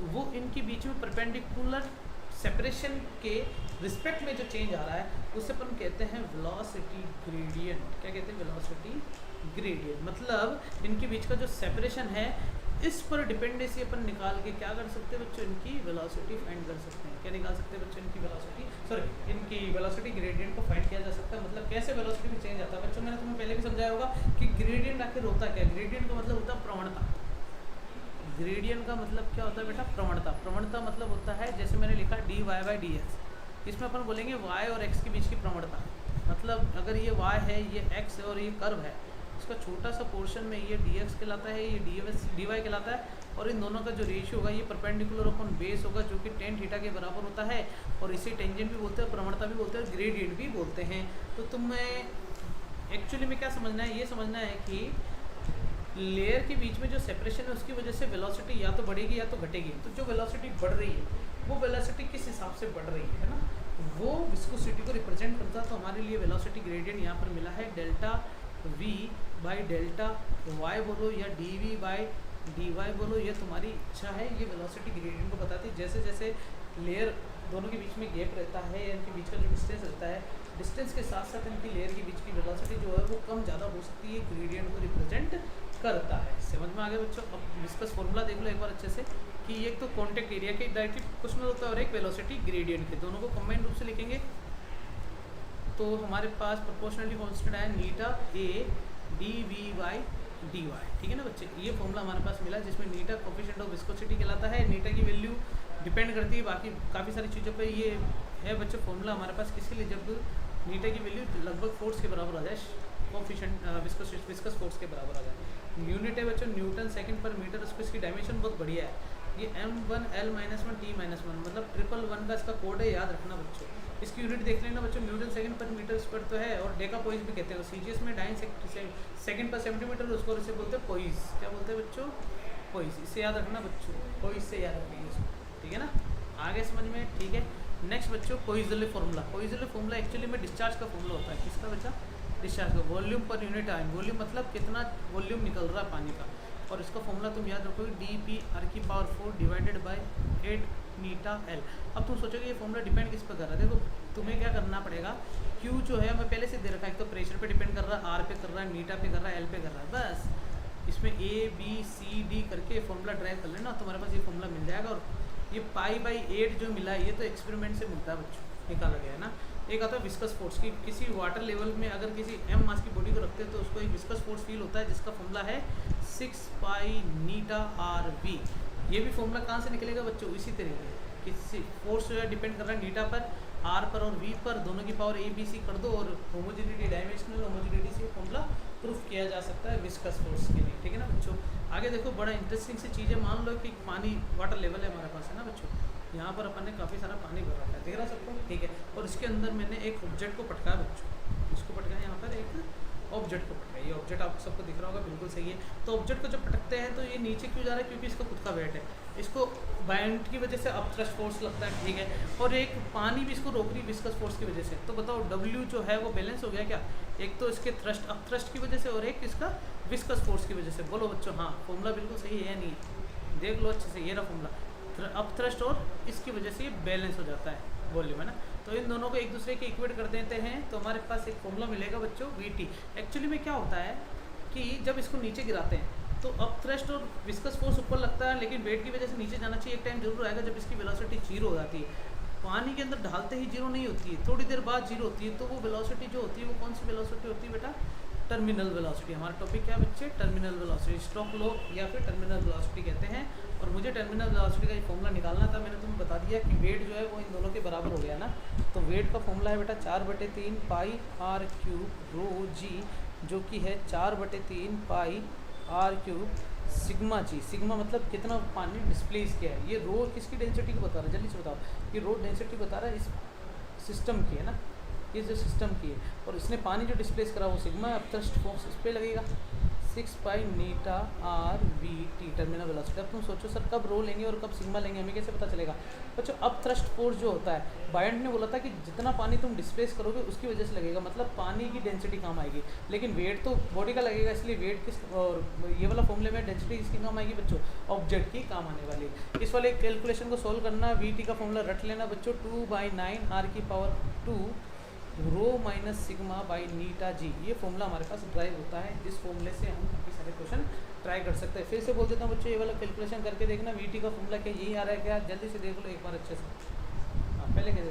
वो इनके बीच में परपेंडिकुलर सेपरेशन के रिस्पेक्ट में जो चेंज आ रहा है उसे अपन कहते हैं वेलोसिटी ग्रेडियंट। क्या कहते हैं, वेलोसिटी ग्रेडियंट। मतलब इनके बीच का जो सेपरेशन है इस पर डिपेंडेंसी अपन निकाल के क्या कर सकते हैं बच्चों, इनकी वेलोसिटी फाइंड कर सकते हैं। क्या निकाल सकते हैं बच्चों, इनकी वेलोसिटी, सॉरी इनकी वेलोसिटी ग्रेडियंट को फाइंड किया जा सकता है। मतलब कैसे वेलोसिटी में चेंज आता है बच्चों, मैंने तुम्हें पहले भी समझाया होगा कि ग्रेडियंट आखिर होता क्या है। ग्रेडियंट का मतलब होता है प्रवणता। ग्रेडियंट का मतलब क्या होता है बेटा, प्रवणता। प्रवणता मतलब होता है, जैसे मैंने लिखा dy/dx, इसमें अपन बोलेंगे y और x के बीच की प्रवणता। मतलब अगर ये y है, ये x है और ये कर्व है, इसका छोटा सा पोर्शन में ये dx कहलाता है, ये dy कहलाता है, और इन दोनों का जो रेशियो होगा ये परपेंडिकुलर अपॉन बेस होगा जो कि tan थीटा के बराबर होता है, और इसे टेंजेंट भी बोलते हैं, प्रवणता भी बोलते हैं, ग्रेडियंट भी बोलते हैं। तो तुम्हें एक्चुअली में क्या समझना है, ये समझना है कि लेयर के बीच में जो सेपरेशन है उसकी वजह से वेलोसिटी या तो बढ़ेगी या तो घटेगी। तो जो वेलोसिटी बढ़ रही है वो वेलोसिटी किस हिसाब से बढ़ रही है ना, वो विस्कोसिटी को रिप्रेजेंट करता है। तो हमारे लिए वेलोसिटी ग्रेडियंट यहाँ पर मिला है delta v by delta y बोलो या dv बाई dy बोलो, ये तुम्हारी इच्छा है। ये वेलोसिटी ग्रेडियंट को बताती है। जैसे जैसे लेयर दोनों के बीच में गैप रहता है या इनके बीच का जो डिस्टेंस रहता है, डिस्टेंस के साथ साथ इनकी लेयर के बीच की वेलोसिटी जो है वो कम ज़्यादा हो सकती है, ग्रेडियंट को रिप्रेजेंट करता है। समझ में आ गया बच्चों? अब विस्कस फॉर्मूला देख लो एक बार अच्छे से कि एक तो कॉन्टैक्ट एरिया के डायरेक्टली क्वेश्चन होता है और एक वेलोसिटी ग्रेडियंट के, दोनों को कंबाइंड रूप से लिखेंगे। तो हमारे पास प्रोपोर्शनली कांस्टेंट आया eta A D V by D Y, ठीक है ना बच्चे। ये फॉर्मूला हमारे पास मिला जिसमें नीटा कोफिशिएंट ऑफ विस्कोसिटी कहलाता है। नीटा की वैल्यू डिपेंड करती है बाकी काफ़ी सारी चीज़ों पे। ये है बच्चे फॉर्मूला हमारे पास किसके लिए, जब नीटा की वैल्यू लगभग फोर्स के बराबर आ जाए, कोफिशिएंट विस्कस फोर्स के बराबर आ जाए। यूनिट है बच्चों न्यूटन सेकंड पर मीटर। उसको इसकी डायमेंशन बहुत बढ़िया है, ये m1 l-1 t-1 मतलब 111 का इसका कोड है, याद रखना बच्चों। इसकी यूनिट देख लेना बच्चों, न्यूटन सेकंड पर मीटर स्क्वायर तो है और डेका पोइस भी कहते हैं। सीजीएस में डाइन सेकंड पर सेंटीमीटर, उसको इसे बोलते हैं पोइस। क्या बोलते हैं बच्चों? पोइस। इसे याद रखना बच्चों, पोइस से याद रखिए इसको, ठीक है ना। आगे समझ में, ठीक है। नेक्स्ट बच्चों पोइसले फॉर्मूला। पोइसले फॉर्मूला एक्चुअली में डिस्चार्ज का फॉर्मूला होता है। किसका बच्चा? डिस्चार्ज का। वॉल्यूम पर यूनिट टाइम। वॉल्यूम मतलब कितना वॉल्यूम निकल रहा है पानी का, और इसका फॉर्मूला तुम याद रखोगे d/4 divided by 8 Neeta l। अब तुम सोचोगे ये फॉर्मूला डिपेंड किस पर कर रहा है। देखो तुम्हें क्या करना पड़ेगा, Q जो है हमें पहले से दे रखा है, एक तो प्रेशर पे डिपेंड कर रहा है, R पे कर रहा है, नीटा पे कर रहा है, L पे कर रहा है। बस इसमें A B C D करके फॉर्मूला ड्राइव कर लेना, तुम्हारे पास ये फॉर्मूला मिल जाएगा। और ये π/8 जो मिला है ये तो एक्सपेरिमेंट से मिलता है बच्चों, निकाला गया है ना। एक आता है विस्कस फोर्स की। किसी वाटर लेवल में अगर किसी m मास की बॉडी को रखते हैं तो उसको एक विस्कस फोर्स फील होता है जिसका फॉर्मूला है 6 पाई नीटा RV। ये भी फॉर्मूला कहाँ से निकलेगा बच्चों? इसी तरीके किसी फोर्स जो है डिपेंड कर रहा है नीटा पर, R पर और V पर, दोनों की पावर ABC कर दो और होमोजेनिटी डायमेंशनल होमोजेनिटी से फॉर्मूला प्रूफ किया जा सकता है विस्कस फोर्स के लिए, ठीक है ना बच्चों। आगे देखो बड़ा इंटरेस्टिंग सी चीज़ है। मान लो कि पानी वाटर लेवल है हमारे पास, है ना बच्चों। यहाँ पर अपन ने काफ़ी सारा पानी भर रखा है, दिख रहा है सबको, ठीक है। और इसके अंदर मैंने एक ऑब्जेक्ट को पटकाया बच्चों, इसको पटकाया यहाँ पर एक ऑब्जेक्ट को पटकाया। ये ऑब्जेक्ट आपको सबको दिख रहा होगा, बिल्कुल सही है। तो ऑब्जेक्ट को जब पटकते हैं तो ये नीचे क्यों जा रहा है? क्योंकि इसका खुद का वेट है। इसको बाइंड की वजह से अपथ्रस्ट फोर्स लगता है, ठीक है। और एक पानी भी इसको रोक रही विस्कस फोर्स की वजह से। तो बताओ W जो है वो बैलेंस हो गया क्या? एक तो इसके अपथ्रस्ट की वजह से और एक इसका विस्कस फोर्स की वजह से। बोलो बच्चों हाँ, फॉर्मूला बिल्कुल सही है या नहीं है? देख लो अच्छे से, ये रहा फॉर्मूला। अपथ्रस्ट और इसकी वजह से ये बैलेंस हो जाता है वॉल्यूम, है ना। तो इन दोनों को एक दूसरे के इक्वेट कर देते हैं तो हमारे पास एक फॉर्मूला मिलेगा बच्चों VT। एक्चुअली में क्या होता है कि जब इसको नीचे गिराते हैं तो अपथ्रस्ट और विस्कस फोर्स ऊपर लगता है, लेकिन वेट की वजह से नीचे जाना चाहिए। एक टाइम जरूर आएगा जब इसकी वेलोसिटी 0 हो जाती है। पानी के अंदर डालते ही 0 नहीं होती है, थोड़ी देर बाद 0 होती है। तो वो वेलोसिटी जो होती है वो कौन सी वेलोसिटी होती है बेटा? Terminal velocity. हमारा टॉपिक क्या है बच्चे? Terminal velocity. स्टोक्स लॉ या फिर टर्मिनल वेलोसिटी कहते हैं। और मुझे टर्मिनल वेलोसिटी का ये फॉर्मूला निकालना था, मैंने तुम्हें बता दिया कि वेट जो है वो इन दोनों के बराबर हो गया ना। तो वेट का फॉर्मूला है बेटा 4/3 पाई r क्यूब रो g, जो कि है 4/3 पाई r क्यूब सिग्मा जी। सिग्मा मतलब कितना पानी डिस्प्लेस किया है। ये रो किसकी डेंसिटी को बता रहा है? जल्दी से बताओ। ये रो डेंसिटी बता रहा है इस सिस्टम की, है ना, ये जो सिस्टम की है। और इसने पानी जो डिस्प्लेस करा वो सिग्मा, अपथ्रस्ट फोर्स इस पर लगेगा 6 पाई नीटा RVT टर्मिनल वेलोसिटी। अब तुम सोचो सर कब रो लेंगे और कब सिग्मा लेंगे, हमें कैसे पता चलेगा बच्चों? अपथ्रस्ट फोर्स जो होता है, बायंड ने बोला था कि जितना पानी तुम डिस्प्लेस करोगे उसकी वजह से लगेगा, मतलब पानी की डेंसिटी कम आएगी। लेकिन वेट तो बॉडी का लगेगा, इसलिए वेट किस, और ये वाला फॉर्मूले में डेंसिटी किसकी काम आएगी बच्चों? ऑब्जेक्ट की काम आने वाली। इस वाले कैलकुलेशन को सोल्व करना, VT का फॉर्मूला रट लेना बच्चों, 2/9 R⁴ rho minus sigma by eta G. ये फॉर्मूला हमारे पास ड्राइव होता है, जिस फॉर्मूले से हम काफ़ी सारे क्वेश्चन ट्राई कर सकते हैं। फिर से बोल देता हूँ बच्चों, ये वाला कैलकुलेशन करके देखना, VT का फॉर्मूला क्या यही आ रहा है क्या? जल्दी से देख लो एक बार अच्छे से। हाँ, पहले क्या